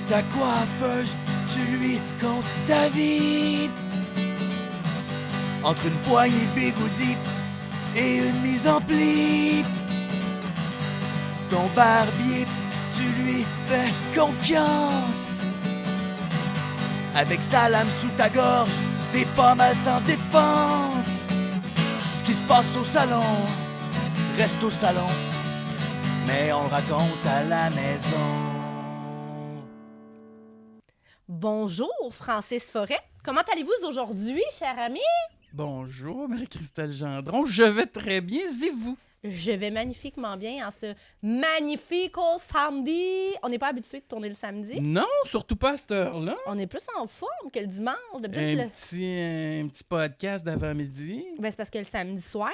Ta coiffeuse, tu lui comptes ta vie. Entre une poignée de bigoudis et une mise en pli. Ton barbier, tu lui fais confiance. Avec sa lame sous ta gorge, t'es pas mal sans défense. Ce qui se passe au salon, reste au salon. Mais on le raconte à la maison. Bonjour, Francis Forêt. Comment allez-vous aujourd'hui, cher ami? Bonjour, Marie-Christelle Gendron. Je vais très bien, et vous? Je vais magnifiquement bien en ce magnifique samedi. On n'est pas habitué de tourner le samedi. Non, surtout pas à cette heure-là. On est plus en forme que le dimanche. Un petit podcast d'avant-midi. Ben, c'est parce que le samedi soir,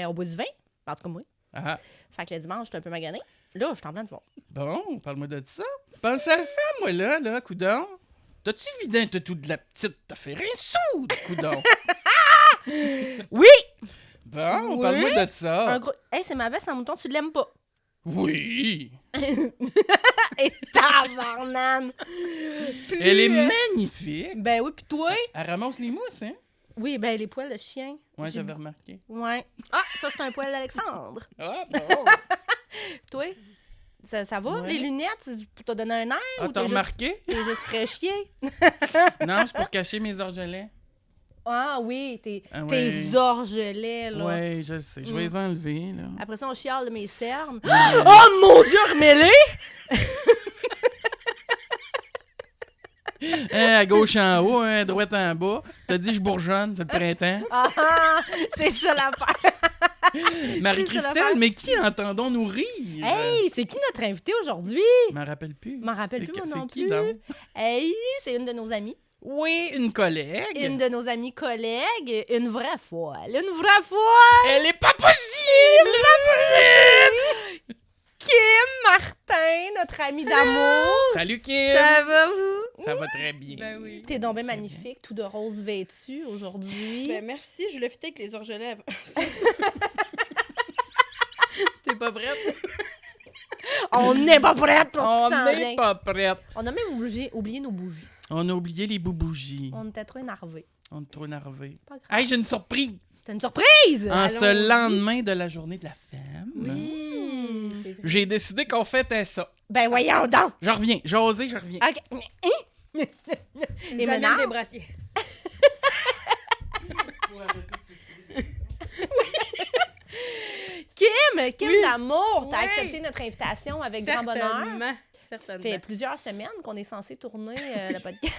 on boit du vin. En tout cas, moi. Ah, Fait que le dimanche, je suis un peu magané. Là, je suis en plein de forme. bon, parle-moi de ça. Pense à ça, moi, là, coudon. T'as-tu vidé un toutou de la petite? T'as fait rien sous, coudon. Oui! Bon, Oui. parle-moi de ça. Un gros... Hey, c'est ma veste en mouton, tu l'aimes pas. Oui. Et tabarnane! Elle est magnifique. Ben oui, puis toi? Elle ramasse les mousses, hein? Oui, ben les poils de chien. Ouais, J'ai- j'avais remarqué. Ouais. Ah, ça, c'est un poil d'Alexandre. Ah, bon. Toi, ça va? Ouais. Les lunettes, c'est pour te donner un air? Ah, ou t'as t'es juste, remarqué? t'es juste fraîchier? Non, c'est pour cacher mes orgelets. Ah oui, tes Ah ouais. orgelets, là. Ouais, je sais. Je vais les enlever, là. Après ça, on chiale de mes cernes. Oh mon Dieu, remêlé! Un à gauche en haut, un à droite en bas. T'as dit je bourgeonne, c'est le printemps. Ah, ah, c'est ça l'affaire. Marie-Christelle, mais qui entendons-nous rire? Hey, c'est qui notre invité aujourd'hui? Je m'en rappelle plus. Je m'en rappelle C'est plus, moi c'est non qui plus. donc? Hey, c'est une de nos amies. Oui, une collègue. Une de nos amies collègues. Une vraie folle. Une vraie folle! Elle est pas possible! Kim Martin, notre amie d'amour. Salut Kim! Ça va, vous? Ça va très bien. Ben oui. T'es donc bien magnifique, tout de rose vêtu aujourd'hui. Ben merci, je voulais fitter avec les orgelets avant. C'est ça. T'es pas prête? On n'est pas prête pour ce On qui s'en n'est vient. pas prête. On a même oublié nos bougies. On a oublié les boubougies. On était trop énervés. On est trop énervés. Pas grave. Hey, j'ai une surprise! C'était une surprise! En ce Allons-y. lendemain de la journée de la femme, Oui. C'est vrai. j'ai décidé qu'on fêtait ça. Ben voyons donc! Je reviens. J'ai osé, je reviens. OK. Ils Et nous amènent maintenant? des brassiers. Kim Oui. d'amour, t'as Oui. accepté notre invitation avec grand bonheur. Certainement. Ça Certainement. fait plusieurs semaines qu'on est censé tourner le podcast.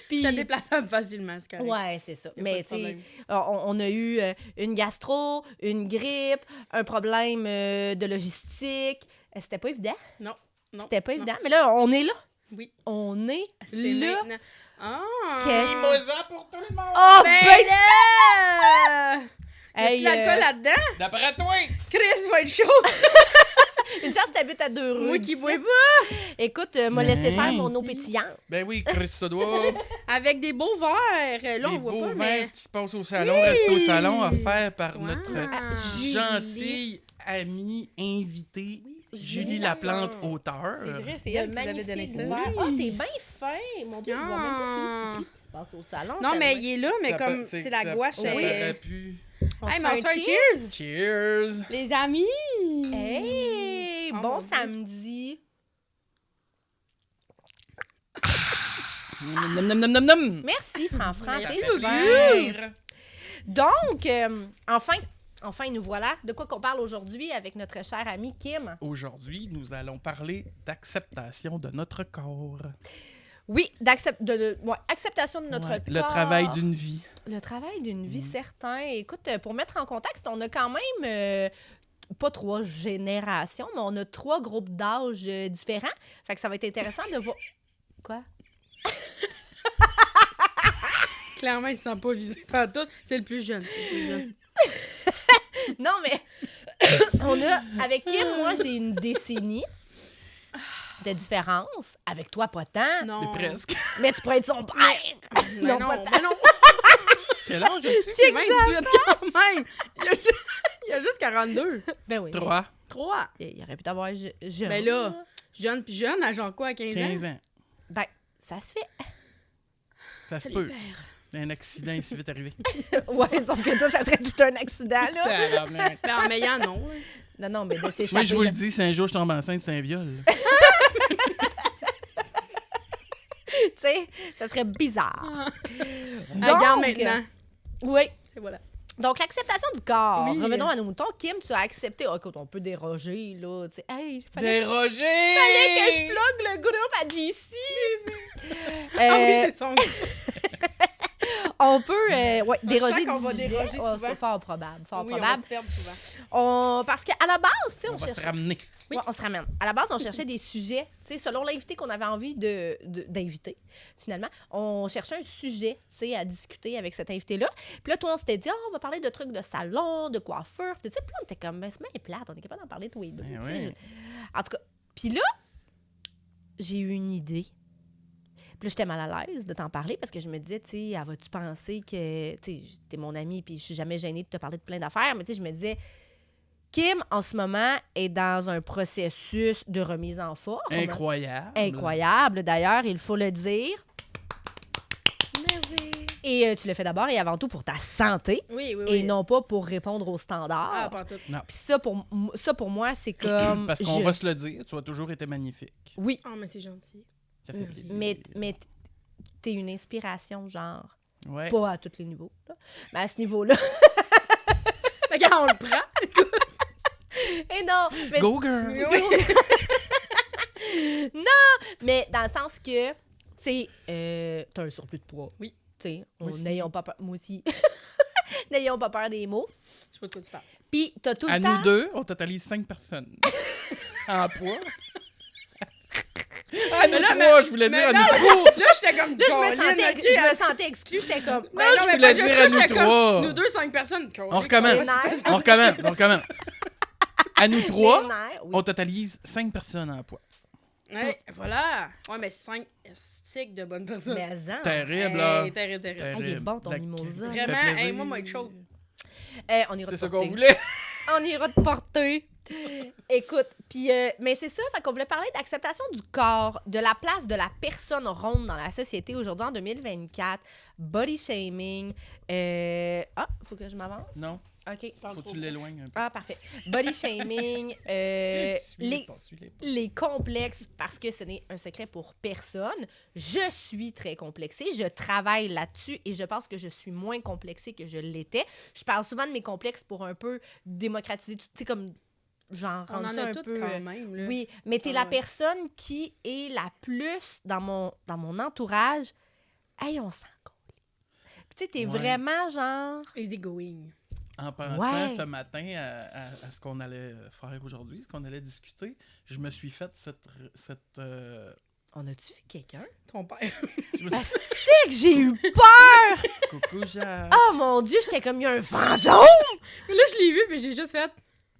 Puis je te déplaçable facilement, c'est correct. Ouais, c'est ça. Y a Mais pas tu de sais, problème. on a eu une gastro, une grippe, un problème de logistique. C'était pas évident. Non. C'était pas non. évident. Mais là, on est là. Oui. On est C'est là. maintenant. Ah! Qu'est-ce- Mimosa pour tout le monde! Oh, Ben ben! là! Hey, Y'a-tu l'alcool là-dedans? D'après toi! Chris va être chaud! Une chance t'habites à 2 rues. Moi qui d'ici. bois pas! Écoute, m'a laissé faire mon eau Tiens. pétillante. Ben oui, Chris, ça doit. Avec des beaux verres. Là, Les on voit beaux pas, verres, mais... ce qui se passe au salon, reste au salon, offert par Wow. notre Julie. gentille amie invitée, c'est Julie vrai. Laplante, auteur. C'est vrai, c'est De elle qui nous avait donné magnifiques ça. verres. Ah, t'es bien fin. Mon Dieu, je vois même pas Ah. c'est ce qui se passe au salon. Non, mais il est là, mais Ça comme, peut- tu sais, c'est- la ça- gouache, ça elle... aurait pu. On Hey, se mais on fait se un fait un cheers? cheers! Cheers! Les amis! Hey, Oh, bon mon Dieu. samedi. Nom, nom, nom, nom, nom. Merci, Franck. Ça T'es fait ouvert. plaisir. Donc, enfin, nous voilà. De quoi qu'on parle aujourd'hui avec notre chère amie Kim? Aujourd'hui, nous allons parler d'acceptation de notre corps. Oui, acceptation de notre Ouais, corps. le travail d'une vie. Le travail d'une vie, certain. Écoute, pour mettre en contexte, on a quand même pas 3 générations, mais on a 3 groupes d'âge différents. Fait que ça va être intéressant de voir... Quoi? Clairement, il ne se sent pas visé par tout. C'est le plus jeune. c'est le plus jeune. Non, mais on a... Avec Kim, moi, j'ai une décennie de différence. Avec toi, pas tant. Non. Mais presque. Mais tu pourrais être son père. Mais Non, non, pas tant. mais non. Quel âge as-tu? C'est 28 quand même. Il y a juste 42. Ben oui. 3. 3. Il aurait pu t'avoir jeune. Mais là, jeune, puis jeune, à genre quoi, à 15 ans? 15 ans. Ben, ça se fait. Ça se Ça peut. libère. Un accident est si vite arrivé. Ouais, sauf que toi, ça serait tout un accident, là. Tabarnak. Mais en meillant, non. Non, mais de s'échapper. Moi, je vous là. le dis, si un jour je tombe enceinte, c'est un viol. Tu sais, ça serait bizarre. Regarde maintenant. Oui. C'est voilà. Donc, l'acceptation du corps. Oui. Revenons à nos moutons. Kim, tu as accepté. Oh, écoute, on peut déroger, là. Tu sais, hey, fallait que je plug le groupe à JC. Ah oui, c'est son. On peut ouais, déroger sent qu'on du va sujet. déroger Oh, souvent. c'est fort probable. Fort Oui, on va probable. se perdre souvent. Parce qu'à la base, tu sais, On on va se cherchait... ramener. Ouais, on se ramène. À la base, on cherchait des sujets, tu sais, selon l'invité qu'on avait envie d'inviter, finalement. On cherchait un sujet, tu sais, à discuter avec cet invité-là. Puis là, toi, on s'était dit, on va parler de trucs de salon, de coiffure. Puis tu sais, puis là, on était comme, ben, c'est bien plate, on est capable d'en parler tous les deux. Ben tu sais, ouais. En tout cas, puis là, j'ai eu une idée. Puis là, j'étais mal à l'aise de t'en parler parce que je me disais, tu sais, vas-tu penser que, tu sais, t'es mon ami puis je suis jamais gênée de te parler de plein d'affaires. Mais tu sais, je me disais, Kim, en ce moment, est dans un processus de remise en forme. Incroyable. Incroyable, d'ailleurs, il faut le dire. Merci. Et tu le fais d'abord et avant tout pour ta santé Oui, oui, et oui. non pas pour répondre aux Ah, standards. pas tout. Puis ça, pour moi, c'est comme... Parce qu'on va se le dire, tu as toujours été magnifique. Oui, Oh, mais c'est gentil. Ça fait Merci. plaisir. mais t'es une inspiration, genre, Ouais. pas à tous les niveaux, là. Mais à ce niveau-là... Regarde, on le prend. Et non, mais, Go girl! mais dans le sens que, tu sais, t'as un surplus de poids. Oui. Tu sais, Moi aussi. n'ayons pas peur... Moi aussi. N'ayons pas peur des mots. Je sais pas de quoi tu parles. Puis t'as tout À le temps... nous deux, on totalise 5 personnes. En poids. À nous là, trois, je voulais dire à nous trois. Là, j'étais comme. Là, je me sentais exclue. J'étais comme... Non, je voulais dire à nous trois. Nous deux, 5 personnes. On recommence. On recommence. À nous les trois, nerfs, oui. on totalise 5 personnes en poids. Ouais, voilà. Ouais, mais 5 estiques de bonnes personnes. Mais en... Terrible, là. Hey, terrible, terrible. Ah, il est bon, ton La- mimosa. ça fait Vraiment, plaisir. hey, moi, moi, être chaude. On ira C'est te ça qu'on porter. voulait. On ira te porter. Écoute, puis mais c'est ça, fait qu'on voulait parler d'acceptation du corps, de la place de la personne ronde dans la société aujourd'hui en 2024, body shaming. Faut que je m'avance. Non, OK. faut que tu l'éloignes un peu. Ah, parfait. Body shaming, Suis-les pas. les complexes, parce que ce n'est un secret pour personne. Je suis très complexée. Je travaille là-dessus et je pense que je suis moins complexée que je l'étais. Je parle souvent de mes complexes pour un peu démocratiser, tu sais, comme genre On rendre en ça a un toutes peu... quand même, là. Oui, mais t'es Ah la ouais. personne qui est la plus dans mon entourage. Hey, on s'en colle. Puis tu sais, t'es Ouais. vraiment genre... Easy going. En pensant Ouais. ce matin à ce qu'on allait faire aujourd'hui, ce qu'on allait discuter, je me suis fait cette On a-tu vu quelqu'un? Ton père. je me suis C'est que j'ai eu peur! coucou Jacques. Oh mon Dieu, j'étais comme, il y a un fantôme! Mais là, je l'ai vu, puis j'ai juste fait.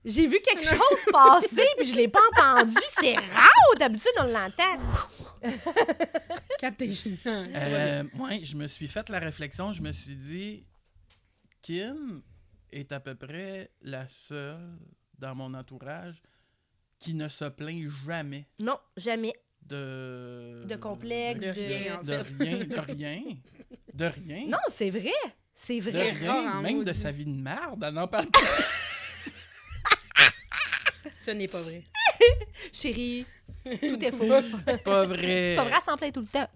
J'ai vu quelque chose passer, puis je l'ai pas entendu. C'est rare! D'habitude, on l'entend. Capté gênant. Ouais, je me suis fait la réflexion, je me suis dit, Kim est à peu près la seule dans mon entourage qui ne se plaint jamais Non, jamais. de complexe, De rien, en de fait. de rien. Non, c'est vrai. C'est De vrai. C'est rare, rien, en même de maudit. sa vie de merde, elle n'en parle pas. Ce n'est pas vrai. Chérie, tout est faux. C'est pas vrai. C'est pas vrai, elle s'en plaint tout le temps.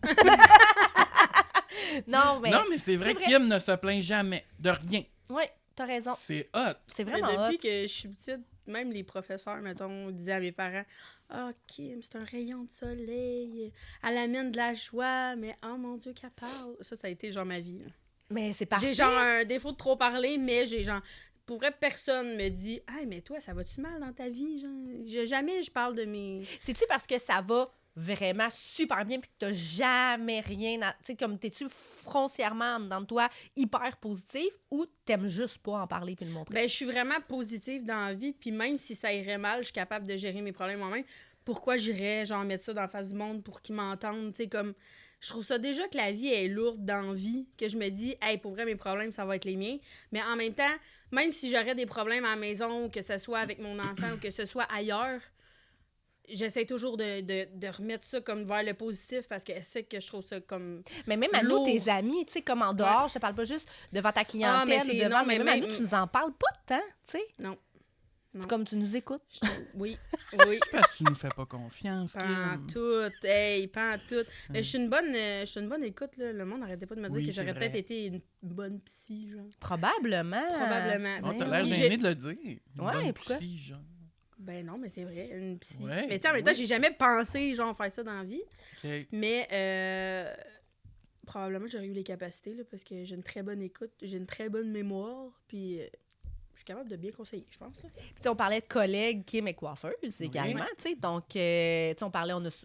Non, mais... Non, mais c'est vrai c'est que vrai. Kim ne se plaint jamais de rien. Oui, t'as raison. C'est hot. C'est Mais vraiment depuis hot. que je suis petite, même les professeurs, mettons, disaient à mes parents Ah, Kim, c'est un rayon de soleil. Elle amène de la joie, mais oh mon Dieu, qu'elle parle. Ça a été genre ma vie. Là. Mais c'est parfait. J'ai genre un défaut de trop parler, mais j'ai genre. Pour vrai, personne me dit Hey, mais toi, ça va-tu mal dans ta vie? Genre, jamais je parle de mes. C'est-tu parce que ça va vraiment super bien puis que t'as jamais rien à... Tu sais, comme t'es-tu foncièrement en dedans de toi hyper positif ou t'aimes juste pas en parler puis le montrer? Ben, je suis vraiment positive dans la vie, puis même si ça irait mal, je suis capable de gérer mes problèmes moi-même. Pourquoi j'irais, genre, mettre ça dans la face du monde pour qu'ils m'entendent? Tu sais, comme. Je trouve ça déjà que la vie est lourde d'envie, que je me dis, hey, pour vrai, mes problèmes, ça va être les miens. Mais en même temps, même si j'aurais des problèmes à la maison, que ce soit avec mon enfant ou que ce soit ailleurs, j'essaie toujours de remettre ça comme vers le positif parce qu'elle sait que je trouve ça comme Mais même à nous, lourd. tes amis, tu sais, comme en dehors, je te parle pas juste devant ta clientèle, mais c'est- devant, non, mais mais même à même- nous, tu nous en parles pas de temps, tu sais. Non. C'est comme tu nous écoutes. Oui, oui. C'est parce que tu nous fais pas confiance, Pas Kim. tout, hey, pas tout. Je suis une bonne écoute, là. Le monde n'arrêtait pas de me dire Oui, que c'est j'aurais vrai. peut-être été une bonne psy, genre. Probablement. Probablement. Bon, Ben t'as oui. l'air J'ai- gêné de le dire. Une Ouais, bonne pourquoi? psy, genre. Ben non, mais c'est vrai, une psy. Ouais, Mais tu sais, en même temps, oui. j'ai jamais pensé, genre, faire ça dans la vie. OK. Mais probablement, j'aurais eu les capacités, là, parce que j'ai une très bonne écoute, j'ai une très bonne mémoire, puis je suis capable de bien conseiller, je pense. Là. Puis, tu sais, on parlait de collègues Kim est coiffeuse également, tu sais. Donc, tu sais,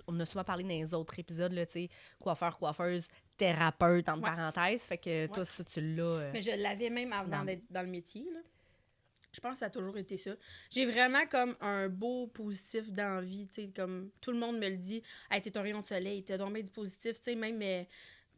on a souvent parlé dans les autres épisodes, là, tu sais, coiffeur, coiffeuse, thérapeute, entre Ouais. parenthèses. Fait que toi, ça, tu l'as. Mais je l'avais même avant Dans- d'être dans le métier, là. Je pense que ça a toujours été ça. J'ai vraiment comme un beau positif d'envie, tu sais, comme tout le monde me le dit. Hey, t'es un rayon de soleil, t'as donc bien du positif, tu sais, même, tu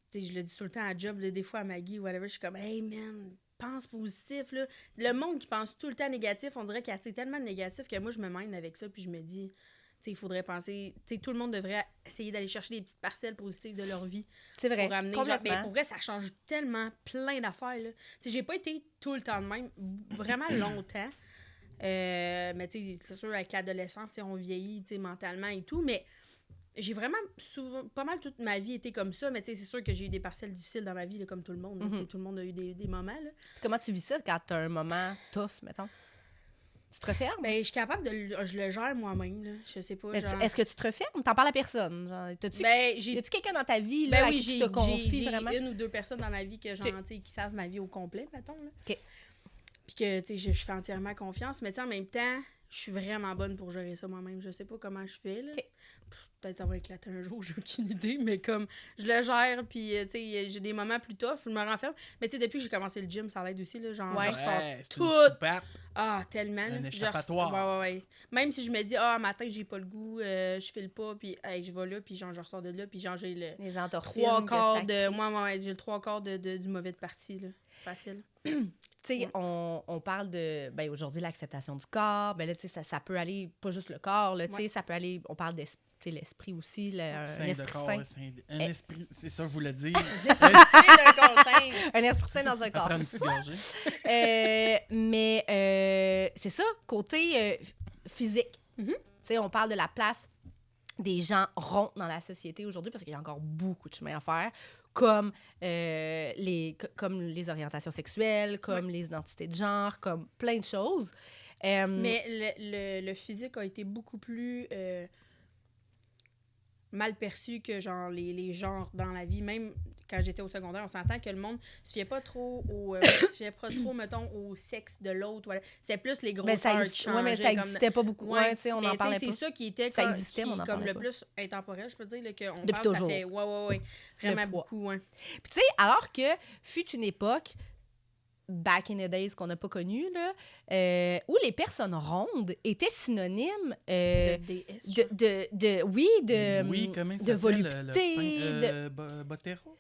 sais, je le dis tout le temps à job, là, des fois à Maggie ou whatever, je suis comme, hey man, pense positif, là. Le monde qui pense tout le temps négatif, on dirait qu'il y a tellement de négatif que moi, je me mène avec ça, puis je me dis, tu sais, il faudrait penser, tu sais, tout le monde devrait essayer d'aller chercher des petites parcelles positives de leur vie. C'est vrai. Pour amener, genre, Complètement. mais pour vrai, ça change tellement plein d'affaires, là. Tu sais, j'ai pas été tout le temps de même, vraiment longtemps. Mais tu sais, c'est sûr, avec l'adolescence, tu sais, on vieillit, tu sais, mentalement et tout, mais j'ai vraiment souvent, pas mal toute ma vie été comme ça, mais tu sais, c'est sûr que j'ai eu des parcelles difficiles dans ma vie, là, comme tout le monde. Là, tu sais, tout le monde a eu des moments, là. Comment tu vis ça quand t'as un moment tough, mettons? Tu te refermes? Ben, je suis capable je le gère moi-même, là. Je sais pas, Mais genre... est-ce que tu te refermes? T'en parles à personne? Genre, Ben, y a-tu quelqu'un dans ta vie là, Ben à oui, qui tu j'ai te confies j'ai vraiment? une ou deux personnes dans ma vie que, genre, Ok. tu sais, qui savent ma vie au complet, mettons, là. OK. Puis que, tu sais, je fais entièrement confiance, mais tu sais, en même temps, je suis vraiment bonne pour gérer ça moi-même. Je sais pas comment je fais, là. OK. Peut-être ça va éclater un jour, j'ai aucune idée, mais comme, je le gère, puis, tu sais, j'ai des moments plus tough, je me renferme. Mais tu sais, depuis que j'ai commencé le gym, ça l'aide aussi, là, genre, Ouais. je ressors c'est tout. une soupape. Ah, tellement. Un là. échappatoire. Ouais. Même si je me dis, ah, matin, j'ai pas le goût, je file pas, puis hey, je vais là, puis genre, je ressors de là, puis genre, j'ai le Les endorphines. trois que quarts ça de. crée. Moi, j'ai le trois quarts du mauvais de partie, là. Facile. Tu sais, Ouais. on parle de, ben aujourd'hui, l'acceptation du corps. Ben là, tu sais, ça peut aller, pas juste le corps, là, tu sais, Ouais. ça peut aller, on parle l'esprit aussi, un Sain de esprit corps, sain. un esprit, c'est ça que je voulais dire. C'est un conseil. Un esprit sain dans un corps. Prendre une petite gorgée. Mais c'est ça, côté physique. Mhm. Tu sais, on parle de la place des gens ronds dans la société aujourd'hui parce qu'il y a encore beaucoup de chemin à faire, comme les orientations sexuelles, comme les identités de genre, comme plein de choses. Mais le physique a été beaucoup plus mal perçu que genre les genres dans la vie. Même quand j'étais au secondaire, on s'entend que le monde se fiait pas trop mettons, au sexe de l'autre. Voilà. C'était plus les gros Ben, ça heures existe- ouais, mais ça n'existait pas beaucoup. Ouais, tu sais, on mais en tu sais, parlait c'est pas. ça qui était Ça comme, existait, mais on en comme parlait le pas. plus intemporel, je peux dire, là, qu'on Depuis parle, toujours. ça fait ouais, vraiment Le poids. beaucoup, ouais. Puis tu sais, alors que fut une époque, back in the days qu'on n'a pas connu, là, où les personnes rondes étaient synonymes De DS. oui, Oui, comment ça de s'appelle, volupté. Botero?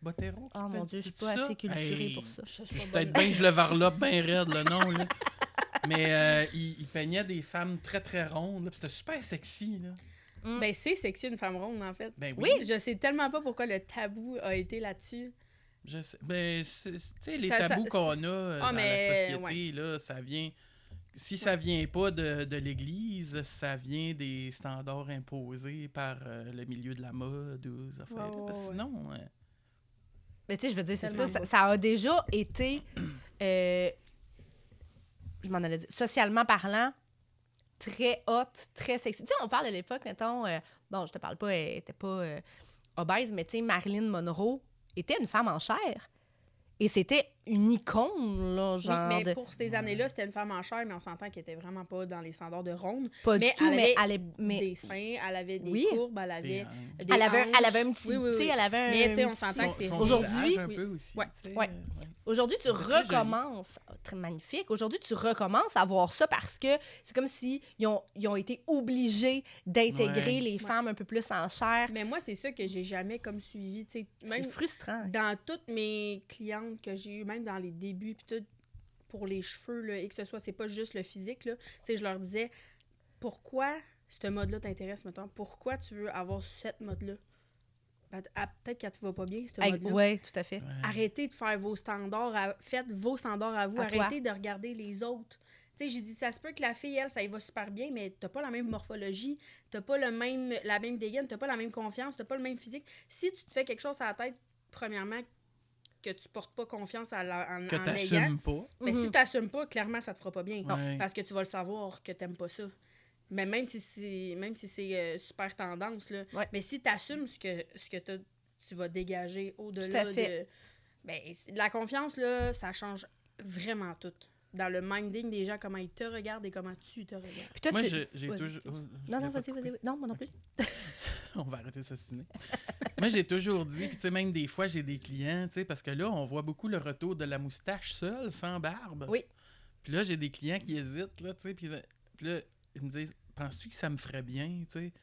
Botero? Oh mon Dieu, je suis pas assez culturée pour ça. Je Je suis suis pas peut-être bonne. bien, je le varlope bien raide, le nom, là. Mais il peignait des femmes très, très rondes. là, puis C'était super sexy, là. Ben, c'est sexy une femme ronde, en fait. Ben Oui. oui. Je sais tellement pas pourquoi le tabou a été là-dessus. Je sais. Ben, tu sais, les Ça- tabous ça- qu'on a dans mais, la société, là, ça vient... Si ça vient pas de l'Église, ça vient des standards imposés par le milieu de la mode ou des affaires. là. Parce que Ouais. sinon... Mais tu sais, je veux dire, c'est Tellement ça, beau. ça a déjà été, je m'en allais dire, socialement parlant, très hot, très sexy. Tu sais, on parle de l'époque, mettons, bon, je te parle pas, elle était pas obèse, mais tu sais, Marilyn Monroe était une femme en chair. Et c'était une icône, là, Oui, genre mais de... pour ces années-là, c'était une femme en chair, mais on s'entend qu'elle était vraiment pas dans les standards de ronde. Pas mais du tout, elle mais mais Des seins, elle avait des Oui. courbes, elle avait Des des elle avait hanches. un petit... Oui, oui, tu sais, oui. elle avait un... Mais, tu sais, on petit- s'entend que c'est Aujourd'hui- visage un peu aussi. Ouais. tu sais, Ouais. Aujourd'hui, tu Très joli. recommences, très magnifique, aujourd'hui, tu recommences à voir ça parce que c'est comme si ils ont été obligés d'intégrer Ouais. les femmes un peu plus en chair. Mais moi, c'est ça que j'ai jamais comme suivi. Tu sais, C'est même frustrant. dans toutes mes clientes que j'ai eues, même dans les débuts, puis tout, pour les cheveux, là, et que ce soit, c'est pas juste le physique, là, tu sais, je leur disais, pourquoi ce mode-là t'intéresse, mettons. Pourquoi tu veux avoir cette mode-là? Peut-être qu'elle te va pas bien, ce mode-là. Oui, tout à fait. Ouais. Arrêtez de faire vos standards, faites vos standards à vous, À toi. arrêtez de regarder les autres. Tu sais, j'ai dit, ça se peut que la fille, elle, ça y va super bien, mais t'as pas la même morphologie, t'as pas la même dégaine, t'as pas la même confiance, t'as pas le même physique. Si tu te fais quelque chose à la tête, premièrement, que tu portes pas confiance en Que l'ayant, t'assumes pas. mais si t'assumes pas, clairement, ça te fera pas bien. Ouais. Parce que tu vas le savoir que t'aimes pas ça. Mais même si c'est super tendance, là. Ouais. Mais si t'assumes ce que tu vas dégager Tout au-delà à fait. de... Ben, la confiance, là, ça change vraiment tout. Dans le minding des gens, comment ils te regardent et comment tu te regardes. Puis toi, Moi, tu... j'ai Vas-y. toujours... Non, vas-y. Non, moi non plus. On va arrêter de s'ostiner. Moi, j'ai toujours dit, puis tu sais, même des fois, j'ai des clients, tu sais, parce que là, on voit beaucoup le retour de la moustache seule, sans barbe. Oui. Puis là, j'ai des clients qui hésitent, là, tu sais, puis là, ils me disent, penses-tu que ça me ferait bien, tu sais?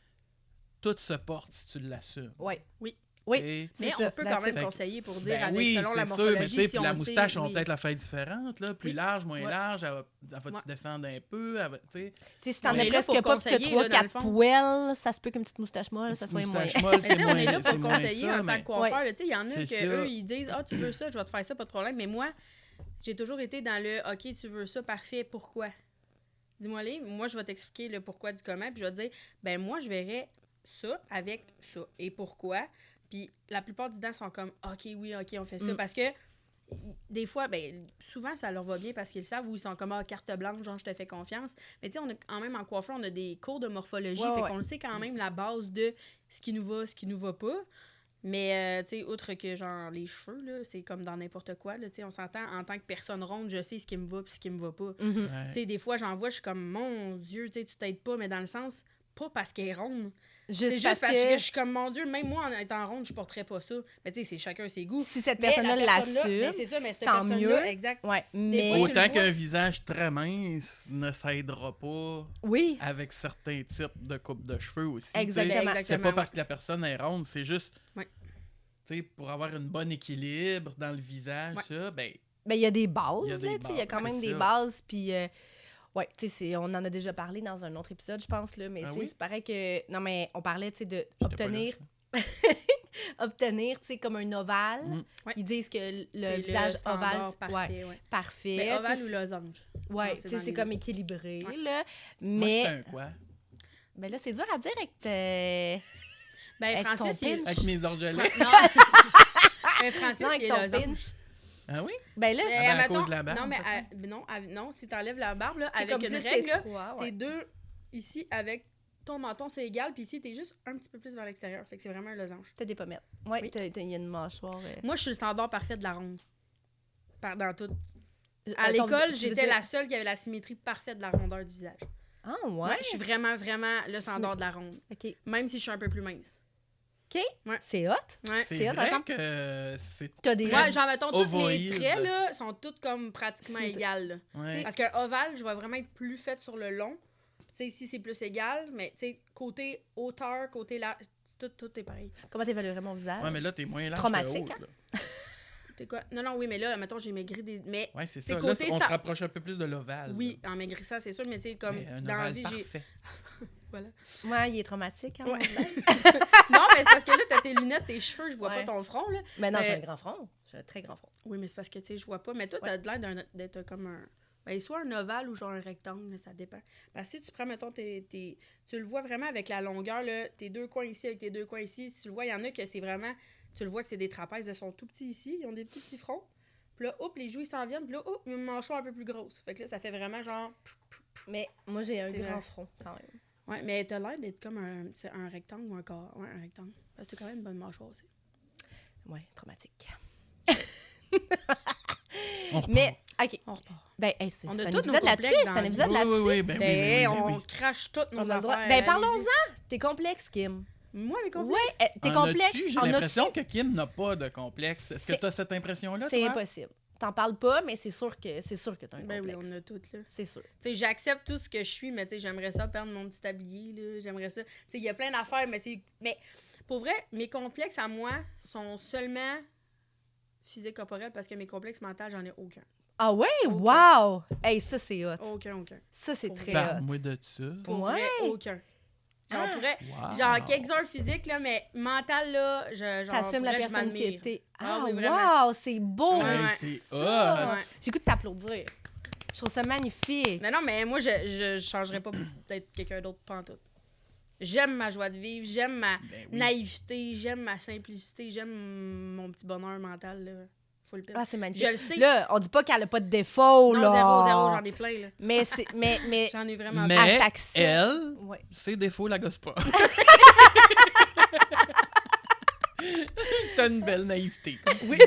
Tout se porte si tu l'assumes. Oui. Oui. Oui. Et- C'est Mais ça, on peut that's quand même it. conseiller pour dire, Ben avec, oui, selon la c'est sûr, mais tu morphologie, sais, si puis on la sait, moustache, on oui. peut-être la faire différente, là. Plus Oui. large, moins Ouais. large, elle va-tu Ouais. descendre un peu, tu sais. Tu sais, si t'en On as est là presque pour pas, puis que conseiller, là, dans le 3-4 fond. poêles, ça se peut qu'une petite moustache molle, ça Une soit moins. moustache molle, Mais tu c'est sais, on moins, est là c'est pour moins conseiller ça, en tant mais... que coiffeur. là. Tu sais, il y en a C'est que ça. eux ils disent « Ah, tu veux ça, je vais te faire ça, pas de problème. » Mais moi, j'ai toujours été dans le « OK, tu veux ça, parfait, pourquoi? » Dis-moi les, moi, je vais t'expliquer le pourquoi du comment, puis je vais te dire « Ben moi, je verrais ça avec ça. Et pourquoi? » Puis la plupart du temps sont comme « OK, oui, OK, on fait ça. Parce que des fois, ben souvent, ça leur va bien parce qu'ils le savent ou ils sont comme « Ah, carte blanche, genre, je te fais confiance. » Mais tu sais, on a quand même en coiffeur, on a des cours de morphologie, Ouais, fait ouais. qu'on le sait quand même la base de ce qui nous va pas. Mais, tu sais, outre que, genre, les cheveux, là, c'est comme dans n'importe quoi, là, tu sais, on s'entend, en tant que personne ronde, je sais ce qui me va puis ce qui me va pas. Mhm. Ouais. Tu sais, des fois, j'en vois, je suis comme, mon Dieu, tu sais, tu t'aides pas, mais dans le sens, pas parce qu'elle est ronde. C'est juste parce que je suis comme, mon Dieu, même moi, en étant ronde, je porterais pas ça. Mais tu sais, c'est chacun ses goûts. Si cette Mais personne-là la personne-là, mais l'assume, c'est ça, mais cette tant personne-là, mieux. exact. ouais. fois, Mais tu le Autant vois. qu'un visage très mince ne s'aidera pas oui, avec certains types de coupe de cheveux aussi. Exactement. tu sais. C'est Exactement, pas parce que la personne est ronde, c'est juste Ouais. tu sais, pour avoir un bon équilibre dans le visage, Ouais. ça, ben, ben il y a des bases, Il y a des là, tu sais, il y a bases, quand même c'est des ça. bases, puis ouais, tu sais, on en a déjà parlé dans un autre épisode, je pense, là, mais Ah tu sais, oui? c'est pareil que, non, mais on parlait, tu sais, j'étais pas là, d'obtenir, je obtenir, tu sais, comme un ovale. Mm. Ouais. Ils disent que le C'est visage standard ovale, ouais, parfait, ouais. parfait. Mais tu ovale sais, ou losange? ouais, Non, tu c'est sais, dans c'est les comme deux. équilibré, Ouais. là, Moi, mais, c'est un quoi? ben là, c'est dur à dire avec Ben, Avec Francis, ton il est... pinch. Avec mes orgelets? Non. Mais Francis, Non, avec il est ton losange. pinch. Ah oui? Ben là, Ah, Mais, ben, à mettons- cause de la barbe, Non, mais peut-être. non, si t'enlèves la barbe, là, c'est avec comme une plus règle, là, étroit, ouais. t'es deux ici avec ton menton, c'est égal, puis ici, t'es juste un petit peu plus vers l'extérieur. Fait que c'est vraiment un losange. T'as des pommettes. Ouais, Oui. il y a une mâchoire. Moi, je suis le standard parfait de la ronde. Dans tout. À Attends, l'école, tu veux j'étais dire- la seule qui avait la symétrie parfaite de la rondeur du visage. Ah, ouais. Ouais, je suis vraiment, vraiment le standard de la ronde. OK. Même si je suis un peu plus mince. OK. Ouais. C'est hot. Ouais. C'est C'est hot, vrai attends. que c'est... T'as des... Ouais, genre, mettons, tous mes Ovoïde. traits, là, sont tous comme pratiquement C'est- égales, là. Ouais. Parce qu'un ovale, je vais vraiment être plus faite sur le long. Tu sais, ici, c'est plus égal, mais tu sais, côté hauteur, côté large, tout est pareil. Comment t'évaluerais mon visage? Ouais, mais là, t'es moins large Traumatique, que haute, là. T'es quoi? Non, oui, mais là, mettons, j'ai maigri des... Mais Ouais, c'est C'est ça. Là, côté on se sta- rapproche un peu plus de l'ovale. oui, en maigrissant, c'est sûr, mais tu sais, comme Mais un dans la ovale vie, j'ai... parfait. Voilà. Ouais, il est traumatique, hein, Ouais. mon visage. Non, mais c'est parce que là, t'as tes lunettes, tes cheveux, je vois Ouais. pas ton front, là. Mais non, Mais- j'ai un grand front. J'ai un très grand front. Oui, mais c'est parce que, tu sais, je vois pas. Mais toi, Ouais. t'as l'air d'être comme un... Ben, soit un ovale ou genre un rectangle, là, ça dépend. Parce que si tu prends, mettons, tu le vois vraiment avec la longueur, là, tes deux coins ici avec tes deux coins ici, si tu le vois, il y en a que c'est vraiment... Tu le vois que c'est des trapèzes, ils sont tout petits ici, ils ont des petits fronts. Puis là, hop, les joues, ils s'en viennent, puis là, hop, une mâchoire un peu plus grosse. Fait que là, ça fait vraiment genre... Mais moi, j'ai un C'est grand vrai. front, quand même. Ouais, mais t'as l'air d'être comme un rectangle ou un corps. Ouais, un rectangle. Parce que t'as quand même une bonne mâchoire aussi. Ouais, traumatique. On repart. Mais, OK. On repart. Ben, hey, c'est On a un tous nos épisode là-dessus. complexes C'est un dans épisode Oui, là-dessus. oui, oui, ben oui, Ben, oui, on oui. crache toutes nos On a le droit. affaires. Ben, allez-y. parlons-en. T'es complexe, Kim. Moi, mes Ouais, complexes? t'es En complexe. as-tu? J'ai En l'impression as-tu? que Kim n'a pas de complexe. Est-ce que C'est- tu as cette impression-là, C'est toi? impossible. T'en parles pas, mais c'est sûr que t'as un Ben oui, complexe. on a toutes, là. C'est sûr. Tu sais, j'accepte tout ce que je suis, mais tu sais, j'aimerais ça perdre mon petit tablier, là. J'aimerais ça. Tu sais, il y a plein d'affaires, mais c'est. Mais pour vrai, mes complexes à moi sont seulement physiques corporels parce que mes complexes mentaux, j'en ai aucun. Ah ouais? Aucun. Wow! Hey, ça, c'est hot. Aucun. Ça, c'est Pour très vrai. hot. Parle-moi de ça. Pour Ouais. vrai, aucun. Genre, pourrais, Wow. genre, quelques heures physiques, là, mais mental, là, T'assumes la pour vrai, je personne que m'admire. t'es. Ah Ah, oui, vraiment. wow, c'est beau! Ouais, Ouais. c'est ça. hot. Ouais. J'ai goût de t'applaudir. Je trouve ça magnifique. Mais non, mais moi, je changerais pas peut-être quelqu'un d'autre pantoute. J'aime ma joie de vivre, j'aime ma Ben oui. naïveté, j'aime ma simplicité, j'aime mon petit bonheur mental, là. Faut le perdre. Ah, c'est magnifique. Je le sais. Là, on dit pas qu'elle a pas de défaut, non, là. zéro, j'en ai plein, là. Mais c'est... Mais... J'en ai vraiment Mais Elle s'accepte. elle, Ouais. ses défauts, la gosse pas. T'as une belle naïveté. Oui,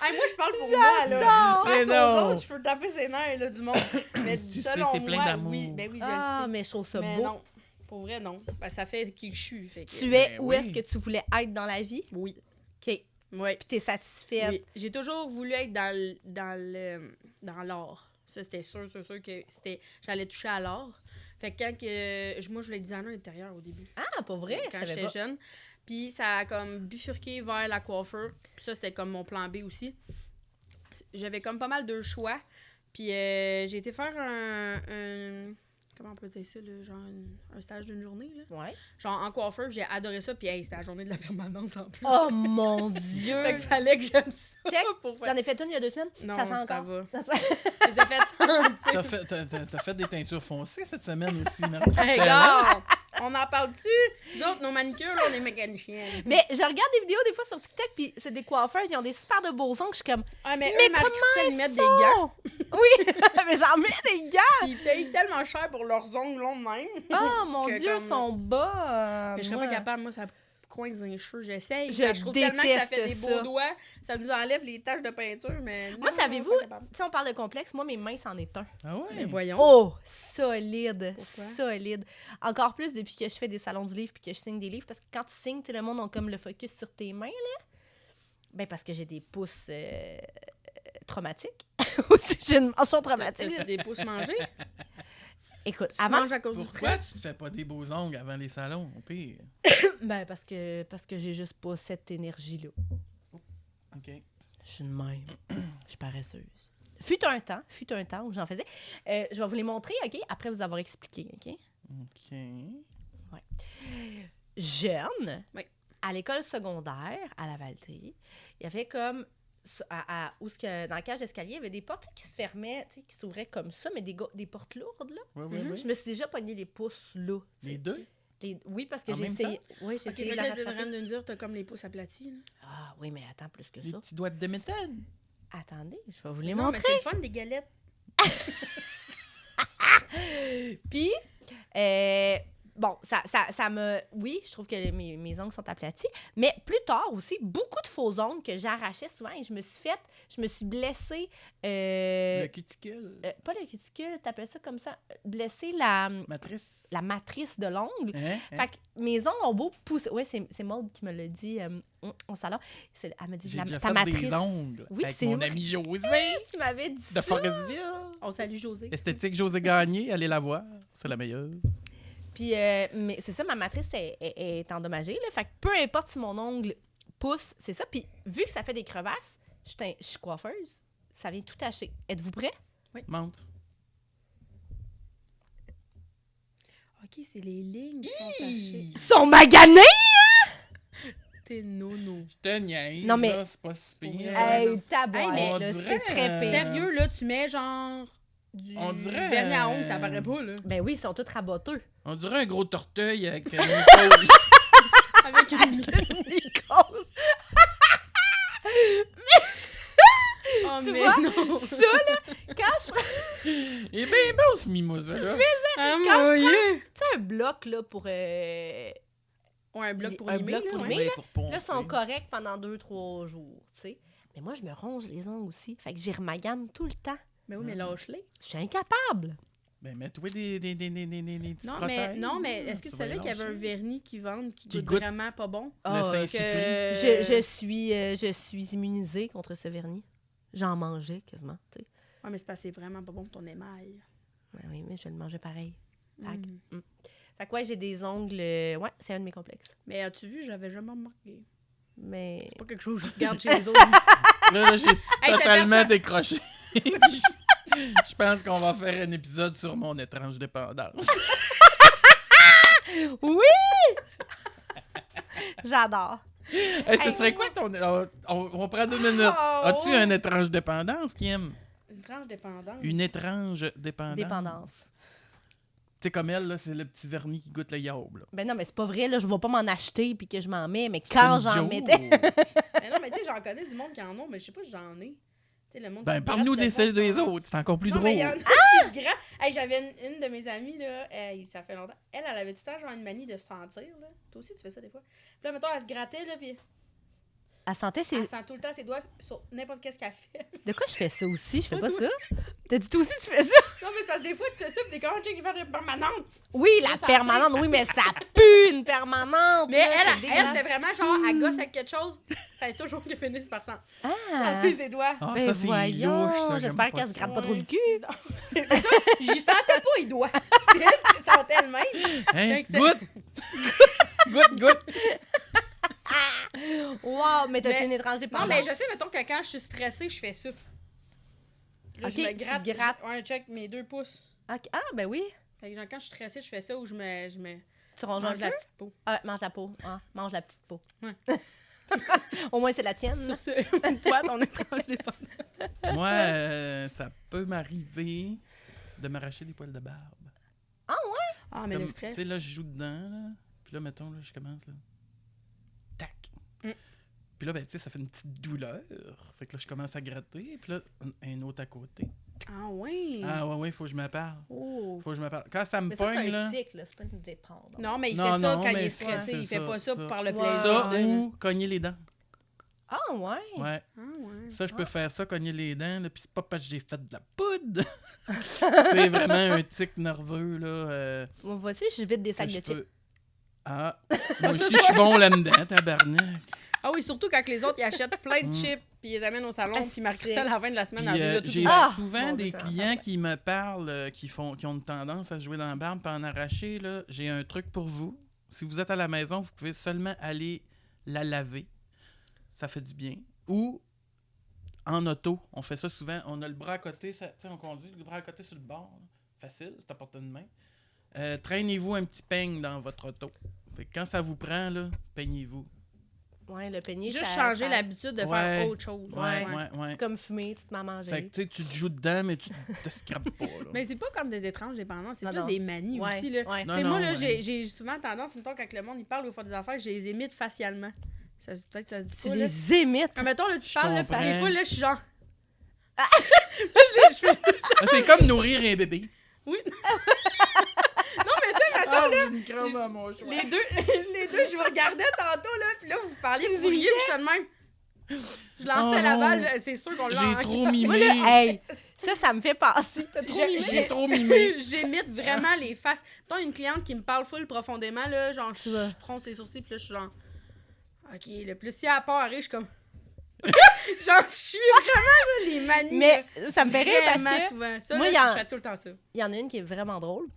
Hey, moi, je parle pour moi, là. Mais Face aux non. autres, je peux taper ses nerfs, là, du monde. Mais Tu sais, selon c'est plein moi, d'amour. oui. Ben oui, je Ah, le sais. mais je trouve ça Mais beau. non. Pour vrai, non. Ben, ça fait qui je suis. Fait que... Tu es Ben où oui. est-ce que tu voulais être dans la vie? Oui. OK. Oui. Puis t'es satisfaite. Oui. J'ai toujours voulu être dans l'art. Ça, c'était sûr que j'allais toucher à l'art. Fait que quand moi, je voulais être designer intérieur au début. Ah, pas vrai? Quand Je savais j'étais pas. jeune. Puis ça a comme bifurqué vers la coiffure. Puis ça, c'était comme mon plan B aussi. J'avais comme pas mal de choix. Puis j'ai été faire un comment on peut dire ça, là, genre un stage d'une journée, là. Ouais. Genre en coiffeur, puis j'ai adoré ça. Puis hey, c'était la journée de la permanente en plus. Oh mon Dieu! Fait qu'il fallait que j'aime ça. Check. Pour J'en faire... ai fait une il y a 2 semaines. Non, ça sent ça encore. va. Ça se passe. Je les ai fait sentir. T'as fait des teintures foncées cette semaine aussi, non? Hey, gars, on en parle-tu? Nous autres, nos manicures, là, on est mécaniciennes. Mais je regarde des vidéos des fois sur TikTok, puis c'est des coiffeurs, ils ont des super de beaux ongles. Je suis comme, Ah, mais mais eux, Marie-Christelle, ils mettent des gants. oui, mais j'en mets des gants. Puis ils payent tellement cher pour leurs ongles longs de même. Oh mon Que Dieu, comme- sont bas. Mais je serais pas capable, moi, ça coince dans les cheveux. J'essaye. Je parce que je trouve tellement que ça fait des déteste beaux ça. doigts. Ça nous enlève les taches de peinture, mais. Moi, non, savez-vous, pas capable. si on parle de complexe, moi, mes mains, c'en est un. Ah Mais ouais? voyons. Oh, solide, Pourquoi? solide. Encore plus depuis que je fais des salons du livre puis que je signe des livres, parce que quand tu signes, tu sais, le monde a comme le focus sur tes mains, là. Ben, parce que j'ai des pouces traumatiques. Aussi, j'ai une mention traumatique. T'as des pouces mangés. Écoute, Tu avant... manges à cause du Pourquoi stress. tu te fais pas des beaux ongles avant les salons, au pire? Ben, parce que j'ai juste pas cette énergie-là. OK. Je suis de même. Je suis paresseuse. Fut un temps où j'en faisais. Je vais vous les montrer, OK? Après vous avoir expliqué, OK? OK. Jeune, Oui. à l'école secondaire, à la Valtrie, il y avait comme... dans la cage d'escalier, il y avait des portes qui se fermaient, tu sais, qui s'ouvraient comme ça, mais des portes lourdes, là. Oui, oui, Je oui. me suis déjà pogné les pouces là. tu sais. Les deux? Oui, parce que En j'ai même essayé. Oui, j'ai Ok, essayé fait de que la là, t'es en train rattraper. de nous dire, t'as comme les pouces aplatis. Là. Ah oui, mais attends, plus que Les ça. petits doigts de méthode. Attendez, je vais vous les Non, montrer. mais c'est le fun, des galettes. Puis, bon, ça me... Oui, je trouve que mes ongles sont aplatis, mais plus tard aussi, beaucoup de faux ongles que j'arrachais souvent et je me suis blessée... Le cuticule. pas le cuticule, t'appelles ça comme ça, blessée la matrice de l'ongle. Hein? Fait que mes ongles ont beau pousser... Oui, c'est Maude qui me l'a dit au salon. Elle me dit, J'ai déjà ta fait matrice... des ongles Oui, avec c'est mon vrai. ami José Tu m'avais dit de ça. Forestville. On salue José. Esthétique José Gagné, allez la voir. C'est la meilleure. Puis, mais c'est ça, ma matrice est endommagée. Là, fait que peu importe si mon ongle pousse, c'est ça. Puis, vu que ça fait des crevasses, je suis coiffeuse, ça vient tout tacher. Êtes-vous prêts? Montre. Ok, c'est les lignes qui sont tachées. Ils sont maganés! T'es nono. Je te niaise. Non, mais- là, c'est pas si pire. Ouais, là. Hey, tabarouette, Hey, mais on là, dirait, c'est très pire. Sérieux, là, tu mets genre du On dirait, vernis à ongles, ça paraît pas, là. Ben oui, ils sont tous raboteux. On dirait un gros torteuil avec une épaule. Avec une Mycose. Oh, Tu mais vois? non. Ça, là, quand je prends Il est bien beau, ce mimosa-là. Ah, quand je moyen. tu sais, un bloc, là, pour... Ouais, un bloc pour Un limer, bloc là, pour ouais. limer. Oui, pour poncer. Là, ils sont corrects pendant 2-3 jours, tu sais. Mais moi, je me ronge les ongles aussi. Fait que j'y remagane tout le temps. Mais oui, mais lâche-les. Je suis incapable. Ben, mets-toi des petites Non, prothèses, mais là. est-ce que tu vas savais les qu'il y avait un lâcher. vernis qui vendent qui Qui goûte goûte. vraiment pas bon? Ah, Saint-Cyprien. je suis immunisée contre ce vernis. J'en mangeais quasiment, tu sais. Ouais, mais c'est parce que c'est vraiment pas bon pour ton émail. Ouais, oui, mais je vais le manger pareil. Fait que, Mm. Fait que ouais, j'ai des ongles... Ouais, c'est un de mes complexes. Mais as-tu vu, je l'avais jamais remarqué. Mais... C'est pas quelque chose que je regarde chez les autres. Là, j'ai Hey, totalement personne- décroché. Je pense qu'on va faire un épisode sur mon étrange dépendance. Oui! J'adore. Hey, ce serait quoi ton... on prend 2 minutes. Oh! As-tu une étrange dépendance, Kim? Une tranche dépendante. Une étrange dépendance? Dépendance. Tu sais, comme elle, là, c'est le petit vernis qui goûte le yaourt, là. Ben non, mais c'est pas vrai, là. Je vais pas m'en acheter puis que je m'en mets, mais C'est quand une j'en joke. mettais. Mais non, mais tu sais, j'en connais du monde qui en ont, mais je sais pas si j'en ai. Tu sais, le monde qui Ben, se parle-nous gratte des le celles fond. des autres. C'est encore plus Non, drôle. mais il y en a qui se grattent. Hey, j'avais une de mes amies, là, ça fait longtemps. Elle avait tout le temps genre une manie de sentir, là. Toi aussi, tu fais ça des fois. Puis là, mettons, elle se grattait, là, puis Elle sentait elle sent tout le temps ses doigts sur n'importe qu'est-ce qu'elle fait. De quoi je fais ça aussi? Je fais pas ça. T'as dit toi aussi tu fais ça? Non, mais c'est parce que des fois, tu fais ça, puis t'es comme, check, je vais faire de permanente. Oui, la Ça permanente, oui, mais ça pue une permanente. Mais là, elle, c'est dégueulasse. c'est vraiment genre, elle gosse avec quelque chose, ça est toujours qu'elle finisse par sentir. Ah, Elle ses doigts. Ah, ben ça, c'est voyons, louche, ça, j'espère j'aime qu'elle pas se ça. gratte pas trop le cul. Mais ça, j'y sentais pas les doigts. C'est elle qui sentait elle-même. Hein? Fait que c'est- Goûte! Goûte! Wow, mais t'as Mais- fait une étrange Non, dépendance. mais je sais, mettons que quand je suis stressée, je fais ça. Là, Ok, je me tu gratte. te grattes. Ouais, check mes 2 pouces. Ok. Ah, ben oui. Fait que genre, quand je suis stressée, je fais ça où je me Tu ronges mange un la peu? petite peau. Ah, mange la peau. Ah, mange la petite peau. Ouais. Au moins, c'est la tienne. Sur ce, toi, ton étrange dépendance. Moi, ça peut m'arriver de m'arracher des poils de barbe. Ah, mais Comme, le stress. Tu sais, là, je joue dedans, là. Puis là, mettons, là, je commence, là. Tac! Mm. Puis là, ben, tu sais, ça fait une petite douleur. Fait que là, je commence à gratter. Puis là, un autre à côté. Ah, ouais. Ah, ouais, faut que je me parle. Oh. Faut que je me parle. Quand ça me Mais ça, pogne, c'est là. un tic, là. C'est pas une dépendance. Non, mais il Non, fait ça non, quand il mais est c'est stressé. Il fait ça, pas ça ça. par le Ouais. plaisir. Ça de- ou cogner les dents. Ah, ouais. Ouais. Ah, ouais. Ça, je peux faire ça, cogner les dents, là. Puis c'est pas parce que j'ai fait de la poudre. C'est vraiment un tic nerveux, là. Moi, vois-tu, je vide des que sacs de je chips. peux- Ah, moi aussi, je suis bon là-dedans, tabarnak. Ah oui, surtout quand les autres, ils achètent plein de Mm. chips, puis ils les amènent au salon, Ah, puis Marie-Christelle, c'est- à la fin de la semaine, Puis, elle a déjà tout j'ai mangé. Ah! souvent Mon des Dieu, ça clients ressemble. qui me parlent, qui ont une tendance à se jouer dans la barbe puis en arracher. Là. J'ai un truc pour vous. Si vous êtes à la maison, vous pouvez seulement aller la laver. Ça fait du bien. Ou en auto. On fait ça souvent. On a le bras à côté. Tu sais, on conduit le bras à côté sur le bord. là. Facile, c'est à portée de main. Traînez-vous un petit peigne dans votre auto. Fait que quand ça vous prend, là, peignez-vous. Ouais, le peignet, Juste ça- changer ça- l'habitude de Ouais. faire autre chose. Ouais, Ouais. ouais, ouais. C'est comme fumer, tu te mets à manger. Fait que tu sais, tu te joues dedans, mais tu te scrapes pas. Là. Mais c'est pas comme des étranges dépendances, c'est Non, plus non. des manies Ouais, aussi. Là. ouais. Non, Tu sais, moi, non, là, ouais. j'ai souvent tendance, mettons, quand le monde il parle ou font des affaires, je les imite facialement. Peut-être que ça se dit Tu pas, là. les imites. Ah, mettons, là, tu Je parles, là, puis comprends. des fois, là, je suis genre... Ah, c'est comme nourrir un bébé. Oui. Non, mais tu sais, mettons, Ah, j'ai une crème dans mon choix. les deux, je vous regardais tantôt, là, puis là, vous parliez, Tu vous les riez, puis j'étais de même. Je lançais Oh la non. balle, là, c'est sûr qu'on l'a J'ai en- trop Moi, mimé. là, hey, ça me fait passer. T'as trop J'ai- mimé? J'ai trop mimé. J'imite vraiment les faces. Mettons, une cliente qui me parle full profondément, là, genre, Tu vas. je fronce ses sourcils, puis là, je suis genre... OK, le plus si à part arrive, je suis comme... genre, je suis vraiment, là, les manies, Mais là, ça me fait rire vraiment parce que souvent. Ça, moi, là, il y en- je fais tout le temps ça. il y en a une qui est vraiment drôle.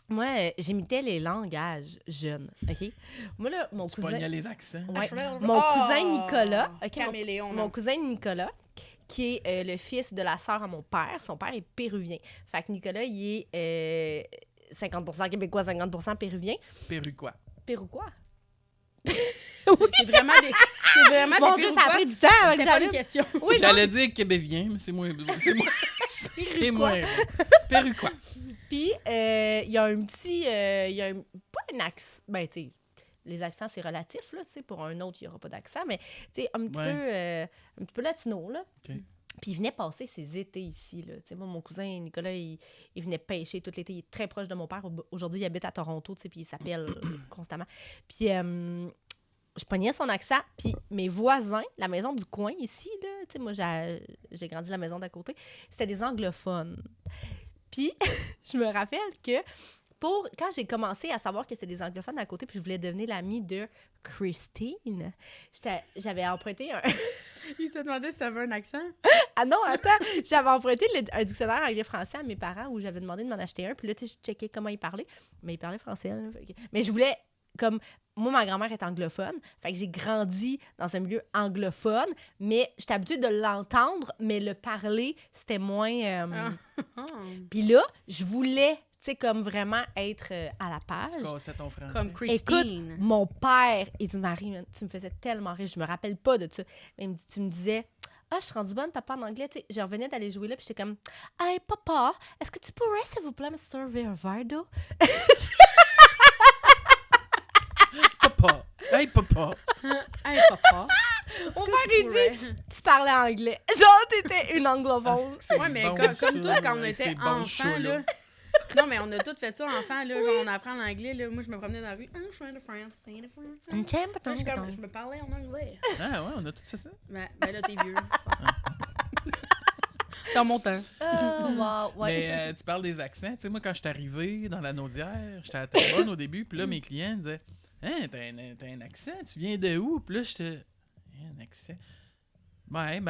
Moi, j'imitais les langages jeunes, OK? Moi, là, mon Tu cousin... pognais les accents. Ouais. Oh! Mon cousin Nicolas, OK, Caméléon. Mon cousin Nicolas, qui est le fils de la sœur à mon père. Son père est péruvien. Fait que Nicolas, il est 50% québécois, 50% péruvien. Perruquois. Pérouquois? C'est vraiment des... C'est vraiment Mon des Dieu, ça a Pérouquois. pris du temps avant que C'était pas j'arrive. une question. Oui, non. J'allais dire québécois, mais c'est moins. C'est moins. C'est moins. Perruquois. Puis, il y a un petit... il y a pas un accent... Ben, tu sais, les accents, c'est relatif, là. Tu sais, pour un autre, il n'y aura pas d'accent. Mais, tu sais, un petit peu latino, là. OK. Puis il venait passer ses étés ici. Là. Tu sais, moi, mon cousin Nicolas, il venait pêcher tout l'été. Il est très proche de mon père. Aujourd'hui, il habite à Toronto, tu sais, puis il s'appelle constamment. Puis je pognais son accent. Puis mes voisins, la maison du coin ici, là, tu sais, moi, j'ai grandi à la maison d'à côté, c'était des anglophones. Puis je me rappelle que quand j'ai commencé à savoir que c'était des anglophones à côté, puis je voulais devenir l'amie de Christine, j'avais emprunté un... Il t'a demandé si t'avais un accent. Ah non, attends, j'avais emprunté un dictionnaire anglais-français à mes parents où j'avais demandé de m'en acheter un. Puis là, tu sais, je checkais comment ils parlaient. Mais ils parlaient français. Là, mais je voulais, comme... Moi, ma grand-mère est anglophone. Fait que j'ai grandi dans un milieu anglophone. Mais j'étais habituée de l'entendre, mais le parler, c'était moins... Ah. Puis là, je voulais sais, comme vraiment être à la page. Tu cassais ton français. Comme Écoute, Christine. mon père, il dit, Marie, man, tu me faisais tellement rire, je me rappelle pas de ça. Mais il me dit, tu me disais, je suis rendue bonne, papa, en anglais. Tu sais, je revenais d'aller jouer là, puis j'étais comme, hey, papa, est-ce que tu pourrais, s'il vous plaît, me servir un verre d'eau? Papa! Hey, papa! Hey, papa. Mon père, il dit, tu parlais anglais. Genre, t'étais une anglophone. Ouais, mais bon, comme ça, toi, quand on ouais, était c'est bon, enfant, chaud, là. Non, mais on a tous fait ça, enfant, là. Genre, on apprend l'anglais, là. Moi, je me promenais dans la rue. Je suis de France, c'est de France. Là, je me parlais en anglais. Ah ouais, on a tout fait ça. Ben là, t'es vieux. Dans mon temps. Oh, wow, ouais. Mais tu parles des accents. Tu sais, moi, quand je suis arrivé dans la Naudière, j'étais à Terrebonne au début, puis là, mes clients me disaient « Hein, t'as un accent? Tu viens de où? » Puis là, j'étais « Un accent? » Ben,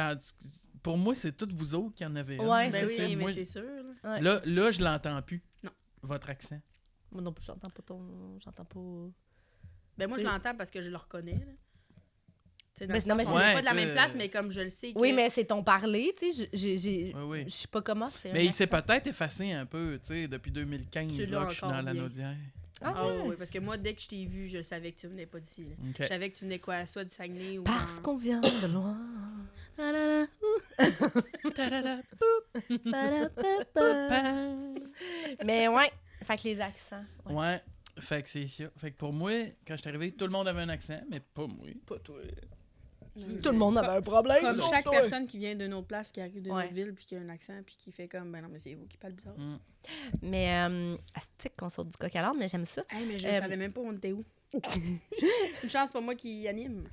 pour moi, c'est toutes vous autres qui en avez un. Ouais, Ben Tu sais, oui, mais moi, c'est sûr. Là. Ouais. là, je l'entends plus. Non. Votre accent. Moi non plus, j'entends pas. Ben moi, je T'sais- l'entends parce que je le reconnais, là. Tu sais, dans Mais le non, mais sens, on c'est- est pas de la Ouais, même place, mais comme je le sais que... Oui, mais c'est ton parler, tu sais. Oui, oui. Je sais pas comment, c'est. Mais un il s'est accent. peut-être effacé un peu, tu sais, depuis 2015 Tu là, l'as que je suis encore dans la bien. Naudière. Ah, Ah ouais. oui, parce que moi, dès que je t'ai vu, je savais que tu venais pas d'ici. Là. Ok. Je savais que tu venais quoi, soit du Saguenay ou... Parce qu'on vient de loin. Mais ouais, fait que les accents. Ouais. Ouais, fait que c'est ça. Fait que pour moi, quand je suis arrivé, tout le monde avait un accent, mais pas moi. Pas toi. Tout le monde avait un problème. Comme sauf chaque toi. personne qui vient d'une autre place, qui arrive d'une Ouais. autre ville, puis qui a un accent, puis qui fait comme, ben non, mais c'est vous qui parlez bizarre. Mm. Mais, astique qu'on sort du coq à l'âne, mais j'aime ça. Hey, mais je Euh, savais même pas où on était où. Une chance, c'est pas moi qui anime.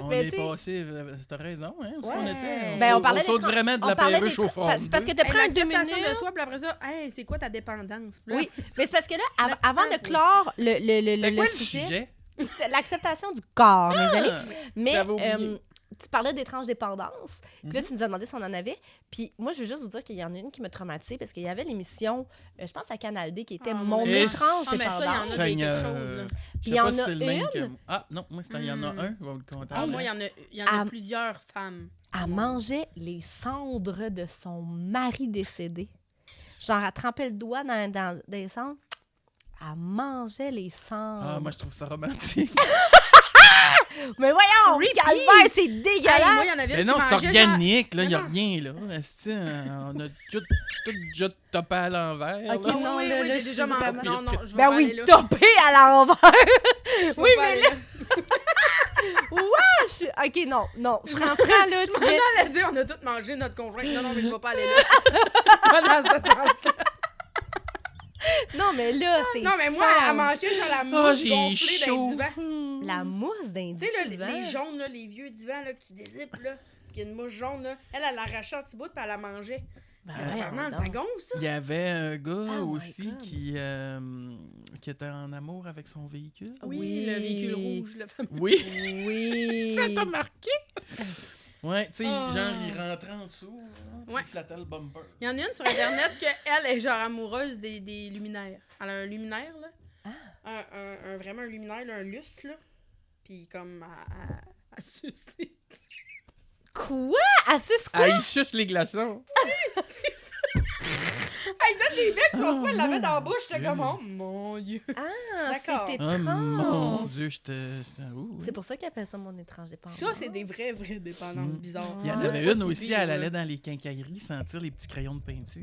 On Mais est t'sais- passé, t'as raison, hein? Où est-ce Ouais. qu'on était? Ben, on parlait saute des tra- vraiment de on la parlait perruche des au tra- front. parce que t'as Hey, pris un 2 l'acceptation minutes. de soi, puis après ça, hey, c'est quoi ta dépendance? Puis là, Oui, mais c'est parce que là, L'accent, avant de oui. clore C'était le quoi le sujet, sujet? c'est l'acceptation du corps, mes amis. Ah, Mais J'avais oublié. tu parlais d'étranges dépendances. Puis là, Mhm. tu nous as demandé si on en avait. Puis moi, je veux juste vous dire qu'il y en a une qui m'a traumatisée parce qu'il y avait l'émission, je pense à Canal D, qui était Ah, Mon mon Dieu. étrange Ah, mais ça, il y en a dépendance. des Seigneur. quelque chose, là. Je Puis sais il y en pas si a c'est le même une. que... Ah, non, moi, il y en a un. Je vais vous le compter. Ah, moi, il y en a Ah. plusieurs femmes. Elle mangeait les cendres de son mari décédé. Genre, elle trempait le doigt dans des cendres. Elle mangeait les cendres. Ah, moi, je trouve ça romantique. Mais voyons, Creepy. calvaire, c'est Hey, dégueulasse! moi, il y en avait Mais une non, qui c'est mangeait, genre- organique, là. Il n'y a Non, non. rien, là. Esti, on a tout déjà topé à l'envers. Ok, là. Ah, non, oui, là, oui, là, j'ai je déjà suis mangé. vraiment- Non, non, je vais Ben pas oui, aller là. topé à l'envers! Je vais Oui, pas mais aller là. OK, non. Franchement, là, tu viens... Elle a dit, on a tous mangé notre conjoint. Non, mais je vais pas aller là. Pas dans ce sens-là. Non, mais là, c'est Non, mais moi, sale. elle mangeait genre la Ah, mousse j'ai gonflée d'un chaud. divan. La mousse d'un Tu sais, là, divan. les jaunes, là, les vieux divans là, que tu dézippes, là, qu'il y a une mousse jaune, là. Elle l'arrachait en petits bouts, puis elle la mangeait. Ben, Mais voyons tabarnak, donc. ça gonfle, ça. Il y avait un gars Oh my aussi God. qui était en amour avec son véhicule. Oui, le véhicule rouge, le fameux. Oui. Oui. Ça t'a marqué? Ouais, tu sais, Ah. genre, il rentrait en dessous, là, puis Ouais. il flattait le bumper. Il y en a une sur Internet qu'elle est genre amoureuse des luminaires. Elle a un luminaire, là. Vraiment un luminaire, là, un lustre, là. Puis comme, elle suce les- Quoi? Elle suce quoi? Ah, il suce les glaçons. Elle donne des becs, l'autre fois, elle la met dans la mon bouche. J'étais Dieu. comme, oh mon Dieu. Ah, D'accord. c'est Oh étrange. mon Dieu, j'étais... ouh, C'est pour ça qu'ils appellent ça mon étrange dépendance. Ça, c'est des vraies dépendances Mm. bizarres. Il y en Ah, avait c'est pas une si aussi, pire, elle là. allait dans les quincailleries sentir les petits crayons de peinture.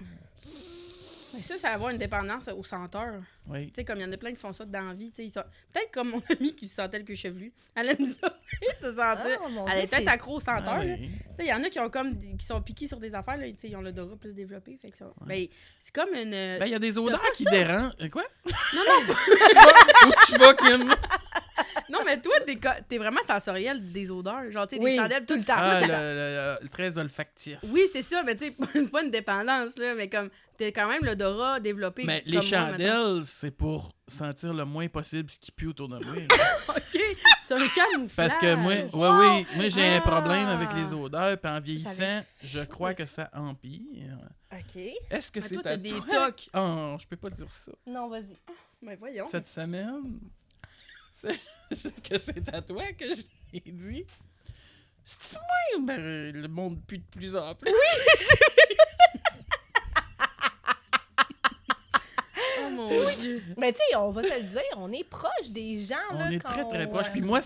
Mais ça va avoir une dépendance au senteur. Oui. Tu sais, comme il y en a plein qui font ça dans la vie. Tu sais, peut-être comme mon amie qui se sentait le cul chevelu. Elle aime ça, se sentir. Ah, mon Elle Dieu, est peut-être c'est- accro au senteur. Ah, là. oui. Tu sais, il y en a qui ont comme qui sont piqués sur des affaires, là, tu sais, ils ont le dorat plus développé. Fait que ça... Ben, c'est comme une. Ben, il y a des odeurs pas qui ça? dérangent. Quoi? Non, non, Où tu vas, Kim? non, mais toi, t'es vraiment sensoriel des odeurs. Genre, tu sais, Oui, des chandelles, tout le temps. Ah, Moi, ça- le très olfactif. Oui, c'est ça, mais tu sais, c'est pas une dépendance, là, mais comme, t'as quand même l'odorat développé. Mais comme les moi, mettons. chandelles, c'est pour sentir le moins possible ce qui pue autour de moi. OK, c'est un camouflage. Parce que moi, oui, moi j'ai un problème avec les odeurs, puis en vieillissant, J'avais je crois que ça empire. OK. Est-ce que Mais c'est toi, à t'as des toi? tocs. Oh, je peux pas dire ça. Non, vas-y. Mais voyons. Cette semaine, est-ce que c'est à toi que j'ai dit? C'est moi, ben, le monde pue de plus en plus. Oh mon Dieu. Mais tu sais, on va se le dire, on est proche des gens. Là, On est quand très, très proche. Puis moi,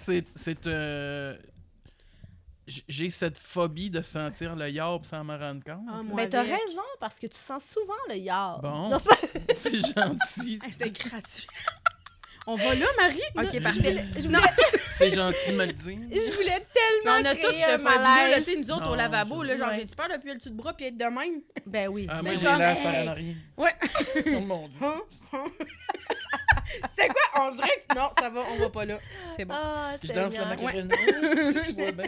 j'ai cette phobie de sentir le yarb sans m'en rendre compte. Ah, moi Mais t'as avec. raison, parce que tu sens souvent le yard. Bon. Non, c'est pas... C'est gentil. Hey, c'était gratuit. On va là, Marie? OK, parfait. Je voulais, C'est gentil de me le dire. je voulais Mais tellement on a tous créer cette un phobie-là, malaise. tu sais, nous autres, Non, au lavabo, là, genre, ouais. j'ai-tu peur d'appuyer le dessus de bras puis être de même? Ben oui. Ah, Mais moi, j'ai genre, l'air hey. par en arrière. Ouais. Oh mon Dieu. C'était quoi? On dirait que... Non, ça va, on va pas là. C'est bon. Ah, Je danse la Seigneur. macarena. Tu vois bien.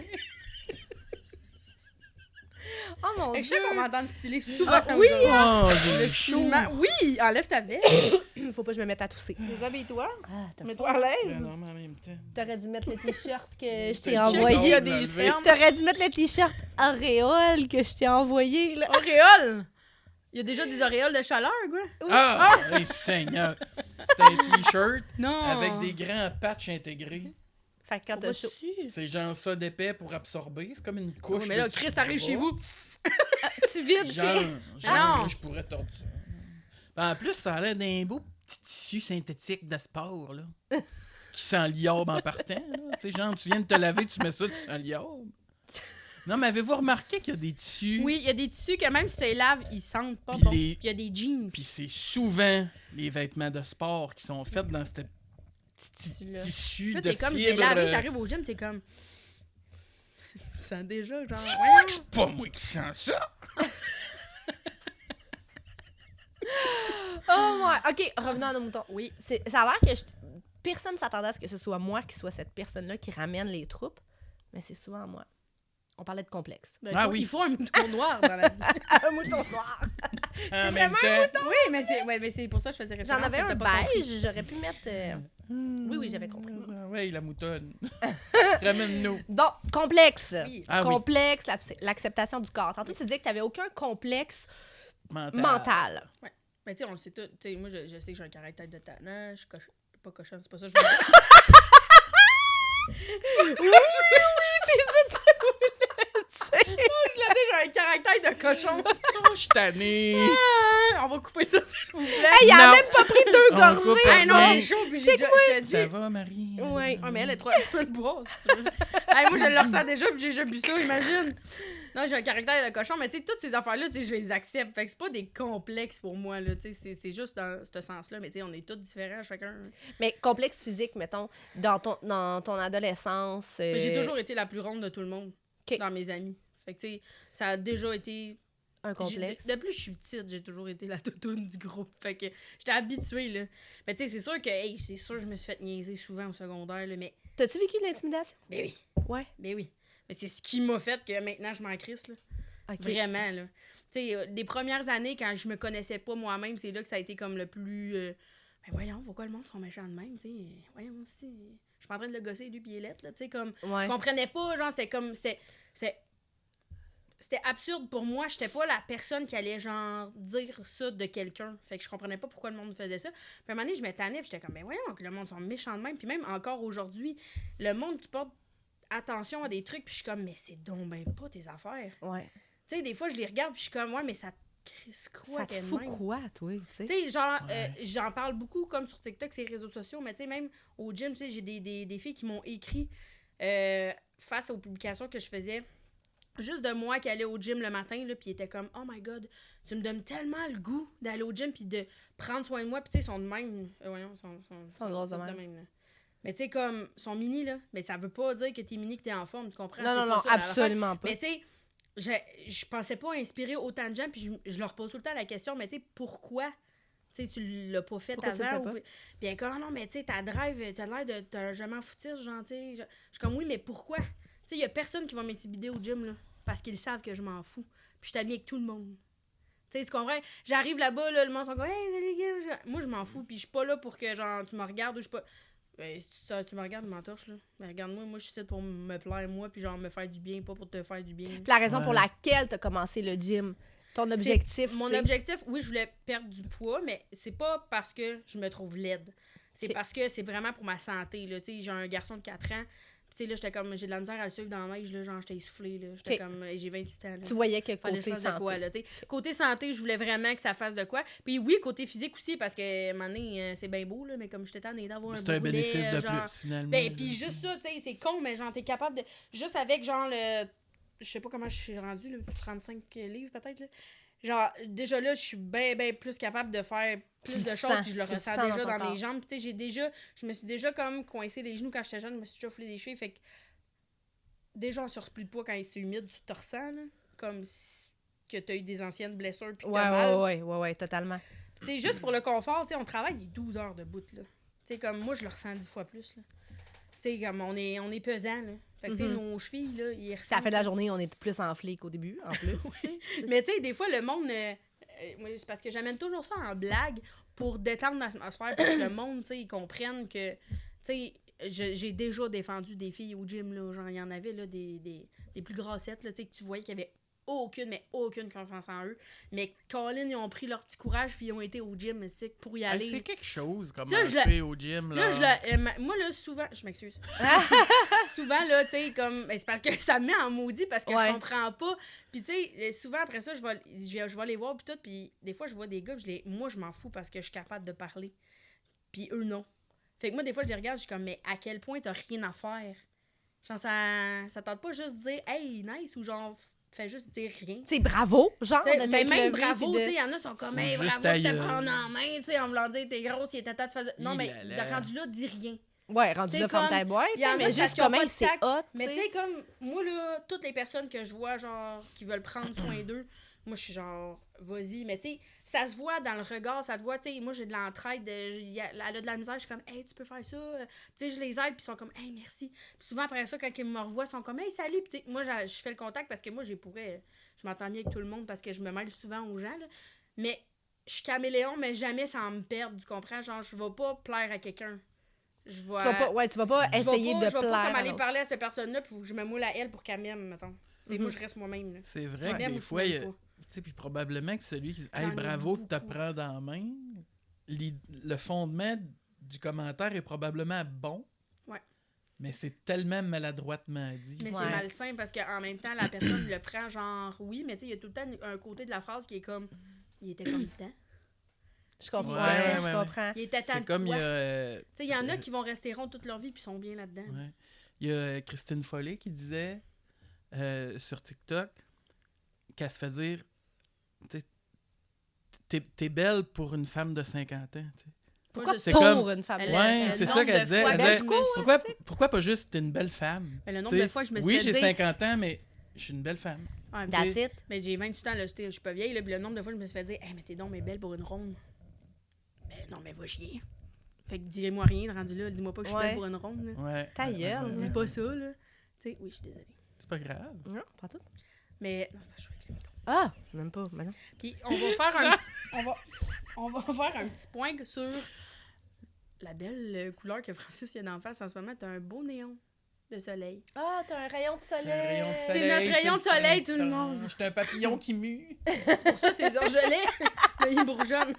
Oh mon Je Dieu. sais qu'on m'entend me styler souvent. Ah, comme oui, ça. Oh, j'ai chaud. Oui, enlève ta veste. Faut pas que je me mette à tousser. Déshabille-toi. Ah, t'as Mets-toi à l'aise. Non, mais en même temps. T'aurais dû mettre le t-shirt que je C'est t'ai le envoyé. check, Il y a on des l'a spermes. T'aurais dû mettre le t-shirt auréole que je t'ai envoyé. Là. Auréole. Il y a déjà des auréoles de chaleur, quoi. Ah, hey, Seigneur. C'est un t-shirt Non. avec des grands patchs intégrés. Fait que quand t'as chaud. C'est genre ça d'épais pour absorber. C'est comme une couche. Oui, mais là, de Chris tissu arrive de chez bras. vous. Tu vides. Genre, Ah non. je pourrais tordre ça. Ben, en plus, ça a l'air d'un beau petit tissu synthétique de sport, là. Qui sent l'iode en partant, là. Tu sais, genre, tu viens de te laver, tu mets ça, tu sens l'iode. Non, mais avez-vous remarqué qu'il y a des tissus... Oui, il y a des tissus que même si tu les laves, ils sentent pas Puis bon. les- Puis il y a des jeans. Puis c'est souvent les vêtements de sport qui sont faits dans ce petit tissu-là. tissu Là, de t'es comme, je l'ai fibre. lavé, t'arrives au gym, t'es comme... Tu sens déjà, genre... C'est pas moi qui sens ça. Oh my... OK, revenons à nos moutons. Oui. Ça a l'air que personne ne s'attendait à ce que ce soit moi qui soit cette personne-là qui ramène les troupes, mais c'est souvent moi. On parlait de complexe. Ben, Ah il faut, oui. il faut un mouton noir dans la vie. Un mouton noir. En même temps, Oui, mais c'est pour ça que je faisais référence. J'en avais que un t'as pas compris. beige, j'aurais pu mettre... Oui, j'avais compris. Ah ouais, la moutonne. Ramène-nous. Bon, complexe. Oui. Ah oui. Complexe, l'acceptation du corps. Tantôt, tu disais que tu n'avais aucun complexe Mental. mental. Mais tu sais, on le sait tout. Tu sais, moi, je sais que j'ai un caractère de tannant. Je suis pas cochonne, c'est pas ça que je veux dire. c'est ça, Je l'ai dit, j'ai un caractère de cochon. Oh, je suis tanné. Ah, on va couper ça, s'il vous plaît. Hey, il a Non. même pas pris 2 On gorgées. coupe Hey, non, rien. j'ai chaud, puis j'ai déjà, je te dis. Ça va, Marie? Ouais. Ah, mais elle est trop. Tu peux le boire, si tu veux. Hey, moi, je le ressens déjà, puis j'ai déjà bu ça, imagine. Non, j'ai un caractère de cochon, mais tu sais, toutes ces affaires-là, tu sais, je les accepte. Fait que c'est pas des complexes pour moi, là. Tu sais, c'est juste dans ce sens-là. Mais tu sais, on est tous différents, chacun. Mais complexe physique, mettons, dans ton adolescence. Mais j'ai toujours été la plus ronde de tout le monde. Ok. Dans mes amis. Fait que, tu sais, ça a déjà été. un complexe. Depuis que je suis petite, j'ai toujours été la toutoune du groupe. Fait que j'étais habituée, là. Mais tu sais, c'est sûr que, hey, c'est sûr, je me suis fait niaiser souvent au secondaire, là. Mais, T'as-tu vécu de l'intimidation? ben oui. Ouais. Ben oui. Mais c'est ce qui m'a fait que maintenant, je m'en crisse, là. OK. Vraiment, là. Tu sais, les premières années, quand je me connaissais pas moi-même, c'est là que ça a été comme le plus... ben voyons, pourquoi le monde sont méchants de même, tu sais. Voyons, aussi. Je suis pas en train de le gosser, lui, puis il est lettre, là, tu sais, comme... Ouais. Je comprenais pas, genre, c'était comme... C'était absurde pour moi. J'étais pas la personne qui allait, genre, dire ça de quelqu'un. Fait que je comprenais pas pourquoi le monde faisait ça. Puis à un moment donné, je me tannais, puis j'étais comme, ben voyons, que le monde sont méchants de même. Puis même encore aujourd'hui, le monde qui porte attention à des trucs, puis je suis comme, mais c'est donc ben pas tes affaires. Ouais. Tu sais, des fois, je les regarde, puis je suis comme, ouais, mais ça te crisse quoi, Ça te qu'elle fout même? quoi, toi, tu sais? Tu sais, genre, Ouais. j'en parle beaucoup comme sur TikTok, ces réseaux sociaux, mais tu sais, même au gym, tu sais, j'ai des filles qui m'ont écrit face aux publications que je faisais, juste de moi qui allais au gym le matin, là, puis étaient comme, oh my god, tu me donnes tellement le goût d'aller au gym, puis de prendre soin de moi, puis tu sais, ils sont de même, voyons, Sont grosses de même. là. Mais tu sais, comme, ils sont mini, là, mais ça veut pas dire que t'es mini, que t'es en forme, tu comprends? Non, C'est non, pas non, ça, l'affaire. absolument pas. Mais tu sais, je pensais pas inspirer autant de gens, puis je leur pose tout le temps la question, mais tu sais, pourquoi? Tu sais, tu l'as pas fait Pourquoi tu le avant? fais pas? Puis elle est comme, ah non, mais tu sais, ta drive, t'as l'air de t'as jamais foutiste, genre, tu sais. Je suis comme, oui, mais pourquoi? Tu sais, il y a personne qui va m'intimider au gym, là, parce qu'ils savent que je m'en fous. Puis je suis amie avec tout le monde. Tu sais, tu comprends? J'arrive là-bas, là, le monde sont comme, hey, salut, les gars. Moi, je m'en fous, puis je suis pas là pour que, genre, tu me regardes ou je suis pas. Ben, si tu me regardes, je m'entorche, là. Mais regarde-moi, moi, je suis ici pour me plaire, moi, puis genre, me faire du bien, pas pour te faire du bien. Puis la raison pour Ouais. laquelle t'as commencé le gym, ton objectif, Mon c'est... objectif, oui, je voulais perdre du poids, mais c'est pas parce que je me trouve laide. C'est Ok. parce que c'est vraiment pour ma santé, là. Tu sais, j'ai un garçon de 4 ans. Tu tu sais, là, j'étais comme, j'ai de la misère à le suivre dans la neige, là, genre, j'étais essoufflée, là. J'étais Ok. comme, j'ai 28 ans, là. Tu voyais que Fallait que côté je fasse de santé. quoi, là, tu sais. Côté santé, je voulais vraiment que ça fasse de quoi. Puis oui, côté physique aussi, parce que, à un moment donné, c'est bien beau, là, mais comme j'étais tannée d'avoir un C'est un bourrelet, bénéfice de genre... plus, finalement. Ben, là. puis juste ça, tu sais, c'est con, mais genre, t'es capable de... Juste avec, genre, le... Je sais pas comment je suis rendue, là, 35 livres, peut-être, là. Genre, déjà là, je suis bien plus capable de faire plus Tu de le choses, sens, puis je le tu le ressens sens déjà dans ton dans corps. mes jambes. Puis, tu sais, je me suis déjà comme coincé les genoux quand j'étais jeune, je me suis déjà foulé des chevilles, fait que déjà en surplus de poids quand c'est humide, tu te ressens, là, comme si que t'as eu des anciennes blessures puis que t'as mal. Ouais, totalement. Tu sais, juste pour le confort, tu sais, on travaille des 12 heures de bout, là. Tu sais, comme moi, je le ressens 10 fois plus, là. Tu sais, comme on est pesant, là. Fait que, tu sais, nos chevilles, là, ils ressentent. À la fin de la journée, on est plus enflé qu'au début, en plus. Mais tu sais, des fois, le monde... moi, c'est parce que j'amène toujours ça en blague pour détendre l'atmosphère, pour que le monde, tu sais, ils comprennent que... Tu sais, j'ai déjà défendu des filles au gym, là. Genre, il y en avait, là, des plus grassettes, là, tu sais, que tu voyais qu'il y avait aucune confiance en eux. Mais Colin, ils ont pris leur petit courage puis ils ont été au gym, tu sais, pour y Hey, aller. c'est quelque chose, comme Ça, au gym. Là, Là. moi, là, souvent... Je m'excuse. Souvent, là, tu sais, comme... ben, c'est parce que ça me met en maudit parce que Ouais. je comprends pas. Puis, tu sais, souvent, après ça, je vais les voir, puis tout. Puis, des fois, je vois des gars, puis moi, je m'en fous parce que je suis capable de parler. Puis, eux, non. Fait que moi, des fois, je les regarde, je suis comme, mais à quel point t'as rien à faire? Genre, ça tente pas juste de dire, hey, nice, ou genre, fais juste dire rien. Tu sais, bravo, genre, T'sais, de mais t'être même levé, bravo, puis tu de- sais, il y en a qui sont comme, Ou hey, juste bravo ta de te gueule. prendre en main, tu sais, en voulant dire, t'es grosse, il était temps de faire. Non, Il mais là là. rendu là, dis rien. Ouais, rendu T'sais, là, ferme comme, ta boîte, il y en a mais parce juste qu'ils ont comment pas de c'est tact. hot, Mais tu tu sais. sais, comme, moi, là, toutes les personnes que je vois, genre, qui veulent prendre soin d'eux, moi, je suis genre, vas-y. Mais tu sais, ça se voit dans le regard, ça te voit, tu sais, moi, j'ai de l'entraide, elle a de la misère, je suis comme, hey, tu peux faire ça. Tu sais, je les aide, puis ils sont comme, hey, merci. Puis souvent, après ça, quand ils me revoient, ils sont comme, hey, salut. Puis tu sais, moi, je fais le contact parce que moi, je m'entends bien avec tout le monde parce que je me mêle souvent aux gens, là. Mais je suis caméléon, mais jamais sans me perdre, tu comprends? Genre, je vais pas plaire à quelqu'un. Je vais... Tu vas pas essayer de Je vais pas plaire. comme à aller l'autre. parler à cette personne-là, puis faut que je me moule à elle pour qu'elle m'aime, mettons. Tu sais, moi, je reste moi-même, là. C'est vrai que Même des ou tu fois, m'aimes pas. tu sais, puis probablement que celui qui dit J'en hey, ai bravo de te beaucoup. prendre dans la main, le fondement du commentaire est probablement bon. Ouais. Mais c'est tellement maladroitement dit. Mais Ouais. c'est malsain parce qu'en même temps, la personne le prend genre oui, mais tu sais, il y a tout le temps un côté de la phrase qui est comme il était comme temps. Je comprends. Ouais, je ouais. comprends. Il était temps C'est de comme il y quoi? a. Tu sais, il y en a qui vont rester ronds toute leur vie puis sont bien là-dedans. Ouais. Il y a Christine Follet qui disait sur TikTok qu'elle se fait dire tu sais, t'es belle pour une femme de 50 ans. Tu sais. Pourquoi je c'est pour comme- une femme? Ouais, c'est ça qu'elle disait. Elle disait, pourquoi pas juste t'es une belle femme? Mais le nombre Tu sais, de fois que je me suis oui, fait j'ai dire 50 ans, mais je suis une belle femme. Ouais, mais That's it. mais j'ai 28 ans, là, je suis pas vieille, là, puis le nombre de fois que je me suis fait dire hey, mais t'es donc mais belle pour une ronde. Mais non, mais va chier. Fait que dis-moi rien, rendu là, dis-moi pas que je suis Ouais. belle pour une ronde. Là. Ouais. Ta gueule, Dis pas ça, là. Tu sais, oui, je suis désolée. C'est pas grave. Non, pas tout. Mais non, c'est pas je suis avec les métaux. Ah, même pas, mais non. Puis on va faire un petit on va faire un petit point sur la belle couleur que Francis y a d'en face en ce moment, t'as un beau néon de soleil. Ah, t'as un rayon de C'est un soleil. rayon de C'est soleil, notre rayon de le soleil, tout le printemps. monde. Je suis un papillon qui mue. C'est pour ça c'est orgelets. Là, il bourgeonne.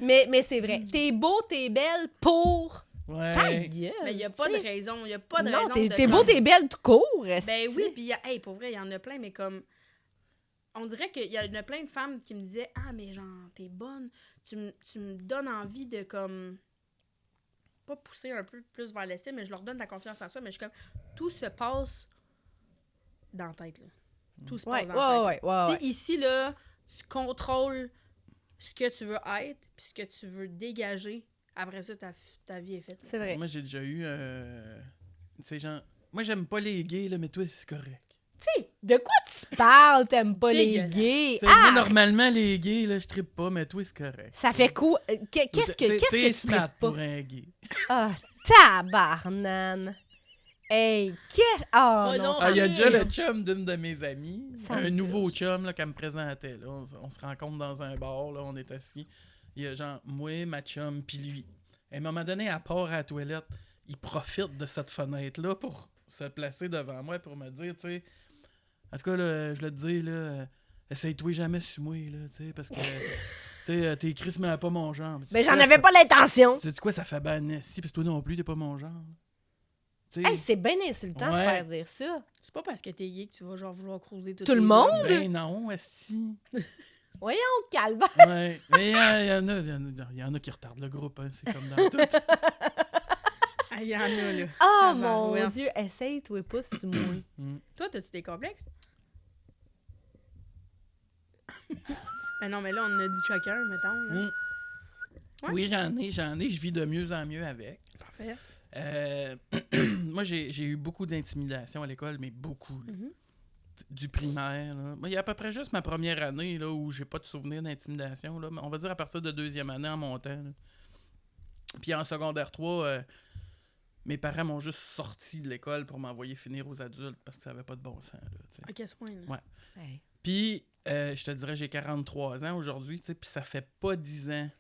Mais c'est vrai. T'es beau, t'es belle pour ta Ouais. gueule. Mais il y a pas de tu sais. raison, il y a pas de Non, raison t'es de t'es beau, comme- t'es belle tout court. Ben oui, puis hey, pour vrai, il y en a plein, mais comme. On dirait qu'il y en a plein de femmes qui me disaient ah, mais genre, t'es bonne, tu me donnes envie de comme. Pas pousser un peu plus vers l'estime, mais je leur donne de la confiance en soi, mais je suis comme. Tout se passe dans la tête, là. Tout se passe Ouais, dans la tête. ouais, là. ouais, Si ici, là, tu contrôles ce que tu veux être, puis ce que tu veux dégager, après ça, ta vie est faite. là. C'est vrai. Moi, j'ai déjà eu. Tu sais, genre. Moi, j'aime pas les gays, là, mais toi, c'est correct. Tu sais, de quoi tu parles, t'aimes pas les Dégueulasse. gays? Tu sais, moi, Ah! normalement, les gays, là, je trippe pas, mais toi, c'est correct. Ça fait quoi? Qu'est-ce T'es que tu smart traites pas? pour un gay. Ah, tabarnane! Hey, qu'est-ce... Oh, Oh non, non, ça Ah, il y a me- déjà le chum d'une de mes amies, Ça un me nouveau touche. chum là, qu'elle me présentait. Là. On se rencontre dans un bar, là, on est assis. Il y a genre moi, ma chum, puis lui. Et à un moment donné, à part à la toilette, il profite de cette fenêtre-là pour se placer devant moi pour me dire, tu sais, en tout cas, là, je le dis, là, essaye-toi jamais sur moi, là, tu sais, parce que, tu sais, t'es Chris, mais pas mon genre. Mais j'en avais pas l'intention! Tu sais quoi, ça fait ban si, parce que toi non plus, t'es pas mon genre. Tu sais, Hey, c'est bien insultant de se Ouais. faire dire ça. C'est pas parce que t'es gay que tu vas genre vouloir croiser Tout le monde? ben non, esti. Voyons, calvaire. Ouais. Mais il y en a qui retardent le groupe, hein. C'est comme dans tout. Ah, il y en a, là. Oh ben, mon ouais. Dieu, essaye-toi pas sur moi. Toi, t'as-tu des complexes? Ben non, mais là, on en a dit chacun, mettons. Là. Mm. Ouais. Oui, j'en ai. Je vis de mieux en mieux avec. Parfait. Moi, j'ai eu beaucoup d'intimidation à l'école, mais beaucoup. Là. Mhm. Du primaire. Là. Moi, il y a à peu près juste ma première année là, où j'ai pas de souvenir d'intimidation. Là. On va dire à partir de deuxième année en montant. Là. Puis en secondaire 3, mes parents m'ont juste sorti de l'école pour m'envoyer finir aux adultes parce que ça avait pas de bon sens. Là, tu sais. À ce point, là? Ouais. Hey. Puis, je te dirais, j'ai 43 ans aujourd'hui, tu sais, puis ça fait pas 10 ans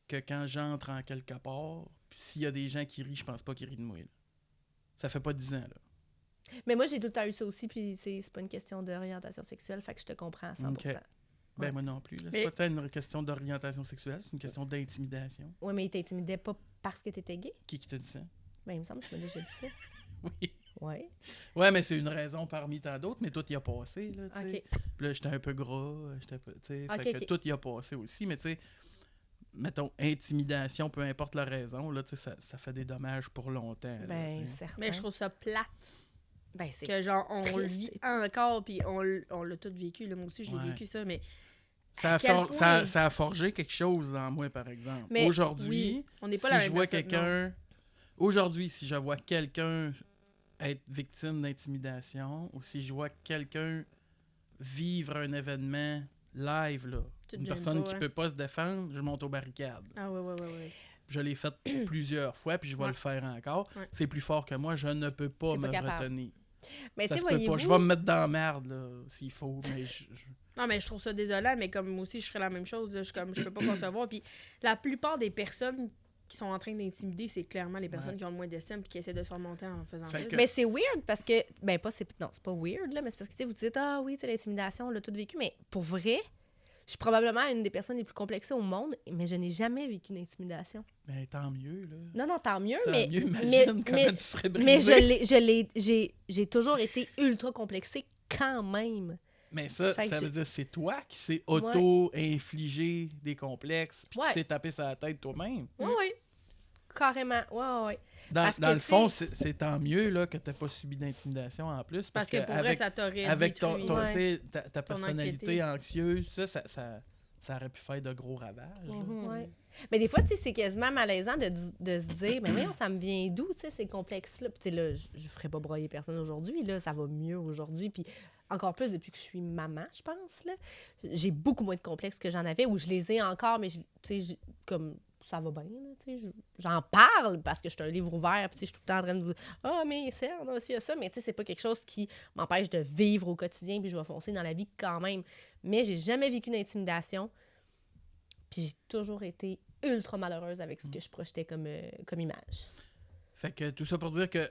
que quand j'entre en quelque part, puis s'il y a des gens qui rient, je pense pas qu'ils rient de moi. Là. Ça fait pas 10 ans, là. Mais moi, j'ai tout le temps eu ça aussi, puis c'est pas une question d'orientation sexuelle, fait que je te comprends à 100%. Ok. Ben, moi non plus. Là. C'est Mais- pas tant une question d'orientation sexuelle, c'est une question d'intimidation. Ouais, mais il t'intimidait pas parce que t'étais gay? Qui t'a dit ça? Ben, il me semble que tu m'as déjà dit ça. Oui. Ouais. Ouais, mais c'est une raison parmi tant d'autres, mais tout y a passé, là, tu sais. OK. Puis là, j'étais un peu gras, j'étais tu sais, Ok, fait que ok. tout y a passé aussi, mais tu sais, mettons, intimidation, peu importe la raison, là, tu sais, ça fait des dommages pour longtemps. là, Ben, tu sais. certain. Mais je trouve ça plate Ben, c'est... que, genre, on le triste. vit encore, puis on l'a tout vécu. Là. Moi aussi, je l'ai Ouais. vécu, ça, mais Ça a, à quel point- ça a forgé quelque chose dans moi, par exemple. Mais Aujourd'hui, oui, on n'est pas si la je même vois personne, quelqu'un... Aujourd'hui, si je vois quelqu'un être victime d'intimidation, ou si je vois quelqu'un vivre un événement live, là, Tu te une gênes personne pas, qui hein? peut pas se défendre, je monte aux barricades. Ah ouais, ouais, ouais, ouais. Je l'ai fait plusieurs fois, puis je vais Ouais. le faire encore. Ouais. C'est plus fort que moi, je ne peux pas T'es me pas capable. retenir. Mais Ça tu sais, se peut pas. voyez-vous... Je vais me mettre dans la merde, là, s'il faut, mais Non, mais je trouve ça désolant, mais comme moi aussi, je ferais la même chose. Là, je peux pas concevoir. Puis la plupart des personnes qui sont en train d'intimider, c'est clairement les personnes Ouais. qui ont le moins d'estime puis qui essaient de se remonter en faisant Fait ça. que- Mais c'est weird parce que... Ben, pas... Non, c'est pas weird, là, mais c'est parce que, tu sais, vous dites, ah oui, tu sais, l'intimidation, on l'a tout vécu, mais pour vrai, je suis probablement une des personnes les plus complexées au monde, mais je n'ai jamais vécu d'intimidation. ben, tant mieux, là. Non, non, tant mieux, Tant mais... mieux, imagine mais- comment mais- tu serais brisé. Mais j'ai toujours été ultra complexée quand même. Mais ça Fait que veut j'ai- dire c'est toi qui s'est Ouais. auto-infligé des complexes, puis Ouais. qui s'est tapé sur la tête toi-même. Oui, oui. Carrément. Ouais, ouais. Dans, Parce dans que, le tu fond, sais- c'est tant mieux là, que tu n'as pas subi d'intimidation en plus. Parce que pour vrai, avec, ça t'aurait avec ton, détruit. ton- Ouais. tu sais, ta personnalité anxiété. anxieuse, ça aurait pu faire de gros ravages. là. Mhm. Ouais. Mais des fois, tu sais, c'est quasiment malaisant de se dire, mais voyons, ça me vient d'où, tu sais, ces complexes-là. Puis, tu sais, là, je ferais pas broyer personne aujourd'hui, là, ça va mieux aujourd'hui. Puis, encore plus depuis que je suis maman, je pense, là. J'ai beaucoup moins de complexes que j'en avais, ou je les ai encore, mais, tu sais, comme ça va bien, là, tu sais. J'en parle parce que je suis un livre ouvert, puis, tu sais, je suis tout le temps en train de vous ah, mais c'est, on a aussi ça, mais, tu sais, c'est pas quelque chose qui m'empêche de vivre au quotidien, puis je vais foncer dans la vie quand même. Mais j'ai jamais vécu d'intimidation. Puis j'ai toujours été ultra malheureuse avec ce que je projetais comme image. Fait que tout ça pour dire que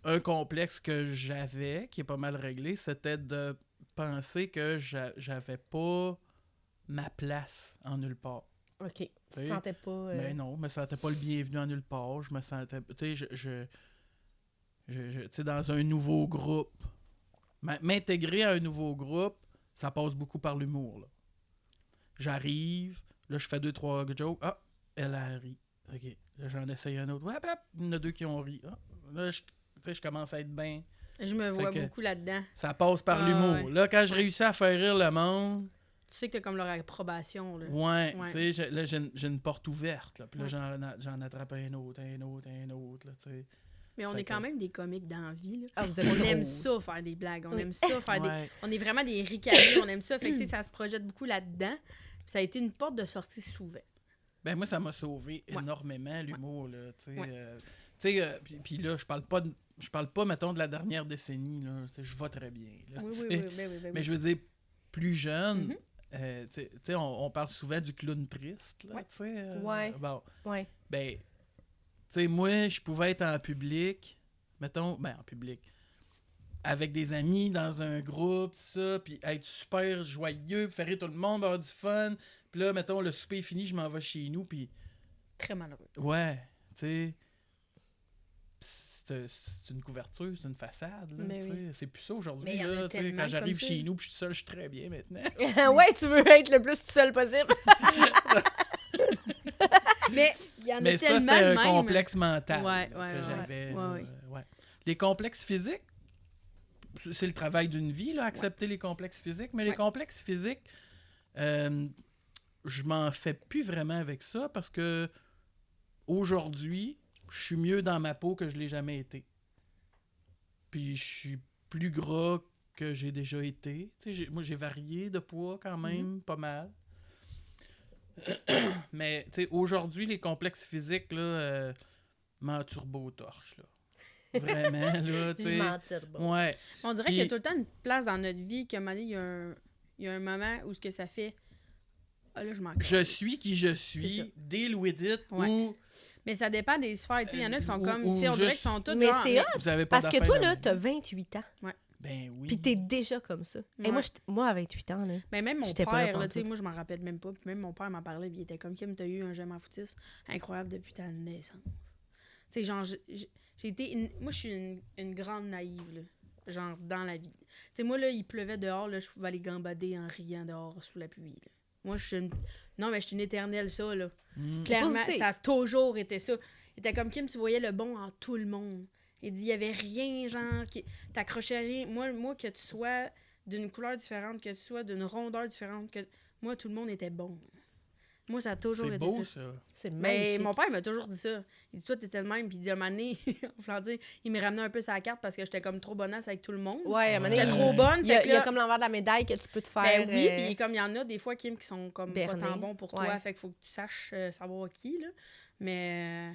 un complexe que j'avais, qui est pas mal réglé, c'était de penser que j'avais pas ma place en nulle part. OK. Tu te Oui. sentais pas... Mais non, je me sentais pas le bienvenu en nulle part. Je me sentais... Tu sais, tu sais, dans un nouveau groupe. M'intégrer à un nouveau groupe, ça passe beaucoup par l'humour, là. J'arrive, là, je fais 2-3 jokes. Ah, elle a ri. OK. Là, j'en essaye un autre. Hop, hop, il y en a 2 qui ont ri. Ah, là, tu sais, je commence à être bien. Je me vois que- beaucoup là-dedans. Ça passe par Ah, l'humour. ouais. Là, quand je réussis à faire rire le monde, Tu sais que t'as comme leur approbation. Là. ouais, Ouais. tu sais, là, j'ai une porte ouverte. Là, puis là, Ouais. j'en attrape un autre, là, tu sais. Mais on Fait est quand que- même des comiques dans la vie. Là. Ah, vous êtes On drôle. aime ça faire des blagues. On Oui. aime ça faire des. Ouais. On est vraiment des ricanis. On aime ça. Fait que, tu sais, ça se projette beaucoup là-dedans. Puis ça a été une porte de sortie souvent. Ben moi, ça m'a sauvé Ouais. énormément, l'humour, là, tu sais. Ouais. Tu sais, puis là, je parle pas, mettons, de la dernière décennie, là. Tu sais, je vais très bien, là, Oui, tu oui, sais. oui. Ben oui, ben Mais oui. je veux dire, plus jeune, Mhm. tu sais, on parle souvent du clown triste, là, Ouais. tu sais. Ouais. Bon, Ouais. ben, tu sais, moi, je pouvais être en public, mettons, ben, en public, avec des amis, dans un groupe, ça, puis être super joyeux, faire rire tout le monde, avoir du fun. Puis là, mettons, le souper est fini, je m'en vais chez nous, puis Très malheureux. ouais, tu sais. c'est une couverture, c'est une façade. Là, Mais tu sais. oui. C'est plus ça aujourd'hui. Mais il y en a Là, tu sais, tellement quand j'arrive comme ça. chez nous puis je suis seul, je suis très bien maintenant. Ouais, tu veux être le plus tout seul possible. Mais il y en a Mais ça, tellement c'était de un même. complexe mental Ouais, là, ouais, que ouais, j'avais. ouais, là, ouais. ouais. Les complexes physiques, c'est le travail d'une vie, là, accepter les complexes physiques. Mais les Ouais. complexes physiques, je m'en fais plus vraiment avec ça parce que aujourd'hui, je suis mieux dans ma peau que je l'ai jamais été. Puis je suis plus gras que j'ai déjà été. Tu sais, moi, j'ai varié de poids quand même, pas mal. Mais tu sais, aujourd'hui, les complexes physiques, là, m'en turbo-torche, là. Vraiment, là, tu Je sais. mentir, bon. Ouais. On dirait Puis- qu'il y a tout le temps une place dans notre vie qu'à un moment donné, il y a un moment où ce que ça fait. Ah là, je m'en Je calisse. suis qui je C'est ça. suis, deal with it, Ouais. ou Mais ça dépend des sphères. Tu sais, il y en a qui sont Ou- comme. ou Tu sais, on dirait juste- qu'ils sont tous. Mais genre, c'est hot, vous avez pas parce que d'affaires toi, dans là, ma t'as vie. 28 ans. Ben oui. Puis t'es déjà comme ça. Et Ouais. moi, à 28 ans, là. Mais même mon J'étais pas là père, là, tu sais, pantoute. moi, je m'en rappelle même pas. Puis même mon père m'en parlait. Puis il était comme, Kim, t'as eu un j'aime en footiste incroyable depuis ta naissance. Tu sais, genre, j'ai été. Moi, je suis une grande naïve, là. Genre, dans la vie. Tu sais, moi, là, il pleuvait dehors, là, je pouvais aller gambader en riant dehors sous la pluie, là. Moi, je suis une. Non, mais je suis une éternelle, ça, là. Mm. Clairement, Positif. ça a toujours été ça. Il était comme Kim, tu voyais le bon en tout le monde. Il dit, il y avait rien, genre, qui t'accrochais à rien. Moi, que tu sois d'une couleur différente, que tu sois d'une rondeur différente, que moi, tout le monde était bon. Moi, ça a toujours C'est été beau, ça. ça. C'est Mais magnifique. mon père m'a toujours dit ça. Il dit, toi, t'étais le même. Puis il dit, à un moment donné, en voulant dire, il me ramenait un peu sa carte parce que j'étais comme trop bonasse avec tout le monde. Ouais, à un moment donné, J'étais Ouais. trop bonne. Il y a, fait que il y a là- comme l'envers de la médaille que tu peux te faire. Ben oui, puis comme il y en a des fois, Kim, qui sont comme berner. pas tant bons pour toi, Ouais. fait qu'il faut que tu saches savoir qui, là. Mais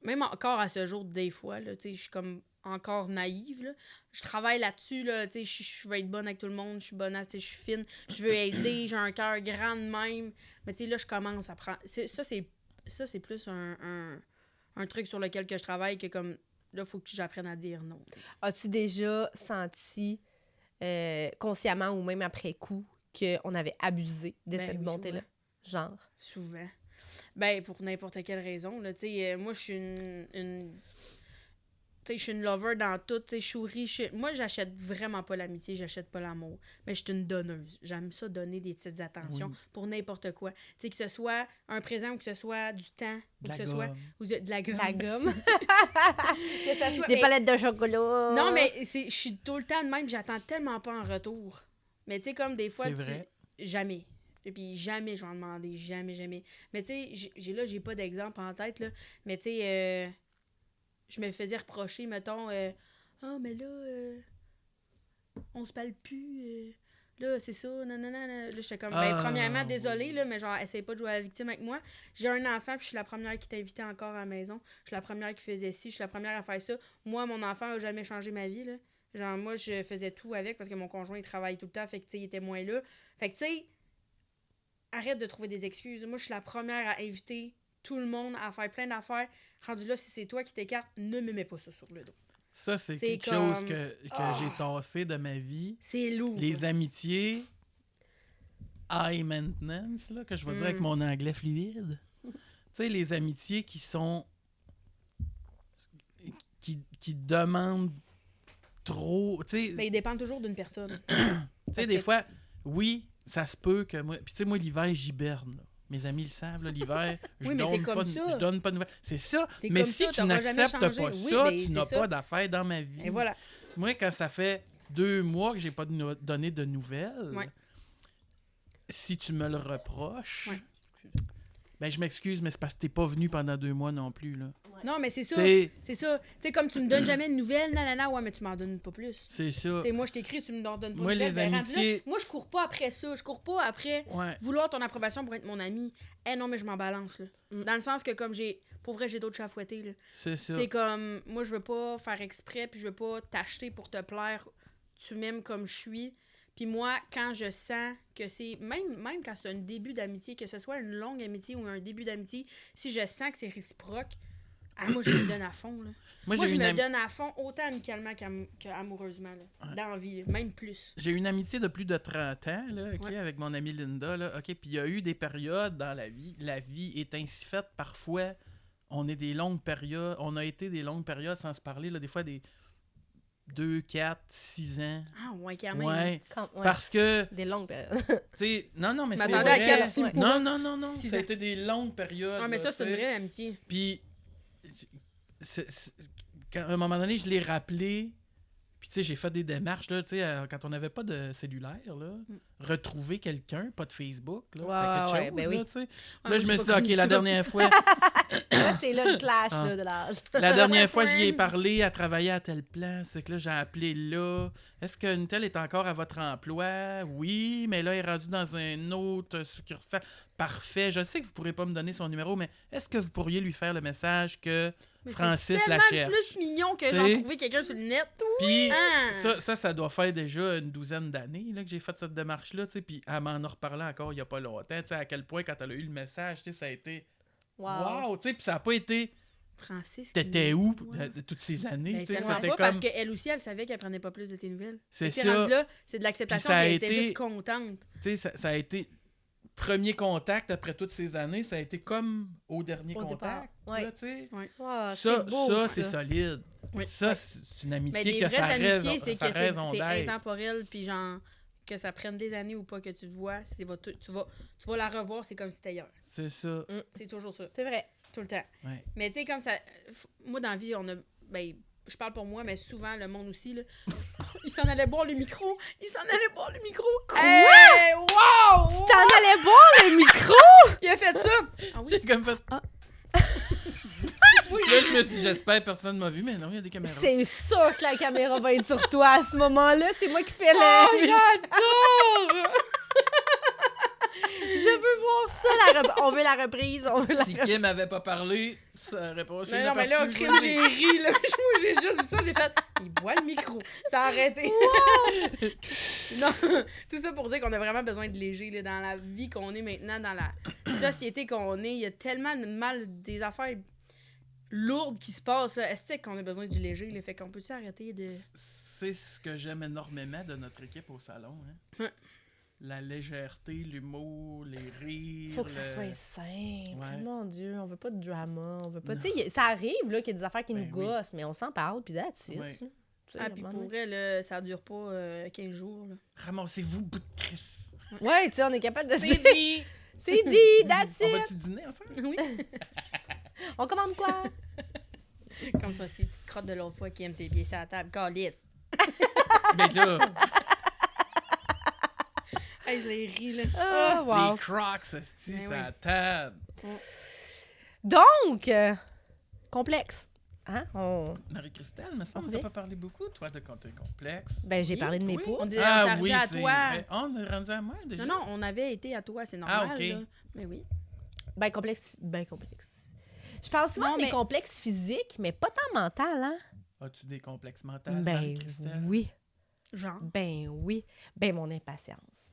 même encore à ce jour, des fois, là, tu sais, je suis comme encore naïve, là. Je travaille là-dessus, là, tu sais, je veux être bonne avec tout le monde, je suis bonne, tu sais, je suis fine, je veux aider, j'ai un cœur grand de même. Mais tu sais, là, je commence à prendre... Ça, c'est plus un truc sur lequel que je travaille que comme... Là, il faut que j'apprenne à dire non. As-tu déjà senti, consciemment ou même après coup, qu'on avait abusé de Ben cette oui, bonté-là? Genre. Souvent. Ben, pour n'importe quelle raison, là, tu sais, moi, je suis une tu sais, je suis une lover dans tout, tu sais, je souris, moi, j'achète vraiment pas l'amitié, j'achète pas l'amour, mais je suis une donneuse. J'aime ça donner des petites attentions Oui. pour n'importe quoi. Tu sais, que ce soit un présent ou que ce soit du temps, ou De la que ce soit gomme. ou de la gomme. La gomme. Que ça soit... Des mais- palettes de chocolat. Non, mais je suis tout le temps de même, j'attends tellement pas en retour. Mais tu sais, comme des fois, C'est vrai. jamais. Et puis jamais je vais en demander, jamais. Mais tu sais, j'ai pas d'exemple en tête, là. Mais tu sais, je me faisais reprocher, mettons, ah, mais là, on se parle plus, là, c'est ça, nanana. Là, j'étais comme, ben, Ah, premièrement, désolée, oui. là, mais genre, essaye pas de jouer à la victime avec moi. J'ai un enfant, puis je suis la première qui t'invitait encore à la maison. Je suis la première qui faisait ci, je suis la première à faire ça. Moi, mon enfant a jamais changé ma vie, là. Genre, moi, je faisais tout avec parce que mon conjoint, il travaille tout le temps, fait que, tu sais, il était moins là. Fait que, tu sais, arrête de trouver des excuses. Moi, je suis la première à inviter tout le monde à faire plein d'affaires. Rendu là, si c'est toi qui t'écartes, ne me mets pas ça sur le dos. Ça, c'est C'est quelque chose comme- que Ah. j'ai tassé de ma vie. C'est lourd. Les amitiés high maintenance, là, que je vais dire avec Mm. mon anglais fluide. Tu sais, les amitiés qui sont... qui demandent trop... Tu sais, Ben, il dépend toujours d'une personne. Tu sais, Parce des que- fois, oui, ça se peut que moi... Puis tu sais, moi, l'hiver, j'hiberne. Là. Mes amis le savent, là, l'hiver, je Oui, mais t'es donne comme pas, ça. je donne pas de nouvelles. C'est ça. T'es Mais comme si ça, tu t'auras jamais n'acceptes pas changé. Oui, ça, ben, tu c'est n'as ça. pas d'affaires dans ma vie. Et voilà. Moi, quand ça fait 2 mois que j'ai pas donné de nouvelles, Ouais. si tu me le reproches, Ouais. ben je m'excuse, mais c'est parce que t'es pas venu pendant 2 mois non plus. Là. Non, mais c'est ça. T'sais, C'est ça. Tu sais, comme tu me donnes jamais de nouvelles, nanana, ouais, mais tu m'en donnes pas plus. c'est ça. Tu sais, moi, je t'écris, tu me donnes pas de Moi, nouvelles. les ben, rendu là, amitiés- moi, je cours pas après ça. Je cours pas après Ouais. vouloir ton approbation pour être mon ami. Eh non, mais je m'en balance, là. Mm. Dans le sens que, comme j'ai... Pour vrai, j'ai d'autres chats à fouetter, là. C'est ça. C'est comme, moi, je veux pas faire exprès, puis je veux pas t'acheter pour te plaire. Tu m'aimes comme je suis. Puis moi, quand je sens que c'est... Même quand c'est un début d'amitié, que ce soit une longue amitié ou un début d'amitié, si je sens que c'est réciproque, moi, je me donne à fond, là. Moi, Moi, j'ai je une me amie- donne à fond, autant amicalement qu'amoureusement, là. Dans la vie, là. Même plus. J'ai une amitié de plus de 30 ans, là, ok, Ouais. avec mon amie Linda, là, ok, puis il y a eu des périodes dans la vie est ainsi faite, parfois, on est des longues périodes, on a été des longues périodes sans se parler, là, des fois des 2, 4, 6 ans. Ah, ouais, quand même. Ouais, Ouais, parce que, des longues périodes. tu sais, non, mais c'est M'attendais à vrai. 4, 6 mois. Non, 6 ça a ans. été des longues périodes. Ah, mais là, ça, c'est tu une sais. vraie amitié. Puis, à un moment donné, je l'ai rappelé. Puis, tu sais, j'ai fait des démarches, là, tu sais, quand on n'avait pas de cellulaire, là, retrouver quelqu'un, pas de Facebook, là, c'était quelque chose, ben là, oui. tu sais. Ah, Là, j'ai je me pas suis dit, OK, connu la ça. dernière fois, Là, c'est là le clash Ah. là, de l'âge. la dernière fois, j'y ai parlé, elle travaillait à telle place, c'est que là, j'ai appelé là. Est-ce qu'une telle est encore à votre emploi? Oui, mais là, elle est rendue dans un autre succursale. Parfait, je sais que vous pourrez pas me donner son numéro, mais est-ce que vous pourriez lui faire le message que Mais Francis c'est la tellement cherche? plus mignon que T'sais? j'en trouvais quelqu'un sur le net. Puis, Ah! ça doit faire déjà une douzaine d'années là, que j'ai fait cette démarche-là, tu sais, puis elle m'en a reparlé encore il y a pas longtemps, tu sais, à quel point, quand elle a eu le message, tu sais, ça a été wow, tu sais, puis ça a pas été Francis. t'étais où Ouais. de toutes ces années, Ben, tu sais, tellement c'était pas, comme... parce qu'elle aussi, elle savait qu'elle prenait pas plus de tes nouvelles. C'est Fait que ça. rendu là, c'est de l'acceptation, Puis ça a puis elle était été- juste contente. Tu sais, ça a été premier contact après toutes ces années, ça a été comme au dernier Au départ. contact, Ouais. là, tu sais. Ouais. Ouais, Ça, c'est beau, c'est solide. Oui. Ça, c'est une amitié Mais des qui a vraies sa amitiés, raison, c'est sa que raison c'est d'être. intemporel, puis genre, que ça prenne des années ou pas que tu te vois, tu vas la revoir, c'est comme si c'était hier. C'est ça. C'est toujours ça, C'est vrai. tout le temps. Ouais. Mais tu sais, comme ça, moi, dans la vie, on a, ben, je parle pour moi, mais souvent, le monde aussi, là, il s'en allait boire le micro, Quoi? Hey, wow! Tu t'en allais boire le micro? Il a fait ça! Ah oui? J'ai comme fait... Ah. Là, je me suis dit, j'espère que personne m'a vu, mais non, il y a des caméras. C'est sûr que la caméra va être sur toi à ce moment-là. C'est moi qui fais Oh, le... j'adore! Je veux voir ça. On veut la reprise. On veut la Si Kim avait pas parlé, ça aurait pas Mais non, mais là, crime, j'ai ri, là. Moi, j'ai juste vu ça, j'ai fait, il boit le micro. Ça a arrêté. Non, tout ça pour dire qu'on a vraiment besoin de léger, là, dans la vie qu'on est maintenant, dans la société qu'on est. Il y a tellement de mal, des affaires lourdes qui se passent, là. Est-ce qu'on a besoin du léger, là? Fait qu'on peut-tu arrêter de... C'est ce que j'aime énormément de notre équipe au salon. Hein? Ouais. La légèreté, l'humour, les rires. Faut que ça le- soit simple. Ouais. Mon Dieu, on veut pas de drama. On veut pas. Non. Tu sais, ça arrive là, qu'il y a des affaires qui Ben nous oui. gossent, mais on s'en parle, puis that's it. Ouais. Tu sais, Ah, à un puis moment pour donné. vrai, là, ça dure pas 15 jours, là. Ramassez-vous, bout de Chris. Ouais, tu sais, on est capable de C'est dit! C'est dit, that's On it. va-tu dîner ensemble? Oui. On commande quoi? Comme ça, ces petites crottes de l'autre fois qui aiment tes pieds sur la table. Calice. Ben là, Hey, je l'ai ri, là. Ah, wow. les Crocs, esti, Ben ça oui. Ah, table. Donc, complexe. Hein? Marie-Christelle, me semble On que revient? t'as pas parlé beaucoup, toi, de quand t'es complexe. Ben, j'ai Oui, parlé de mes oui. poux. On est arrivé à c'est toi. vrai. Ah, on est rendu à moi, déjà? Non, non, on avait été à toi, c'est normal, ok. là. Mais oui. Ben, complexe. Je parle souvent Non, de mes mais- complexes physiques, mais pas tant mental, hein? As-tu des complexes mentaux, Ben Marie-Christelle? oui. Genre. Ben oui. Ben, mon impatience.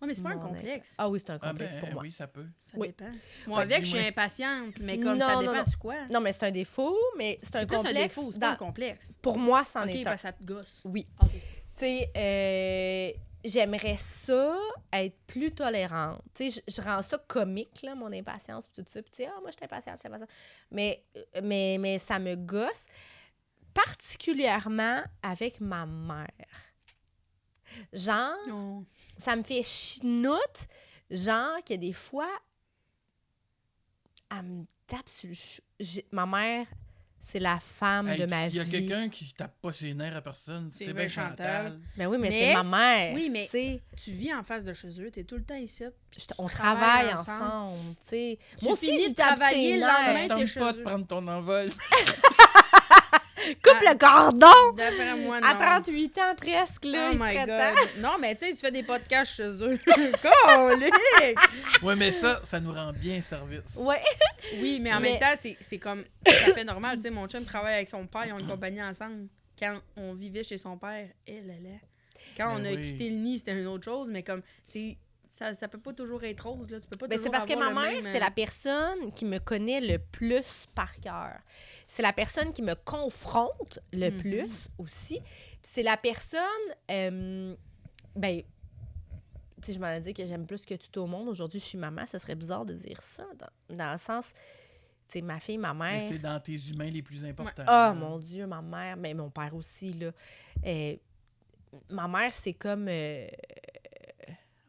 Ouais, mais c'est pas un Mon complexe. Ah oui, c'est un Ah complexe ben, pour moi. oui, ça peut. Ça Oui. dépend. Moi, avec, je suis dis-moi. impatiente, mais comme Non, ça non, dépend non. de quoi. Non, mais c'est un défaut, mais c'est un C'est plus complexe. un défaut, c'est pas un complexe. Pour moi, c'en Ok, est un. parce que ça te gosse. Oui. Ok. Tu sais, j'aimerais ça être plus tolérante. Tu sais, je rends ça comique, là, mon impatience, puis tout ça. Puis tu sais, moi, je suis impatiente. Mais ça me gosse, particulièrement avec ma mère. Genre, Non. ça me fait chenoute, genre que des fois, elle me tape sur le chou. Ma mère, c'est la femme Hey, de ma s'il y a vie. quelqu'un qui tape pas ses nerfs à personne, C'est c'est bien bien Chantal. Chantal. Ben oui, mais Mais- c'est ma mère. Oui, mais- tu sais. Tu vis en face de chez eux, t'es tout le temps ici. puis tu On travailles travaille ensemble, tu sais. Tu Moi aussi, finis j'ai de travailler le lendemain, Tente t'es chez pas eux. de prendre ton envol. Coupe le cordon! D'après moi, non. À 38 ans presque, là, Oh il my serait God. temps. Non, mais tu sais, tu fais des podcasts chez eux. Colique! Ouais, mais ça nous rend bien service. Ouais. Oui, mais en Mais- même temps, c'est comme tout à fait normal. Tu sais, mon chum travaille avec son père, ils ont une compagnie ensemble. Quand on vivait chez son père, quand Ben on a oui. quitté le nid, c'était une autre chose, mais comme ça peut pas toujours être rose, là. Tu peux pas Ben, toujours c'est parce que avoir ma le mère, même, c'est la personne qui me connaît le plus par cœur. C'est la personne qui me confronte le Mhm. plus aussi. Puis c'est la personne, ben, tu sais, je m'en ai dit que j'aime plus que tout au monde. Aujourd'hui, je suis maman. Ça serait bizarre de dire ça, dans le sens, tu tu sais, ma fille, ma Mais mère... c'est dans tes humains les plus importants. Ah, mon Dieu, ma mère, mais mon père aussi, là. Ma mère, c'est comme...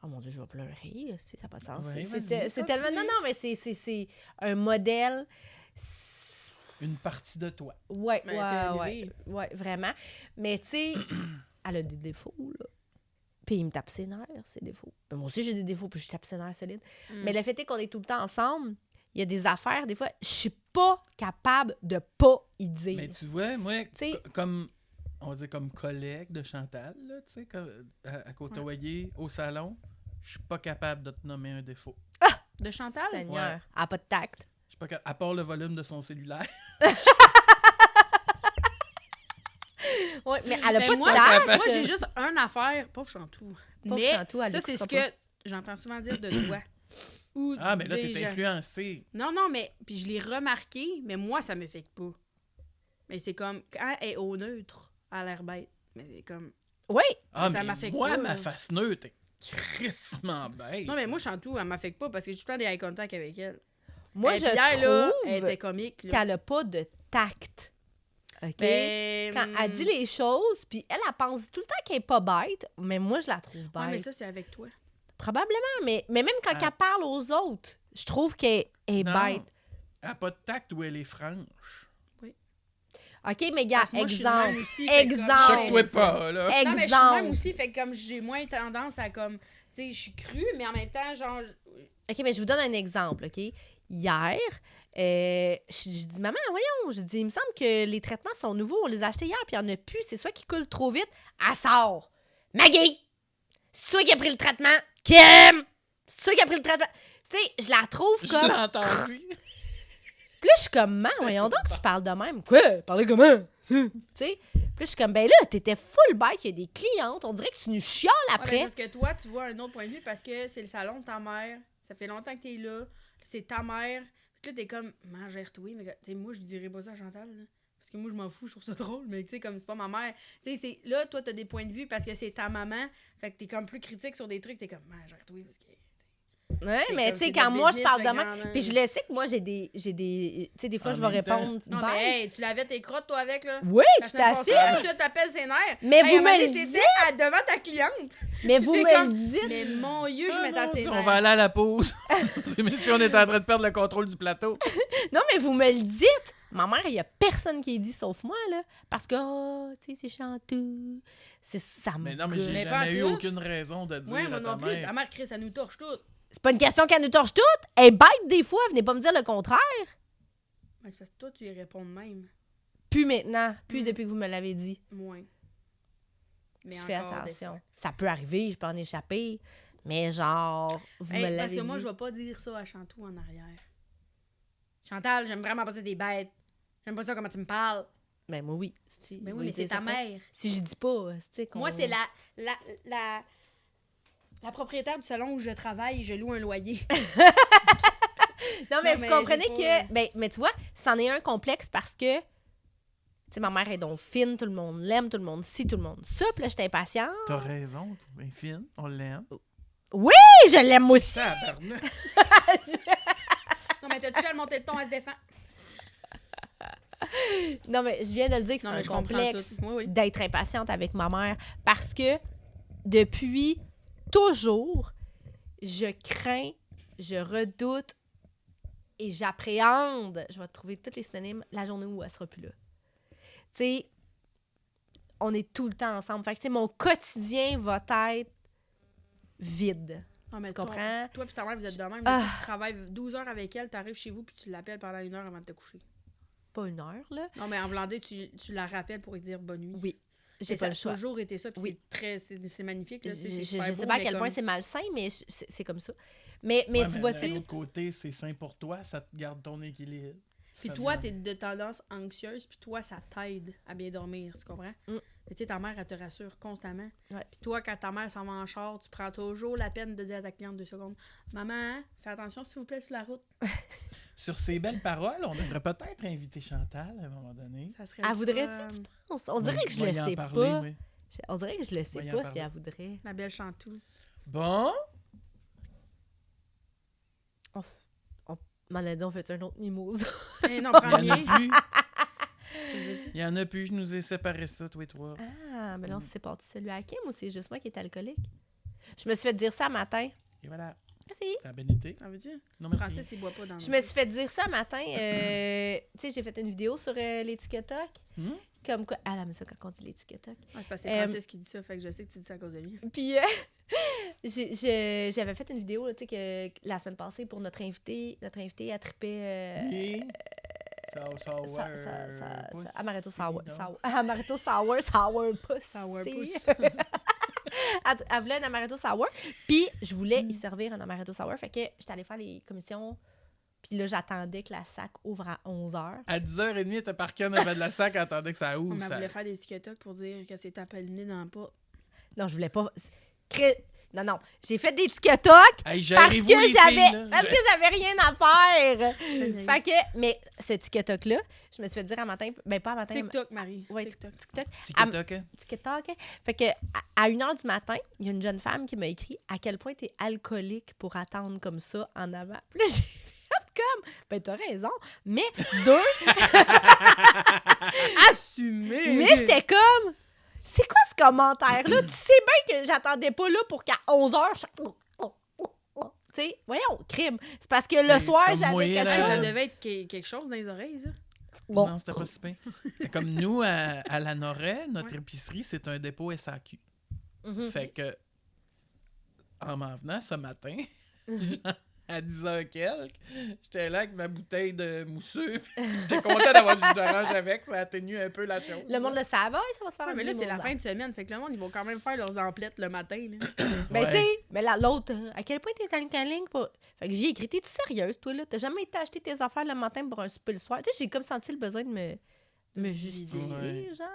Oh mon Dieu, je vais pleurer, si ça n'a pas de sens. Ouais, C'est vas-y, tellement... Non, non, mais c'est un modèle... Une partie de toi. Ouais, Mais t'as ouais, élevé. ouais, vraiment. Mais tu sais, elle a des défauts, là. Puis il me tape ses nerfs, ses défauts. Ben, moi aussi, j'ai des défauts, puis je tape ses nerfs solides. Mais le fait est qu'on est tout le temps ensemble, il y a des affaires, des fois, je suis pas capable de pas y dire. Mais tu vois, moi, T'sais- comme, on va dire comme collègue de Chantal, là, tu sais, à côtoyer au salon, je suis pas capable de te nommer un défaut. De Chantal? Seigneur, Ouais. elle a pas de tact. Je suis pas capable, à part le volume de son cellulaire. Oui, mais elle a Ben pas moi, de tact. moi, j'ai juste une affaire, pauvre Chantou. Pauvre Mais Chantou, elle ça, c'est ce l'écoutera que j'entends souvent dire de toi. Ou Ah, mais là, des t'es gens. influencé. Non, mais puis je l'ai remarqué, mais moi, ça me fait pas. Mais c'est comme, quand elle est au neutre, elle a l'air bête. Mais c'est comme... Oui, Ah, Ça mais m'affecte moi, pas, ma là. face neutre est crissement bête. Non, mais moi, Chantou, elle m'affecte pas parce que j'ai tout le temps des eye contact avec elle. moi, Et je puis hier, là, elle trouve était comique. Là. qu'elle a pas de tact. OK? Ben, Quand elle dit les choses, puis elle pense tout le temps qu'elle est pas bête, mais moi, je la trouve bête. Ouais, mais ça, c'est avec toi. Probablement, mais même quand Ah. elle parle aux autres, je trouve qu'elle est Non. bête. Elle a pas de tact ou elle est franche. OK, mais gars, Parce que moi, je suis de même exemple. aussi, fait que comme- Exemple. Choque-toi pas, là. Non, mais je suis de même Exemple. aussi, fait que comme j'ai moins tendance à comme... Tu sais, je suis crue, mais en même temps, genre... OK, mais je vous donne un exemple, OK? Hier, je dis, maman, voyons, je dis, il me semble que les traitements sont nouveaux, on les a achetés hier, puis il n'y en a plus, c'est soit qui coule trop vite. Elle sort. Maggie! C'est toi qui a pris le traitement. Kim! C'est toi qui a pris le traitement. Tu sais, je la trouve Je comme. l'ai entendu. Puis là, je suis comme, man, voyons donc, tu parles de même. Quoi? Parler comment? Tu sais? Puis là, je suis comme, ben là, t'étais full bike, il y a des clientes, on dirait que tu nous chiales Ouais, après. parce que toi, tu vois un autre point de vue parce que c'est le salon de ta mère. Ça fait longtemps que t'es là. C'est ta mère. Puis là, t'es comme, mangère-toi. Mais tu sais, moi, je dirais pas ça à Chantal. Là. Parce que moi, je m'en fous, je trouve ça drôle. Mais tu sais, comme c'est pas ma mère. Tu sais, là, toi, t'as des points de vue parce que c'est ta maman. Fait que t'es comme plus critique sur des trucs. T'es comme, mangère-toi. Parce que. Ouais, c'est mais comme, tu sais, c'est quand de moi, je business, parle de fait même. que j'en ai- Puis je le sais que moi, j'ai des. Tu sais, des fois, En je vais même temps. répondre. Non, bye. mais hey, tu lavais tes crottes, toi, avec, là. Oui, La tout semaine à passée, fait. Ensuite, t'appelles ses nerfs. Mais Hey, vous à un moment me donné, le t'étais dites. devant ta cliente. Mais vous T'es me comme, le dites. Mais mon Dieu, je Ah me tape non, ses on nerfs. va aller à la pause. C'est même si on est en train de perdre le contrôle du plateau. Non, mais vous me le dites. Ma mère, il y a personne qui est dit sauf moi, là. Parce que, oh, tu sais, c'est chanteux. C'est ça me Mais non, mais j'ai gosse. Mais pas jamais eu tout. aucune raison de dire Ouais, à moi ta non plus. mère. Ta mère, Chris, ça nous torche toutes. C'est pas une question qu'elle nous torche toutes. Elle est bête des fois. Venez pas me dire le contraire. Ouais, c'est parce que toi, tu y réponds de même. Plus maintenant. Plus Mm. depuis que vous me l'avez dit. Moins. Mais Je fais encore des attention. fois. Ça peut arriver, je peux en échapper. Mais genre, vous Hey, me parce l'avez que dit. moi, je vais pas dire ça à Chantou en arrière. Chantal, j'aime vraiment pas ça des bêtes. J'aime pas ça comment tu me parles. Ben moi, oui. Si, Ben vous oui, mais le c'est dites ta certain. mère. Si je dis pas, tu sais, qu'on... Moi, c'est la propriétaire du salon où je travaille et je loue un loyer. Non, mais Non, vous mais comprenez j'ai pas- que... Ben, mais tu vois, c'en est un complexe parce que... Tu sais, ma mère est donc fine, tout le monde l'aime, tout le monde ci, tout le monde ça. Puis là, j'étais impatiente. T'as raison, bien fine, on l'aime. Oui, je l'aime aussi. Tabarnak. Non, mais t'as-tu vu, elle monter le ton, elle se défend. Non, mais je viens de le dire que c'est Non, un mais je comprends complexe tout. Oui, oui. d'être impatiente avec ma mère parce que depuis toujours, je crains, je redoute et j'appréhende, je vais trouver tous les synonymes, la journée où elle sera plus là. Tu sais, on est tout le temps ensemble. Fait que, tu sais, mon quotidien va être vide. Non, mais Tu comprends? Toi et ta mère, vous êtes de même. Ah. Tu travailles 12 heures avec elle, t'arrives chez vous puis tu l'appelles pendant 1 heure avant de te coucher. Pas une heure, là. Non, mais en vlandais, tu la rappelles pour lui dire bonne nuit. Oui, j'ai Et pas ça le a choix. toujours été ça, puis Oui. c'est magnifique. Je Là, tu sais, c'est je super sais beau, pas à mais quel point comme- c'est malsain, mais c'est comme ça. Mais Ouais, tu mais vois-tu... d'un autre côté, c'est sain pour toi, ça te garde ton équilibre. Puis Ça toi, te- t'es de tendance anxieuse, puis toi, ça t'aide à bien dormir, tu comprends? Mm. Mais tu sais, ta mère, elle te rassure constamment. Ouais. Puis toi, quand ta mère s'en va en char, tu prends toujours la peine de dire à ta cliente 2 secondes, « Maman, fais attention, s'il vous plaît, sur la route. Sur ces belles paroles, on devrait peut-être inviter Chantal à un moment donné. » Ça serait Elle le voudrait-tu, fun. tu penses? On dirait que je Va le y en sais parler, pas. oui. On dirait que je le sais Va y en pas si parler. elle voudrait. La belle Chantou. Bon, Maladie, on fait un autre mimosa. Eh non, Il prends y le en a mien. plus. Tu le veux-tu? Il y en a plus. Je nous ai séparé ça, toi et toi. Ah, mais là, on s'est séparé celui à Kim ou c'est juste moi qui est alcoolique? Je me suis fait dire ça matin. Et voilà. Merci. Ça a bien été. T'en veux-tu? Non, merci. Francis, il boit pas dans le Je me suis fait dire ça matin. Tu sais, j'ai fait une vidéo sur les TikTok. Hmm? Comme quoi. Ah, là, mais ça, quand on dit les TikTok. Ouais, c'est parce que c'est Francis qui dit ça, fait que je sais que tu dis ça à cause de lui. Puis, j'avais fait une vidéo, là, tu sais, que la semaine passée pour notre invité a trippé. Oui. Amaretto Sour. Non. Amaretto Sour, Sour Pussy. Sourpuss. Elle voulait un Amaretto Sour. Puis, je voulais y servir un Amaretto Sour. Fait que j'étais allée faire les commissions. Puis là, j'attendais que la SAC ouvre à 11h. À 10h30, elle était parquée en avant de la sac, elle attendait que ça ouvre. On ça... voulait faire des TikTok pour dire que c'est appeliné dans le pot. Non, je voulais pas... Non. J'ai fait des TikTok Hey, parce gérez-vous, que les j'avais... filles, là. Parce que j'avais rien à faire. Fait Fait que... Mais ce TikTok-là, je me suis fait dire un matin... Ben, pas un matin... TikTok, Marie. Ouais, TikTok. TikTok. TikTok, hein? TikTok. Fait que à 1h du matin, il y a une jeune femme qui m'a écrit à quel point t'es alcoolique pour attendre comme ça en avant. Puis là, j'ai fait comme, ben t'as raison, mais Assumé! mais j'étais comme, c'est quoi ce commentaire-là? Tu sais bien que j'attendais pas là pour qu'à 11h, tu sais, voyons, crime. C'est parce que le Ben, c'est soir, comme j'avais moyen, quelque là. Ça chose. devait être quelque chose dans les oreilles, ça. Bon. Non, c'était pas si pire. Comme nous, à la Noret, notre épicerie, c'est un dépôt SAQ. Mhm. Fait que, en m'en venant ce matin, genre, à 10h quelques, j'étais là avec ma bouteille de mousseux. Puis j'étais content d'avoir du jus d'orange avec, ça atténue un peu la chose. Le monde le savait, ça va se faire Ouais, un mais là, c'est la mimosa. fin de semaine. Fait que le monde, ils vont quand même faire leurs emplettes le matin. Là. Ben, Ouais. tu sais, mais l'autre, à quel point t'es alcoolique pour... Fait que j'ai écrit, t'es-tu sérieuse, toi, là? T'as jamais été acheter tes affaires le matin pour un souper le soir? Tu sais, j'ai comme senti le besoin de me justifier, Ouais. genre.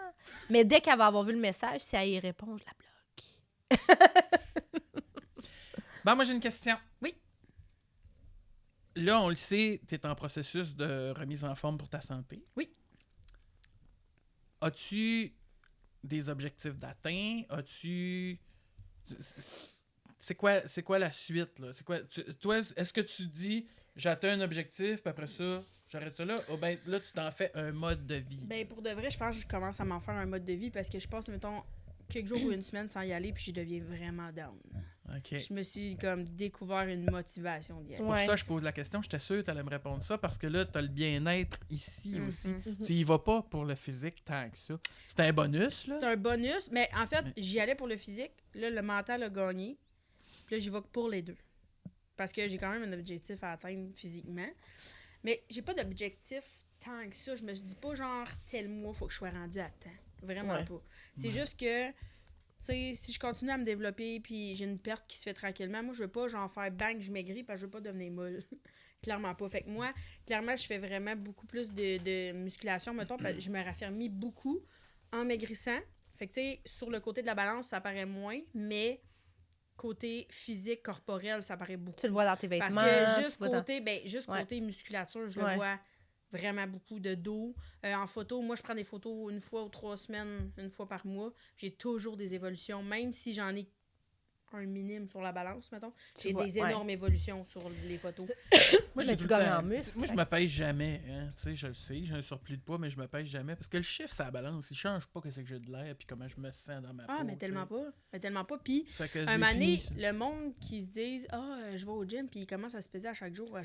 Mais dès qu'elle va avoir vu le message, si elle y répond, je la bloque. Bon, moi, j'ai une question. Oui. Là, on le sait, tu es en processus de remise en forme pour ta santé. Oui. As-tu des objectifs d'atteint? As-tu... C'est quoi la suite, là? C'est quoi... Toi, est-ce que tu dis, j'atteins un objectif, puis après ça, j'arrête ça là? Ou ben là, tu t'en fais un mode de vie? Ben, pour de vrai, je pense que je commence à m'en faire un mode de vie parce que je passe, mettons, quelques jours ou une semaine sans y aller, puis je deviens vraiment down. OK. Je me suis comme découvert une motivation d'y aller. Pour Ouais. ça, je pose la question. J'étais sûr que tu allais me répondre ça parce que là, tu as le bien-être ici aussi. Mhm. Tu y vas pas pour le physique tant que ça. C'est un bonus, là? C'est un bonus, mais en fait, Mais- j'y allais pour le physique. Là, le mental a gagné. Puis là, j'y vais pour les deux. Parce que j'ai quand même un objectif à atteindre physiquement. Mais j'ai pas d'objectif tant que ça. Je me dis pas genre tel mois, faut que je sois rendu à temps. Vraiment Ouais. pas. C'est Ouais. juste que, tu sais, si je continue à me développer puis j'ai une perte qui se fait tranquillement, moi, je veux pas genre faire bang, je maigris parce que je veux pas devenir molle. Clairement pas. Fait que moi, clairement, je fais vraiment beaucoup plus de musculation, mettons, parce que je me raffermis beaucoup en maigrissant. Fait que, tu sais, sur le côté de la balance, ça paraît moins, mais côté physique, corporel, ça paraît beaucoup. Tu le vois dans tes vêtements. Parce que tu juste vois dans- côté, Ouais. côté musculature, je Ouais. le vois vraiment beaucoup de dos. En photo, moi, je prends des photos une fois ou 3 semaines, une fois par mois. J'ai toujours des évolutions, même si j'en ai un minime sur la balance, mettons. J'ai vois, des ouais. énormes évolutions sur les photos. Moi, Mais j'ai tu tout le gagnes temps- en muscle, Moi, je ouais. me pèse jamais. Hein. Tu sais, je le sais, j'ai un surplus de poids, mais je me pèse jamais. Parce que le chiffre, ça balance. Il change pas que c'est que j'ai de l'air puis comment je me sens dans ma peau. Ah, mais tu tellement sais. pas. Mais tellement pas. Puis, Fait que un j'ai moment donné, fini ça. le monde qui se disent je vais au gym, puis ils commencent à se peser à chaque jour, à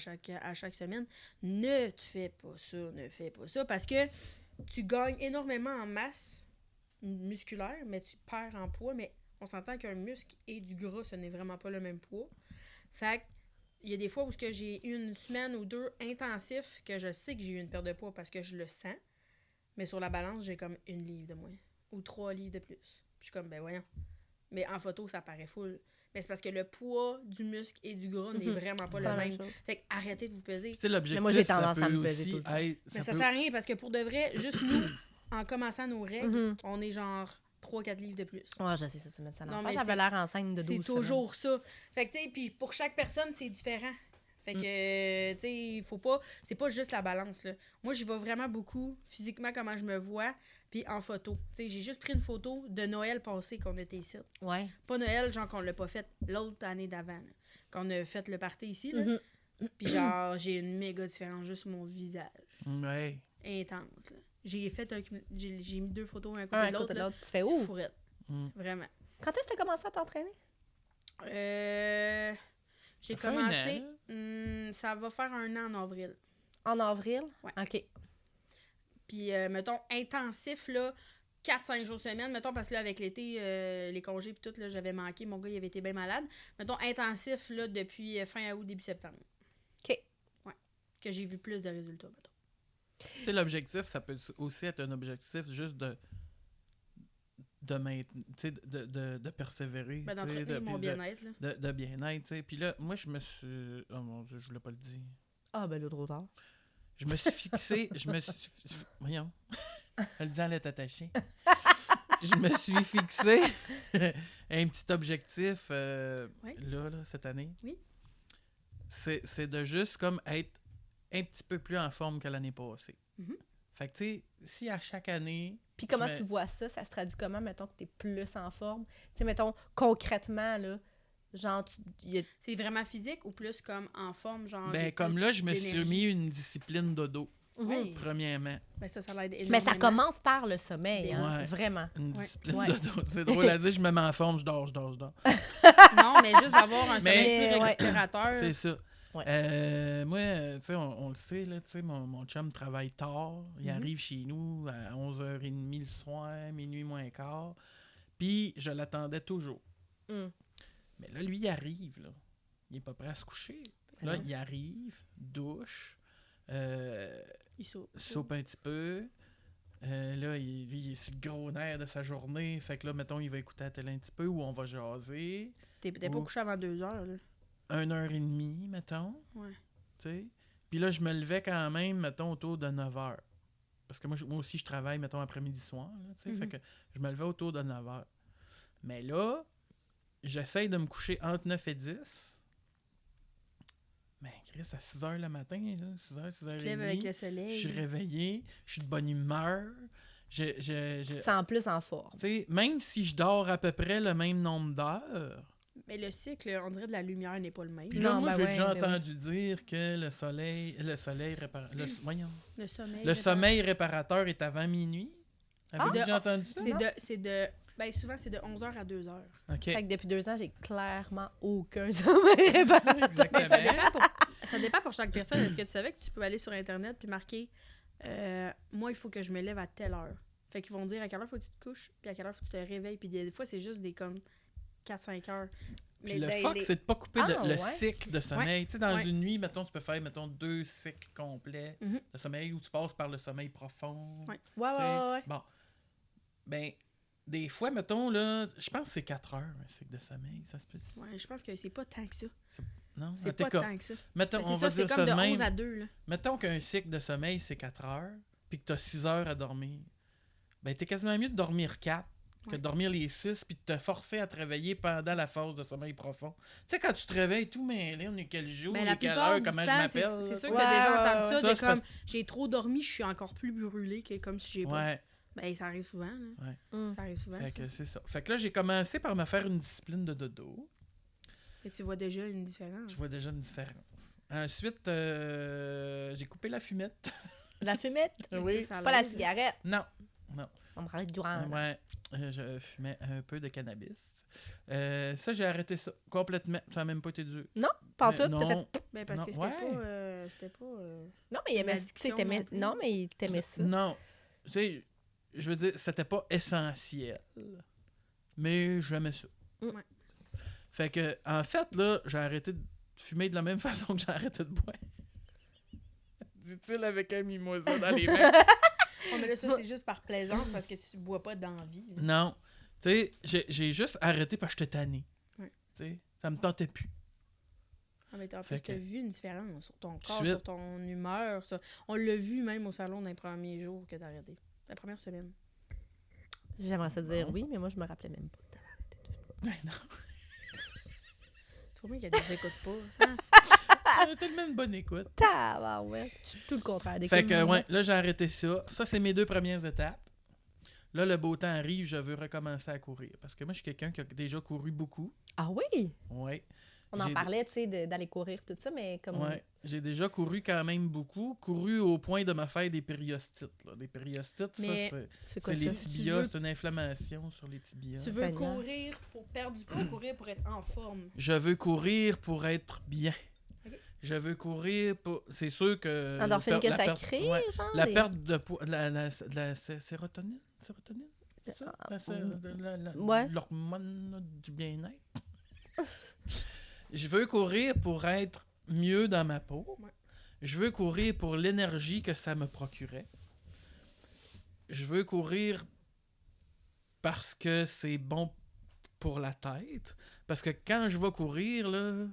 chaque semaine. Ne te fais pas ça, ne fais pas ça. Parce que tu gagnes énormément en masse musculaire, mais tu perds en poids. Mais on s'entend qu'un muscle et du gras, ce n'est vraiment pas le même poids. Fait que, il y a des fois où ce que j'ai eu une semaine ou deux intensifs que je sais que j'ai eu une perte de poids parce que je le sens. Mais sur la balance, j'ai comme 1 livre de moins. Ou 3 livres de plus. Puis je suis comme, ben voyons. Mais en photo, ça paraît full. Mais c'est parce que le poids du muscle et du gras n'est Mhm. vraiment pas C'est le pas la même. même chose. Fait que arrêtez de vous peser. Tu sais, l'objectif, Mais moi, j'ai ça tendance à peut me peser aussi tout le temps. être- Mais ça peut- sert à rien parce que pour de vrai, juste nous, en commençant nos règles, Mhm. on est genre 3-4 livres de plus. Ouais, je sais, ça, tu mets ça Non, dans mais J'avais c'est- l'air enceinte de 12 C'est semaines. toujours ça. Fait que, tu sais, puis pour chaque personne, c'est différent. Fait que, tu sais, il faut pas... C'est pas juste la balance, là. Moi, j'y vais vraiment beaucoup, physiquement, comment je me vois, puis en photo. Tu sais, j'ai juste pris une photo de Noël passé qu'on était ici. Ouais. Pas Noël, genre qu'on l'a pas fait l'autre année d'avant, là. Qu'on a fait le party ici, là. Mhm. Puis genre, j'ai une méga différence juste sur mon visage. Ouais. Intense, là. J'ai mis 2 photos un Un côté à de l'autre. côté de là. l'autre. Tu fais où? Fourrette. Mm. Vraiment. Quand est-ce que tu as commencé à t'entraîner? J'ai Ça fait un commencé... an. ça va faire 1 an en avril. En avril? Ouais. OK. Puis, mettons, intensif, là, 4-5 jours semaine, mettons, parce que là, avec l'été, les congés et tout, là, j'avais manqué. Mon gars, il avait été bien malade. Mettons, intensif, là, depuis fin août, début septembre. OK. Ouais. Que j'ai vu plus de résultats, mettons. Tu sais, l'objectif, ça peut aussi être un objectif juste de persévérer. Ben, tu sais, d'entretenir mon puis bien-être, là. de bien-être, tu sais. Puis là, moi, je me suis... Oh mon Dieu, je voulais pas le dire. Ah, ben là, trop tard. Je me suis fixé... Voyons. Elle dit, elle est attachée. Je me suis fixé un petit objectif Ouais. là, cette année. Oui. C'est de juste comme être un petit peu plus en forme que l'année passée. Mhm. Fait que, tu sais, si à chaque année... Puis comment Je me- tu vois ça? Ça se traduit comment, mettons, que tu es plus en forme? Tu sais, mettons, concrètement, là, genre, C'est vraiment physique ou plus comme en forme, genre... Ben, j'ai comme plus là, je me suis d'énergie? mis une discipline dodo, Oui. premièrement. Ben, ça l'aide énormément. Mais ça commence par le sommeil, hein, Ouais. vraiment. Une Ouais. discipline Ouais. dodo. C'est drôle à dire, je me mets en forme, je dors. Non, mais juste d'avoir un sommeil Mais, plus ouais. récupérateur. C'est ça. Ouais. Moi, tu sais, on le sait, là, tu sais, mon chum travaille tard. Il arrive chez nous à 11h30 le soir, minuit moins quart. Puis, je l'attendais toujours. Mm. Mais là, lui, il arrive, là. Il est pas prêt à se coucher. Là, il arrive, douche, Il saute. soupe un petit peu. Là, lui, il est sur le gros nerf de sa journée. Fait que là, mettons, il va écouter la télé un petit peu ou on va jaser. T'es pas Ou- couché avant 2 heures, là. 1h30, mettons. Ouais. Tu sais. Puis là, je me levais quand même, mettons, autour de 9h. Parce que moi aussi, je travaille, mettons, après-midi soir. Là, tu sais. Fait que je me levais autour de 9h. Mais là, j'essaye de me coucher entre 9 et 10. Mais Chris, à 6h le matin, là, 6h, 6h30. Tu te lèves avec le Je soleil. suis réveillé, je suis de bonne humeur. Tu te sens plus en forme. Tu sais, même si je dors à peu près le même nombre d'heures. Mais le cycle, on dirait de la lumière n'est pas le même. Puis là, Non, moi, ben j'ai ouais, déjà ben entendu dire que le soleil réparateur. Voyons. Le sommeil. Le sommeil réparateur est avant minuit. Avez-vous de- déjà entendu ça? C'est de. Ben, souvent, c'est de 11h à 2h. OK. Fait que depuis 2 ans, j'ai clairement aucun sommeil réparateur. Exactement. Ça dépend pour chaque personne. Est-ce que tu savais que tu peux aller sur Internet puis marquer moi, il faut que je me lève à telle heure. Fait qu'ils vont dire à quelle heure faut que tu te couches, puis à quelle heure faut que tu te réveilles. Puis des fois, c'est juste des comme 4-5 heures. Puis le ben, fuck, c'est de pas couper Ah, le ouais. cycle de sommeil. Tu sais, dans Ouais. une nuit, mettons, tu peux faire, mettons, 2 cycles complets Mhm. de sommeil où tu passes par le sommeil profond. Ouais. Ouais, tu sais. ouais. Bon. Ben, des fois, mettons, là, je pense que c'est 4 heures, un cycle de sommeil. Ça se peut. Ouais, je pense que c'est pas tant que ça. Non? C'est En tout pas cas, tant que ça. mettons, Ben, on c'est va ça, c'est dire comme ça de de 11 à même. 2. Là. Mettons qu'un cycle de sommeil, c'est 4 heures, puis que tu as 6 heures à dormir. Ben, t'es quasiment mieux de dormir 4 que de Ouais. dormir les 6 puis de te forcer à te réveiller pendant la phase de sommeil profond. Tu sais, quand tu te réveilles tout mêlé, on est quel jour, Mais on la est quelle plupart heure, du comment je temps, c'est m'appelle. sûr là, que t'as déjà Ouais, entendu ouais, ça, ouais. de Ça, c'est comme parce- j'ai trop dormi, je suis encore plus brûlé que comme si j'ai pas. Ouais, Ben, ça arrive souvent. Là. Mm. Ça arrive souvent. fait Ça. que c'est ça. Fait que là, j'ai commencé par me faire une discipline de dodo. Et tu vois déjà une différence. Je vois déjà une différence. Ensuite, j'ai coupé la fumette. La fumette, Oui. Ça pas la l'aide. cigarette. Non. On me parle du durant. Ouais, je fumais un peu de cannabis. Ça, j'ai arrêté ça complètement. Ça n'a même pas été dur. Pas Mais tout. T'as non. fait... Ben, parce Non, que c'était ouais. pas. C'était pas. Non, mais il aimait, tu sais, L'addiction t'aimais... non plus. Non, mais il t'aimait ça. Non. Tu sais, je veux dire, c'était pas essentiel. Mais j'aimais ça. Ouais. Fait que, en fait, là, j'ai arrêté de fumer de la même façon que j'ai arrêté de boire. Dit-il avec un mimosa dans les mains. Oh, mais là, ça, c'est juste par plaisance parce que tu bois pas d'envie. là. Non. Tu sais, j'ai juste arrêté parce que j'étais tanné. Ouais. Tu sais, ça me tentait plus. Ah, mais en Fait plus, t'as que- vu une différence sur ton corps, Suite. sur ton humeur. Ça. On l'a vu même au salon dans les premiers jours que t'as arrêté. La première semaine. J'aimerais ça dire Bon. oui, mais moi, je me rappelais même pas. Ben non. Tu vois qu'il y a des écoutes pas. Hein? J'avais tellement une bonne écoute. Tabarouette. Je suis tout le contraire. Des Fait que, comme- ouais, là, j'ai arrêté ça. Ça, c'est mes 2 premières étapes. Là, le beau temps arrive, je veux recommencer à courir. Parce que moi, je suis quelqu'un qui a déjà couru beaucoup. Ah oui? Ouais. On en J'ai- parlait, tu sais, d'aller courir, tout ça, mais comme... Ouais, j'ai déjà couru quand même beaucoup. Couru au point de me faire des périostites. Là. Des périostites, Mais ça, C'est quoi c'est ça? les Tu tibias. veux- C'est une inflammation sur les tibias. Tu veux Seigneur. courir pour perdre du poids ou courir pour être en forme? Je veux courir pour être bien. Ok. Je veux courir pour... C'est sûr que... Endorphine que la ça perte- crée, ouais, genre? La des- perte de poids... La sérotonine? Sérotonine? C'est ça? Ouais. L'hormone du bien-être? Je veux courir pour être mieux dans ma peau. Ouais. Je veux courir pour l'énergie que ça me procurait. Je veux courir parce que c'est bon pour la tête. Parce que quand je vais courir, là...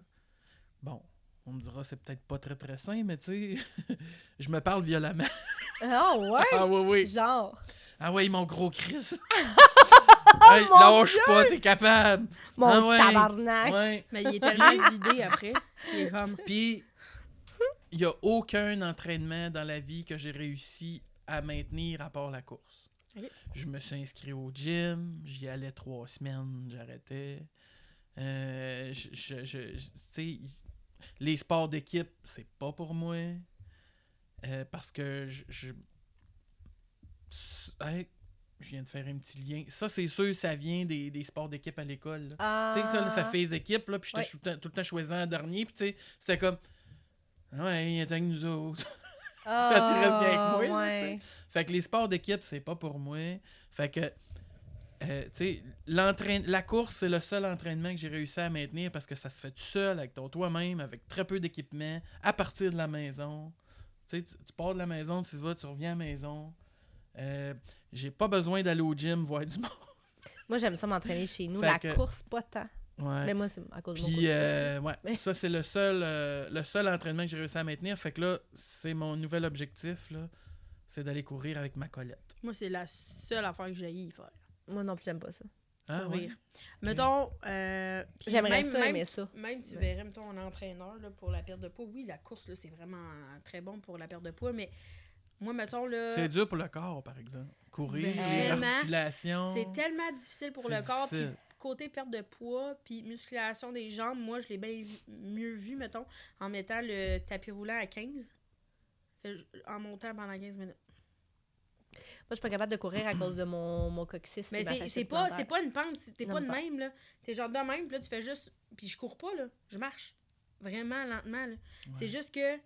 Bon, on me dira c'est peut-être pas très très sain, mais tu sais, je me parle violemment. Ah ouais? Ah oui, oui. Genre... Ah ouais, mon gros Chris. Oh Hey, mon lâche pas, t'es capable. Mon Ah ouais. tabarnak! Ouais. Mais il est tellement vidé après qu'il est comme... Puis, il n'y a aucun entraînement dans la vie que j'ai réussi à maintenir à part la course. Ok. Je me suis inscrit au gym, j'y allais 3 semaines, j'arrêtais. Tu sais, les sports d'équipe, c'est pas pour moi. Parce que hey, je viens de faire un petit lien. Ça, c'est sûr, ça vient des sports d'équipe à l'école. Là. Ah... Tu sais, ça, là, ça fait les équipes, là, puis j'étais Ouais. tout le temps choisissant en dernier, puis tu sais, c'était comme, ouais, il est avec nous autres. Ah, Quand tu restes bien avec moi, là, ouais. Fait que les sports d'équipe, c'est pas pour moi. Fait que, tu sais, la course, c'est le seul entraînement que j'ai réussi à maintenir parce que ça se fait tout seul, avec toi-même, avec très peu d'équipement, à partir de la maison. Tu sais, tu pars de la maison, tu vas, tu reviens à la maison. J'ai pas besoin d'aller au gym voir du monde. Moi, j'aime ça m'entraîner chez nous. Fait La que- course, pas tant. Ouais. Mais moi, c'est à cause de mon Puis, cortisone. ouais, Mais- ça, c'est le seul entraînement que j'ai réussi à maintenir. Fait que là, c'est mon nouvel objectif, là, c'est d'aller courir avec ma Colette. Moi, c'est la seule affaire que j'ai y faire. Moi non plus, j'aime pas ça. Ah, ouais? Courir. Mettons... puis J'aimerais même- ça, même- aimer ça. Même, tu verrais, mettons, un entraîneur là, pour la perte de poids. Oui, la course, là, c'est vraiment très bon pour la perte de poids, mais moi, mettons, là... C'est dur pour le corps, par exemple. Courir, les Vraiment, articulations. C'est tellement difficile pour C'est le corps. Puis difficile. côté perte de poids, puis musculation des jambes, moi, je l'ai bien mieux vu, mettons, en mettant le tapis roulant à 15. En montant pendant 15 minutes. Moi, je suis pas capable de courir à cause de mon coccyx. Mais puis ma c'est fasciite pas, plantaire. pas une pente, t'es Non, pas de ça. même, là. T'es genre de même, puis là, tu fais juste... Puis je cours pas, là. Je marche. Vraiment lentement, là. C'est juste que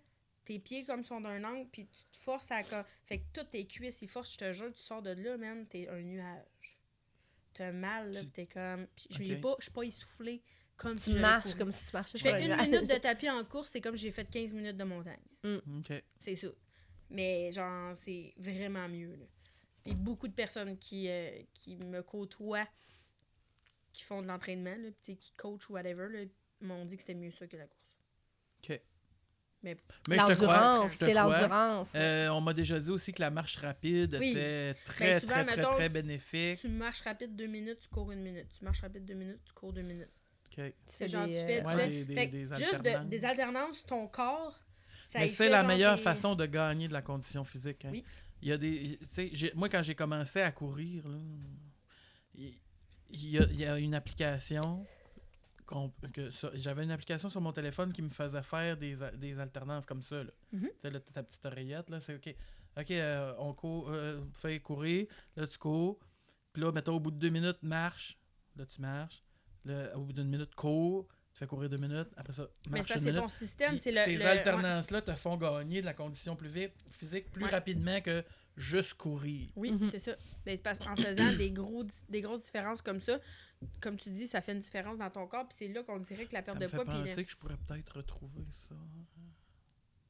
tes pieds, comme, sont d'un angle, puis tu te forces à... Fait que toutes tes cuisses, ils forcent, je te jure, tu sors de là, man, t'es un nuage. T'as mal, là, Tu- puis t'es comme... Puis je Ok. suis pas essoufflée comme si Tu j'avais marches couru. comme si tu marchais Je sur fais un une nuage. minute de tapis en course, c'est comme j'ai fait 15 minutes de montagne. OK. C'est ça. Mais genre, c'est vraiment mieux. Là. Et beaucoup de personnes qui me côtoient, qui font de l'entraînement, là, tu sais, qui coachent ou whatever, là, m'ont dit que c'était mieux ça que la course. OK. Mais Mais je te crois. L'endurance, je te c'est crois. l'endurance. On m'a déjà dit aussi que la marche rapide Oui. était très, souvent, très, très, mettons, très bénéfique. tu marches rapide 2 minutes, tu cours 1 minute. Tu marches rapide 2 minutes, tu cours 2 minutes. OK. Tu C'est genre, tu des, fais... Ouais, tu fais des juste alternances. des alternances, ton corps, ça Mais y c'est fait la genre meilleure des- façon de gagner de la condition physique. Hein. Oui. Il y a des. Tu sais, moi, quand j'ai commencé à courir, là, il y a une application. J'avais une application sur mon téléphone qui me faisait faire des alternances comme ça. Là. Mhm. Tu sais, là, ta petite oreillette, là, c'est OK. OK, on court, fait courir, là, tu cours. Puis là, mettons, au bout de 2 minutes, marche. Là, tu marches. Là, au bout d'une minute, cours. Tu fais courir 2 minutes. Après ça, Mais marche c'est parce une que c'est minute. ton système, Puis c'est ces ouais. alternances-là te font gagner de la condition physique plus Ouais. rapidement que juste courir. Oui, Mhm. c'est ça. Mais c'est parce qu'en faisant des grosses différences comme ça, comme tu dis, ça fait une différence dans ton corps, puis c'est là qu'on dirait que la Ça perte me de fait poids, puis penser que je pourrais peut-être retrouver ça,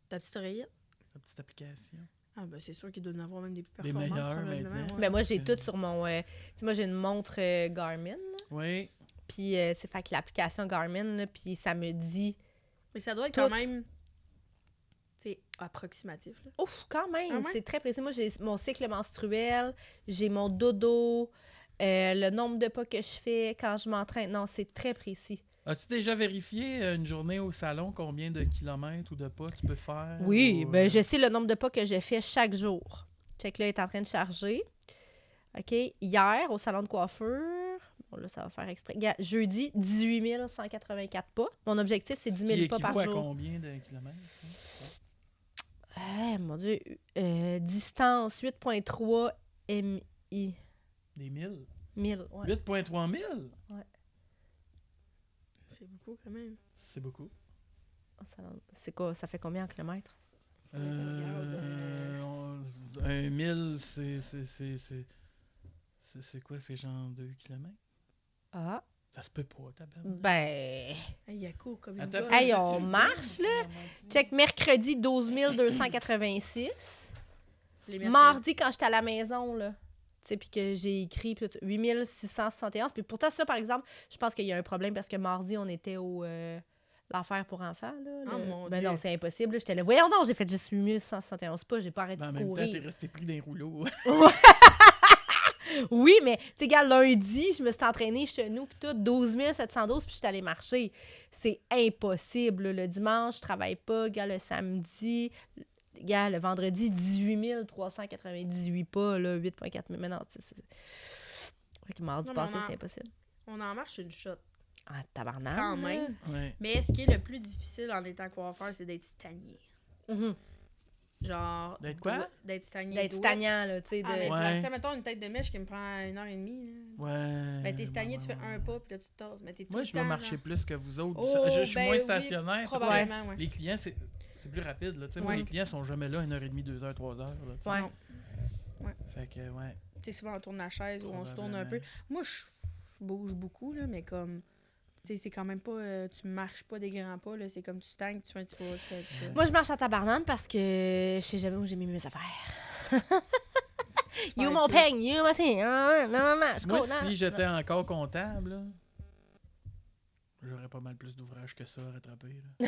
ta petite oreillette. la petite application. Ah ben c'est sûr qu'il doit en avoir même des plus Des performantes. meilleures probablement, maintenant. ouais. Ben moi, j'ai tout sur mon... tu sais, moi, j'ai une montre Garmin. là. Oui. Puis, c'est fait que l'application Garmin, là, puis ça me dit... Mais ça doit être Tout. quand même, tu sais, approximatif. Là. Ouf, quand même, Ah ouais? c'est très précis. Moi, j'ai mon cycle menstruel, j'ai mon dodo, le nombre de pas que je fais quand je m'entraîne. Non, c'est très précis. As-tu déjà vérifié une journée au salon combien de kilomètres ou de pas tu peux faire? Oui, ou, ben je sais le nombre de pas que je fais chaque jour. Check là, est en train de charger. OK. Hier, au salon de coiffure, Bon, là, ça va faire exprès. Regarde, jeudi, 18 184 pas. Mon objectif, c'est 10 000 Qui pas par équivaut à jour. combien de kilomètres? Ça? Mon Dieu. Distance 8,3 MI. Des 1000? 1000, ouais. 8,3 000? C'est beaucoup quand même. C'est beaucoup. C'est quoi? Ça fait combien en kilomètres? Faudrait que tu regardes, Un 1000, c'est quoi? C'est genre 2 kilomètres? Ah. Ça se peut pas, ta belle. Ben. Hey, il court comme une Attends, gosse. Hey, on marche, là. Check mercredi, 12 286. Les mercredis. Mardi, quand j'étais à la maison, là. Tu sais, puis que j'ai écrit 8671. Puis pourtant, ça, par exemple, je pense qu'il y a un problème parce que mardi, on était au l'enfer pour enfants, là. Oh, mon Ben Dieu. non, c'est impossible. là. J'étais là, voyons donc, j'ai fait juste 8171 pas, j'ai pas arrêté En de même temps, courir. t'es resté pris d'un rouleau. Oui, mais tu sais, gars, lundi, je me suis entraînée chez nous, puis tout, 12 712, puis je suis allée marcher. C'est impossible. Le dimanche, je travaille pas. Gars, le samedi, gars, le vendredi, 18 398 pas, là, 8,4 000. Mais non, tu sais, fait que mardi Non, mais passé, on en- c'est impossible. On en marche une shot. Ah, tabarnak. Quand là. même. Ouais. Mais ce qui est le plus difficile en étant coiffeur, c'est d'être stagné. Mhm. Genre. D'être quoi? D'être stagné. D'être douette. stagnant, là, tu sais. Ah, mais De... Ouais. placer, mettons, une tête de mèche qui me prend 1h30. Là. Ouais. Ben, t'es stagné, tu fais ouais, un ouais. pas, puis là, tu te tasses. Mais t'es tout Moi, le je vais temps, marcher genre- plus que vous autres. Oh, je suis ben moins oui, stationnaire. parce que Probablement, ouais. les clients, c'est plus rapide. Là. Tu sais, Moi, Ouais. les clients sont jamais là 1h30, 2h, 3h. Là, tu sais. Ouais. Non. Fait que, ouais. Tu sais, souvent, on tourne la chaise ou on se tourne un peu. Probablement. Moi, je bouge beaucoup, là, mais comme. Tu sais, c'est quand même pas. Tu marches pas des grands pas, là. C'est comme tu stagnes, tu fais un petit pas. Tu fais un petit pas. Moi, je marche à tabarnane parce que je sais jamais où j'ai mis mes affaires. C'est super You mon cute. peigne, you ma c'est. Non, je Moi, cours, non. si j'étais encore comptable, là, j'aurais pas mal plus d'ouvrages que ça à rattraper. Là.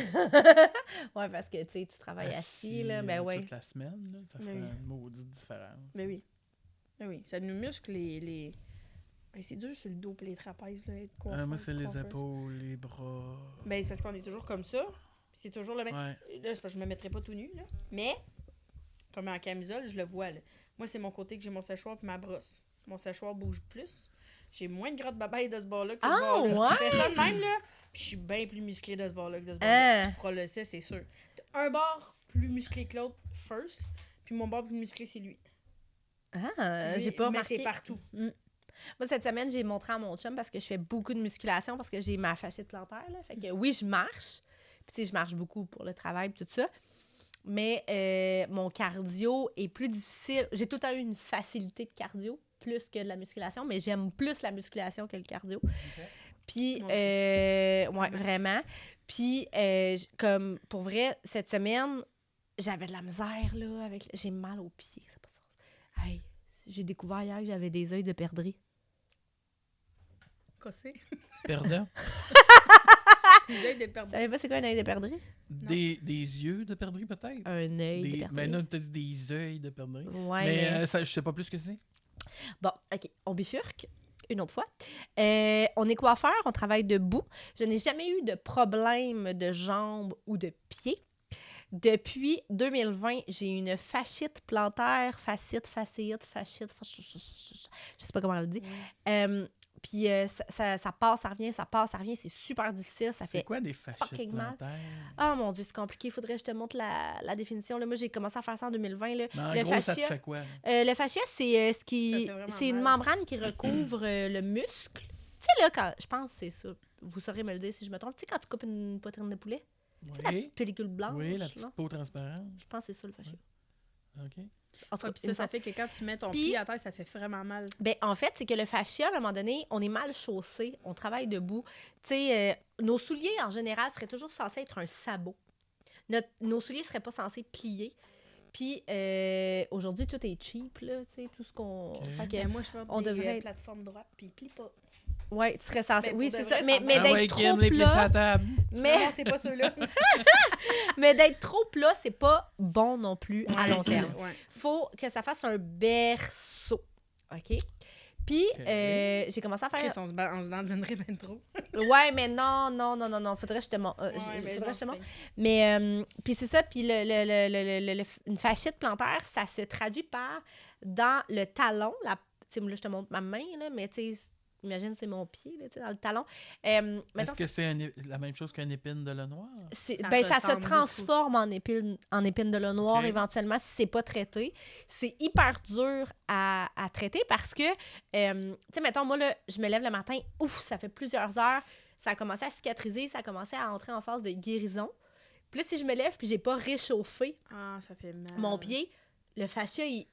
Ouais, parce que tu sais, tu travailles assis, là. Ben ouais. Toute la semaine, là, ça Mais ferait oui. une maudite différence. Mais oui. Mais oui, ça nous muscle les... Ben, c'est dur sur le dos et les trapèzes, là, être coiffeur, Moi, c'est les coiffeuse. épaules, les bras. Ben, c'est parce qu'on est toujours comme ça. Puis c'est toujours le même. Ouais. Là, c'est parce que je me mettrais pas tout nu, là. Mais, comme en camisole, je le vois, là. Moi, c'est mon côté que j'ai mon séchoir puis ma brosse. Mon séchoir bouge plus. J'ai moins de gras de babaille de ce bord-là que de ce Ah, bord-là. ouais? Je fais ça de même, là. Puis je suis bien plus musclé de ce bord-là que de ce Ah. bord-là. Tu feras le sait, c'est sûr. T'as un bord plus musclé que l'autre, first. Puis mon bord plus musclé, c'est lui. Ah, Lui, j'ai pas mais remarqué. c'est partout. Mm. Moi, cette semaine, j'ai montré à mon chum parce que je fais beaucoup de musculation parce que j'ai ma fasciite plantaire. Là. Fait que oui, je marche. Puis, tu sais, je marche beaucoup pour le travail et tout ça. Mais mon cardio est plus difficile. J'ai tout le temps eu une facilité de cardio plus que de la musculation, mais j'aime plus la musculation que le cardio. Puis, Moi aussi. ouais, vraiment. Puis, comme pour vrai, cette semaine, j'avais de la misère, là, avec... J'ai mal aux pieds, ça n'a pas de sens. Hey, j'ai découvert hier que j'avais des œils de perdrix. Cossé. Perdant. Les œils de Tu perdre. savais pas c'est quoi un œil de perdrix? Des yeux de perdrix, peut-être? Un œil de Des... perdrix. Mais non, peut-être des œils de perdrix. Ouais, mais mais... ça, je sais pas plus ce que c'est. Bon, OK, on bifurque une autre fois. On est coiffeur, on travaille debout. Je n'ai jamais eu de problème de jambes ou de pieds. Depuis 2020, j'ai une fasciite plantaire, fasciite, je sais pas comment on le dit. Puis ça passe, ça revient, c'est super difficile, ça C'est fait... quoi des fascites fucking mal. plantaires? Oh mon Dieu, c'est compliqué, faudrait que je te montre la définition. Là, moi, j'ai commencé à faire ça en 2020. Là. Mais en Le gros, ça te fascia, fait quoi? Là? le fascia, c'est ce Ça qui... fait vraiment C'est une mal. membrane qui recouvre le muscle. Tu sais, là, quand... Je pense que c'est ça. Vous saurez me le dire si je me trompe. Tu sais, quand tu coupes une poitrine de poulet, tu sais, la Oui, petite pellicule blanche, oui, la là? petite peau transparente. Je pense que c'est ça, le fascia. OK. En tout Ouais, cas, puis il me ça semble. fait que quand tu mets ton Puis- pied à terre, ça fait vraiment mal. Ben, en fait, c'est que le fascia, à un moment donné, on est mal chaussé, on travaille debout. Tu sais, nos souliers, en général, seraient toujours censés être un sabot. Nos souliers seraient pas censés plier. Puis, aujourd'hui, tout est cheap, là, tu sais, tout ce qu'on... Ok. Fait que, Mais moi, je porte on des devrait être- plateformes droites, puis ils plient pas. ouais, tu serais censé... Ben, oui, pour c'est de ça. vrai, Mais, ça mais marche. Ah ouais, d'être Kim, trop les pieds sur la plat... table. Mais, Non, c'est pas ceux-là. mais d'être trop plat, c'est pas bon non plus à long terme. Ouais. Faut que ça fasse un berceau, OK? Puis, Ok. j'ai commencé à faire... Chris, on se dandinerait bien trop. Ouais, mais non. Faudrait que je te montre. Mais, puis c'est ça. Puis une fasciite plantaire, ça se traduit par dans le talon. Tu sais, là, je te montre ma main, là, mais tu sais, imagine, c'est mon pied, là, tu sais, dans le talon. Mettons, Est-ce que c'est la même chose qu'une épine de le noir? ça se ressemble transforme en épine de le noir Ok. éventuellement si c'est pas traité. C'est hyper dur à traiter parce que, tu sais, mettons, moi, là, je me lève le matin, ça fait plusieurs heures, ça a commencé à cicatriser, ça a commencé à entrer en phase de guérison. Puis là, si je me lève puis j'ai pas réchauffé Ah, ça fait mal. mon pied, le fascia, il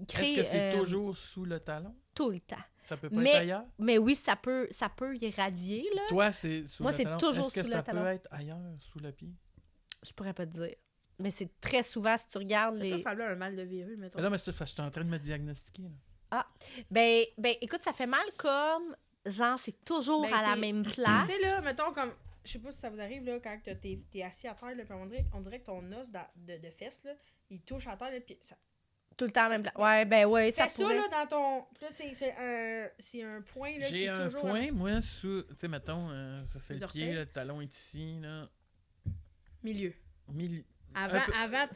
crée Est-ce que c'est toujours sous le talon? tout le temps. Ça peut pas Mais- être ailleurs? Mais oui, ça peut irradier, là. Toi, c'est sous Moi, le c'est talon. toujours Est-ce que sous le ça talon. peut être ailleurs, sous le pied? Je pourrais pas te dire. Mais c'est très souvent, si tu regardes Ça les... peut ressembler à un mal de verrue, mettons. Mais là, mais c'est parce que je suis en train de me diagnostiquer. Là. Ben, écoute, ça fait mal comme... Genre, c'est toujours Ben, à la c'est- même place. Tu sais, là, mettons, comme. Je sais pas si ça vous arrive, là, quand t'es assis à terre, là, puis on dirait que ton os de fesse, là, il touche à terre, là, puis ça. Tout le temps à la même place. Ouais, ben ouais, ça Fais ça, pourrait. là, dans ton. Puis là, c'est un point, là, qui J'ai est un toujours. point, moi, sous... Tu sais, mettons, ça c'est Les le pied, orteils? le talon est ici, là. Milieu. Au milieu. Avant, Un peu- avant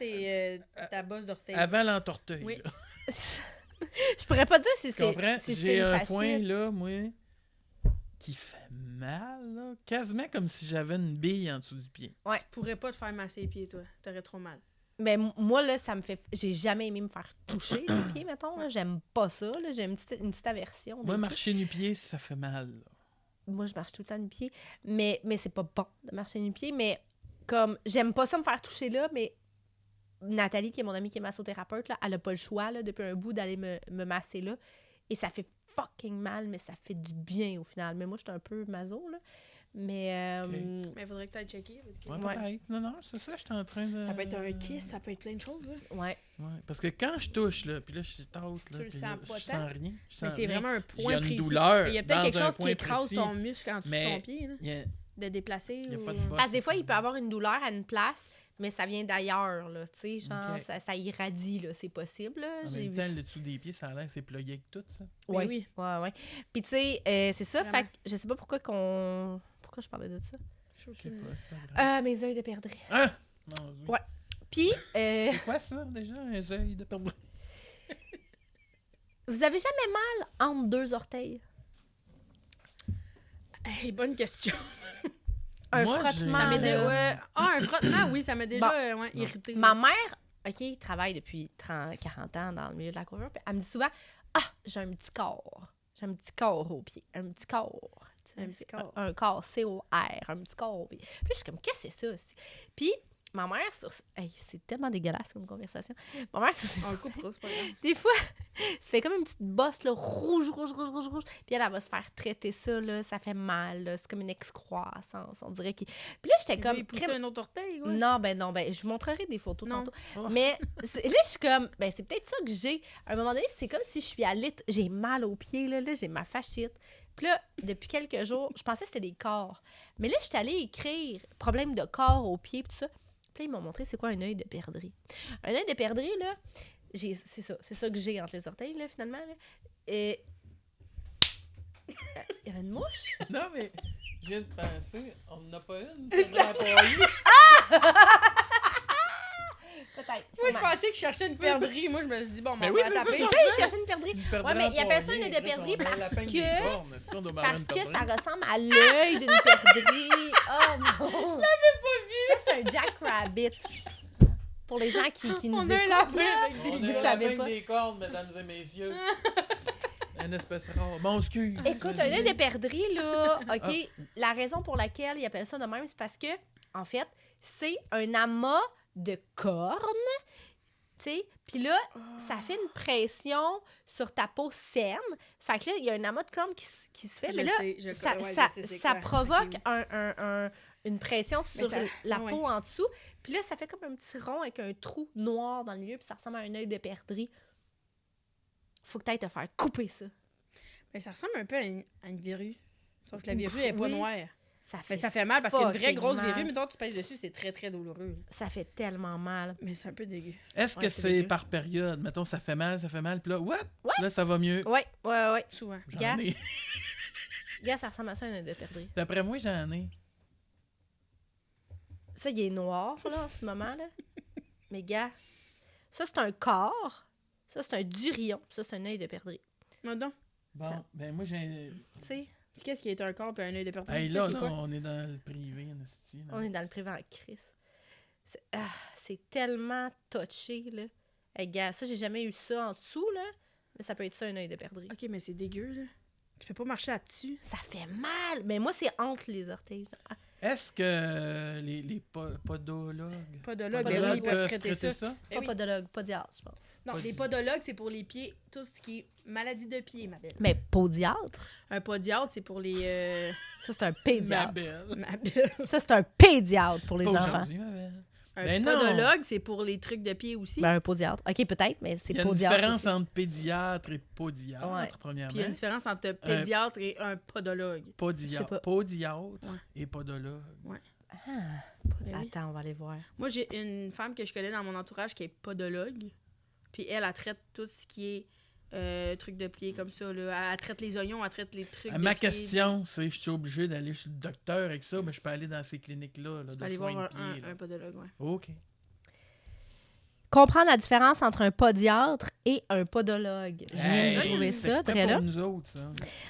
ta bosse d'orteil. Avant l'entorteuil. Oui. là. Je pourrais pas dire si Tu c'est comprends? si c'est J'ai le un fascia. point, là, moi, qui fait mal, là. Quasiment comme si j'avais une bille en dessous du pied. Ouais. Tu pourrais pas te faire masser les pieds, toi. T'aurais trop mal. Mais moi, là, ça me fait... J'ai jamais aimé me faire toucher les pieds, mettons. Là. J'aime pas ça. Là. J'ai une petite aversion. des Moi, pieds. marcher nu-pied, ça fait mal, là. Moi, je marche tout le temps nu-pied. Mais c'est pas bon de marcher nu-pied. Mais comme, j'aime pas ça me faire toucher là, mais Nathalie, qui est mon amie qui est massothérapeute, là, elle a pas le choix, là, depuis un bout, d'aller me masser là. Et ça fait fucking mal, mais ça fait du bien au final. Mais moi, je suis un peu maso, là. Mais... Mais il faudrait que t'ailles checker. Parce que Ouais, peut-être. Non, non, c'est ça, j'étais en train de... ça peut être un kiss, ça peut être plein de choses. Là. Ouais. Ouais, parce que quand je touche, là, puis là, je suis tâte, là, Tu le puis sens là, pas je tant. sens rien. Je Mais sens c'est rien. vraiment un J'ai point une précis. douleur Il y a peut-être dans quelque un chose qui point écrase précis, ton muscle en dessous de mais ton pied. Là, Il y a, de déplacer. il y a ou... pas de bosse. Parce que des fois, il peut avoir une douleur à une place, mais ça vient d'ailleurs, là. Tu sais, genre, Ok. ça irradie, là. C'est possible, là. En J'ai même vu temps, ça. le dessous des pieds, ça a l'air que c'est plugué avec tout, ça. Mais Ouais. oui. Ouais. Puis, tu sais, c'est ça. Vraiment. Fait que je sais pas pourquoi je parlais de ça. Je sais pas, c'est pas grave. Mes œils de perdrix. Ah! Mon Dieu. Ouais. Puis, C'est quoi ça, déjà, un œil de perdrix? vous avez jamais mal entre deux orteils? Hey, bonne question. Un Moi, frottement. Ça m'est là. ouais. Ah, un frottement, oui, ça m'a déjà Bon. irrité. Ma mère, OK, travaille depuis 40 ans dans le milieu de la coiffure, puis elle me dit souvent « Ah, j'ai un petit corps. J'ai un petit corps au pied. Un petit corps. » Tu sais, Un petit corps. Un corps, C-O-R. Un petit corps au pied. Puis je suis comme « Qu'est-ce que c'est ça? aussi? » Puis ma mère, hey, c'est tellement dégueulasse comme conversation. Ma mère, On le coupera, c'est pas grave. des fois, ça fait comme une petite bosse là, rouge. Puis elle va se faire traiter ça, là, ça fait mal. Là, c'est comme une excroissance, on dirait. Puis là, j'étais Comme comme... pousser un autre orteil, ouais. Non, je vous montrerai des photos Non. tantôt. Oh. Mais là, je suis comme, c'est peut-être ça que j'ai. À un moment donné, c'est comme si je suis allée, j'ai mal aux pieds, là j'ai ma fasciite. Puis là, depuis quelques jours, je pensais que c'était des corps. Mais là, je suis allée écrire problème de corps aux pieds, tout ça. Puis là, ils m'ont montré c'est quoi un œil de perdrix. Un œil de perdrix, là, c'est ça que j'ai entre les orteils, là, finalement. Là. Et... Il y avait une mouche? Non, mais je viens de penser, on n'en a pas une, c'est dans la poignée. Peut-être. Moi, je sûrement. pensais que je cherchais une perdrix. Moi, je me suis dit, bon, Mais on oui, va c'est ça, taper. C'est ça, je cherchais une perdrix. Ouais, mais il appelle ça une œil de perdrix parce que ça ressemble à l'œil d'une perdrix. Oh non! L'avais pas vu! Ça, c'est un Jackrabbit. Pour les gens qui nous On a un écoutent, lapin là, avec des On Vous a savez la pas. des cornes, mesdames et messieurs. Une espèce rare. Bon, excuse. Écoute, un œil de perdrix, là, OK, la raison pour laquelle ils appellent ça de même, c'est parce que, en fait, c'est un amas de cornes, tu sais, puis là, ça fait une pression sur ta peau saine. Fait que là, il y a un amas de cornes qui se fait, mais là, ça provoque une pression sur ça- la ouais. peau en dessous. Puis là, ça fait comme un petit rond avec un trou noir dans le milieu, puis ça ressemble à un œil de perdrix. Faut que tu ailles te faire couper ça. Mais ça ressemble un peu à une verrue. Sauf que la verrue, elle n'est pas Oui. noire. Ça Mais fait, ça fait mal parce qu'une vraie fucking grosse mal. verrue, mais toi, tu pèses dessus, c'est très, très douloureux. ça fait tellement mal. Mais c'est un peu dégueu. Est-ce que Ouais, c'est c'est dégueu. par période? Mettons, ça fait mal, puis là, Ouais. là, ça va mieux. Ouais. Souvent. J'en Gars. ai. Gars, ça ressemble à ça, un œil de perdrix. D'après moi, j'en ai. Ça, il est noir, là, en ce moment, là. Mais gars, ça, c'est un corps. Ça, c'est un durion. Ça, c'est un œil de perdrix. Non, donc. Bon, ben moi, j'ai... Tu sais, Qu'est-ce qui est un corps et un œil de perdrix? Hey, là, Qu'est-ce qui est quoi? on est dans le privé, en esti, là. on est dans le privé en crise. C'est tellement touché, là. Hey, gars, ça, j'ai jamais eu ça en dessous, là. Mais ça peut être ça, un œil de perdrix. Ok, mais c'est dégueu, là. Tu peux pas marcher là-dessus. Ça fait mal! Mais moi, c'est entre les orteils. Ah, Est-ce que les podologues... Podologues, ben oui, ils peuvent traiter ça. pas Eh oui. podologue, podiatre, je pense. Non, les podologues, c'est pour les pieds, tout ce qui est maladie de pied, ma belle. Mais podiatre? Un podiatre, c'est pour les... Ça, c'est un Ma pédiatre. belle. ma belle. Ça, c'est un pédiatre pour les Pas enfants. aujourd'hui, ma belle. Un Ben non. podologue, c'est pour les trucs de pied aussi. Ben, un podiatre. OK, peut-être, mais c'est Il y a une podiatre. différence aussi. entre pédiatre et podiatre, Ouais. premièrement. Puis il y a une différence entre pédiatre et un podologue. Je sais Podiatre, pas. podiatre Ouais. et podologue. Ah, Ben oui. attends, on va aller voir. Moi, j'ai une femme que je connais dans mon entourage qui est podologue. Puis elle traite tout ce qui est trucs de pied comme ça. Là. Elle traite les oignons, elle traite les trucs de Ma pied. question, c'est je suis obligé d'aller chez le docteur avec ça, mais je peux aller dans ces cliniques-là là, Tu peux de aller soins voir de pied. là. un podologue, ouais. OK. Comprendre la différence entre un podiatre et un podologue. Je viens Hey, de trouver c'est ça, exprès Drella. pour nous autres, ça.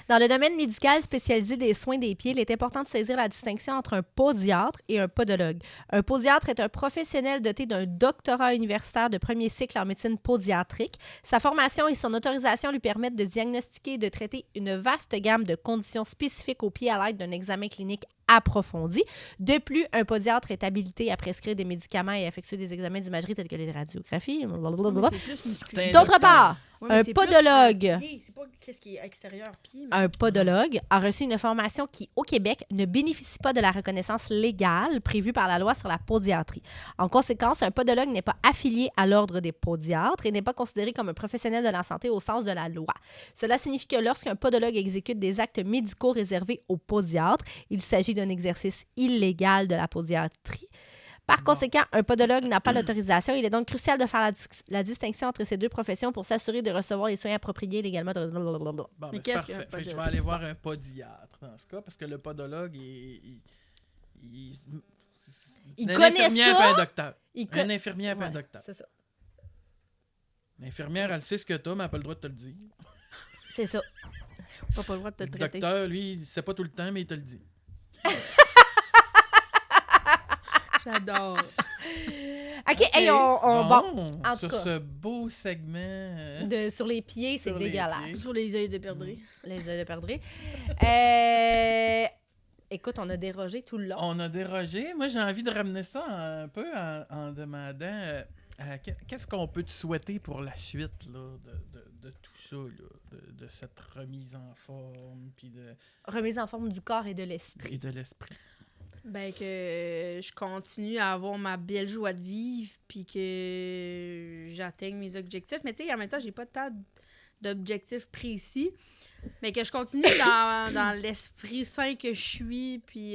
Dans le domaine médical spécialisé des soins des pieds, il est important de saisir la distinction entre un podiatre et un podologue. Un podiatre est un professionnel doté d'un doctorat universitaire de premier cycle en médecine podiatrique. Sa formation et son autorisation lui permettent de diagnostiquer et de traiter une vaste gamme de conditions spécifiques aux pieds à l'aide d'un examen clinique approfondi. De plus, un podiatre est habilité à prescrire des médicaments et à effectuer des examens d'imagerie tels que les radiographies. blablabla. Mais c'est plus musculaire. D'autre part, Ouais, mais un c'est plus podologue. pied, c'est pas qu'est-ce qui est extérieur pied. Mais... un podologue a reçu une formation qui, au Québec, ne bénéficie pas de la reconnaissance légale prévue par la loi sur la podiatrie. En conséquence, un podologue n'est pas affilié à l'ordre des podiatres et n'est pas considéré comme un professionnel de la santé au sens de la loi. Cela signifie que lorsqu'un podologue exécute des actes médicaux réservés aux podiatres, il s'agit d'un exercice illégal de la podiatrie. Par conséquent, un podologue n'a pas l'autorisation. Il est donc crucial de faire la distinction entre ces deux professions pour s'assurer de recevoir les soins appropriés légalement. Bon, Mais ben, c'est qu'est-ce parfait. qu'un Fait que je vais podologue? aller voir un podiatre dans ce cas, parce que le podologue, Il un connaît infirmière ça. et un docteur. Il Un infirmière et un Ouais, docteur. c'est ça. L'infirmière, elle sait ce que t'as, mais elle n'a pas le droit de te le dire. C'est ça. T'as pas le droit de te Le traiter. docteur, lui, il sait pas tout le temps, mais il te le dit. J'adore. OK, hey, bon, Bon, en tout sur cas. ce beau segment... sur les pieds, c'est Sur les dégueulasse. pieds. Sur les yeux de perdrix. Les œufs de perdrix. Écoute, on a dérogé tout le long. On a dérogé. Moi, j'ai envie de ramener ça un peu en demandant qu'est-ce qu'on peut te souhaiter pour la suite là, de tout ça, là, de cette remise en forme puis Remise en forme du corps et de l'esprit. et de l'esprit. Ben que je continue à avoir ma belle joie de vivre puis que j'atteigne mes objectifs. Mais tu sais, en même temps, j'ai pas tant d'objectifs précis. Mais que je continue dans l'esprit sain que je suis puis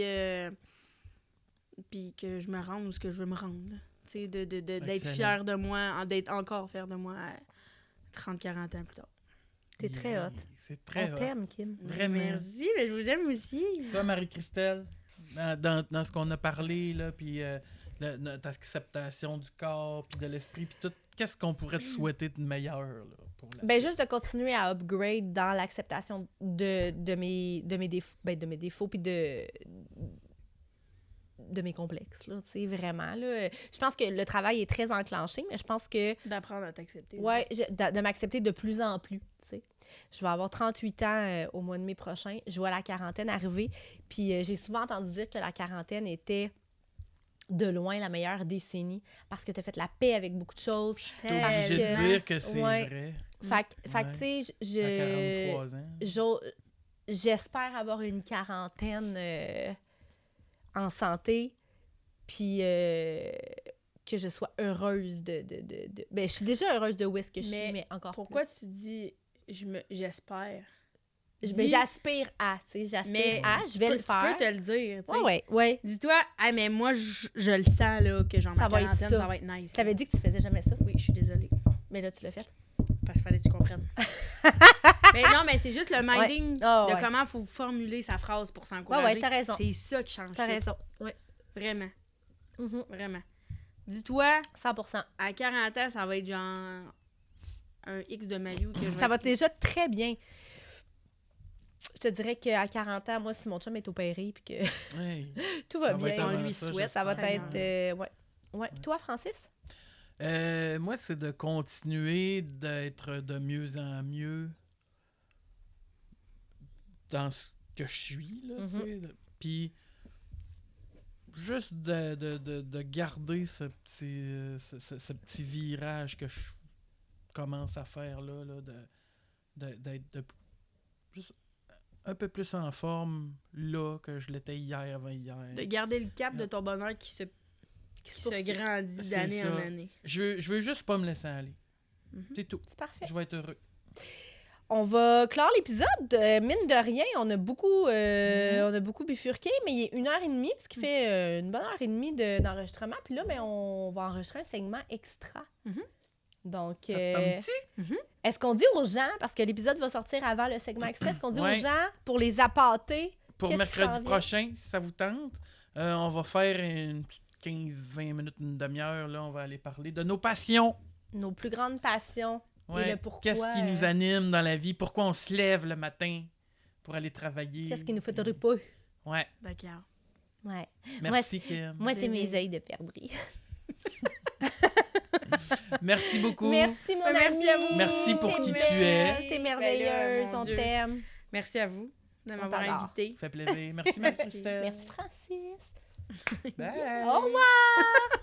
que je me rende où ce que je veux me rendre. Tu sais, d'être Excellent. fière de moi, d'être encore fière de moi à 30-40 ans plus tard. T'es très hot. C'est très On hot. t'aime, Kim. Vraiment. Merci, mais je vous aime aussi. Toi, Marie-Christelle, dans ce qu'on a parlé, là, puis notre acceptation du corps, puis de l'esprit, puis tout, qu'est-ce qu'on pourrait te souhaiter de meilleur là, pour la Ben, juste de continuer à upgrade dans l'acceptation de mes défauts puis de mes complexes, là, tu sais, vraiment, là. Je pense que le travail est très enclenché, mais je pense que, D'apprendre à t'accepter. ouais, de m'accepter de plus en plus, tu sais. Je vais avoir 38 ans au mois de mai prochain. Je vois la quarantaine arriver, puis j'ai souvent entendu dire que la quarantaine était de loin la meilleure décennie parce que tu as fait la paix avec beaucoup de choses. T'es obligé de tellement. dire que c'est Ouais. vrai Fait que, Ouais. tu sais, à 43 ans. j'espère avoir une quarantaine en santé, puis que je sois heureuse Ben, je suis déjà heureuse de où est-ce que je suis, mais encore Pourquoi plus. tu dis j'espère? Ben, j'aspire à, tu sais, j'aspire à, je vais le faire. Tu peux te le dire, tu sais. Ouais. Dis-toi, ah, mais moi, je le sens, là, que genre, Ça ma va être quarantaine, ça. ça va être nice. Tu t'avais dit que tu faisais jamais ça, Oui, je suis désolée. mais là, tu l'as fait. Parce qu'il fallait que tu comprennes. Mais non, mais c'est juste le minding Ah, de ouais. comment il faut formuler sa phrase pour Ouais, s'encourager. t'as raison. C'est ça qui change T'as tout. raison. Ouais. Vraiment, Mhm. vraiment. Dis-toi, 100%. à 40 ans, ça va être genre un X de maillot que je vais Ça va déjà très bien. Je te dirais qu'à 40 ans, moi, si mon chum est opéré puis que Hey. tout va Ça va être bien, avant on lui ça, souhaite. ça va Seigneur. être... ouais. Toi, Francis? Moi, c'est de continuer d'être de mieux en mieux dans ce que je suis, là, tu sais. Puis, juste de garder ce petit virage que je commence à faire, là d'être juste un peu plus en forme, là, que je l'étais hier, avant-hier. De garder le cap de ton bonheur qui se poursuit. grandit C'est d'année en ça. année. Je veux juste pas me laisser aller. C'est tout. C'est parfait. Je vais être heureux. On va clore l'épisode. Mine de rien, on a beaucoup bifurqué, mais il est 1h30, ce qui fait une bonne heure et demie d'enregistrement. Puis là, on va enregistrer un segment extra. Donc, Ça te tente-tu? est-ce qu'on dit aux gens, parce que l'épisode va sortir avant le segment extra, est-ce qu'on dit Ouais. aux gens pour les appâter? Pour Qu'est-ce qui s'en mercredi vient? prochain, si ça vous tente, on va faire une petite 15-20 minutes, une demi-heure. Là, on va aller parler de nos passions. Nos plus grandes passions. Ouais. Et le pourquoi. Qu'est-ce qui nous anime dans la vie? Pourquoi on se lève le matin pour aller travailler? Qu'est-ce qui nous fait de pas? Ouais. D'accord. Ouais. Merci, Kim. Moi, c'est Plaisir. mes œils de perdrix. Merci beaucoup. Merci, mon Merci ami. à vous. Merci pour T'es qui tu belle, es. T'es merveilleuse, Ben là, mon on Dieu. t'aime. Merci à vous de m'avoir t'adore. invité. Ça fait plaisir. Merci, Christelle. Merci, Francis. Bye. Au revoir!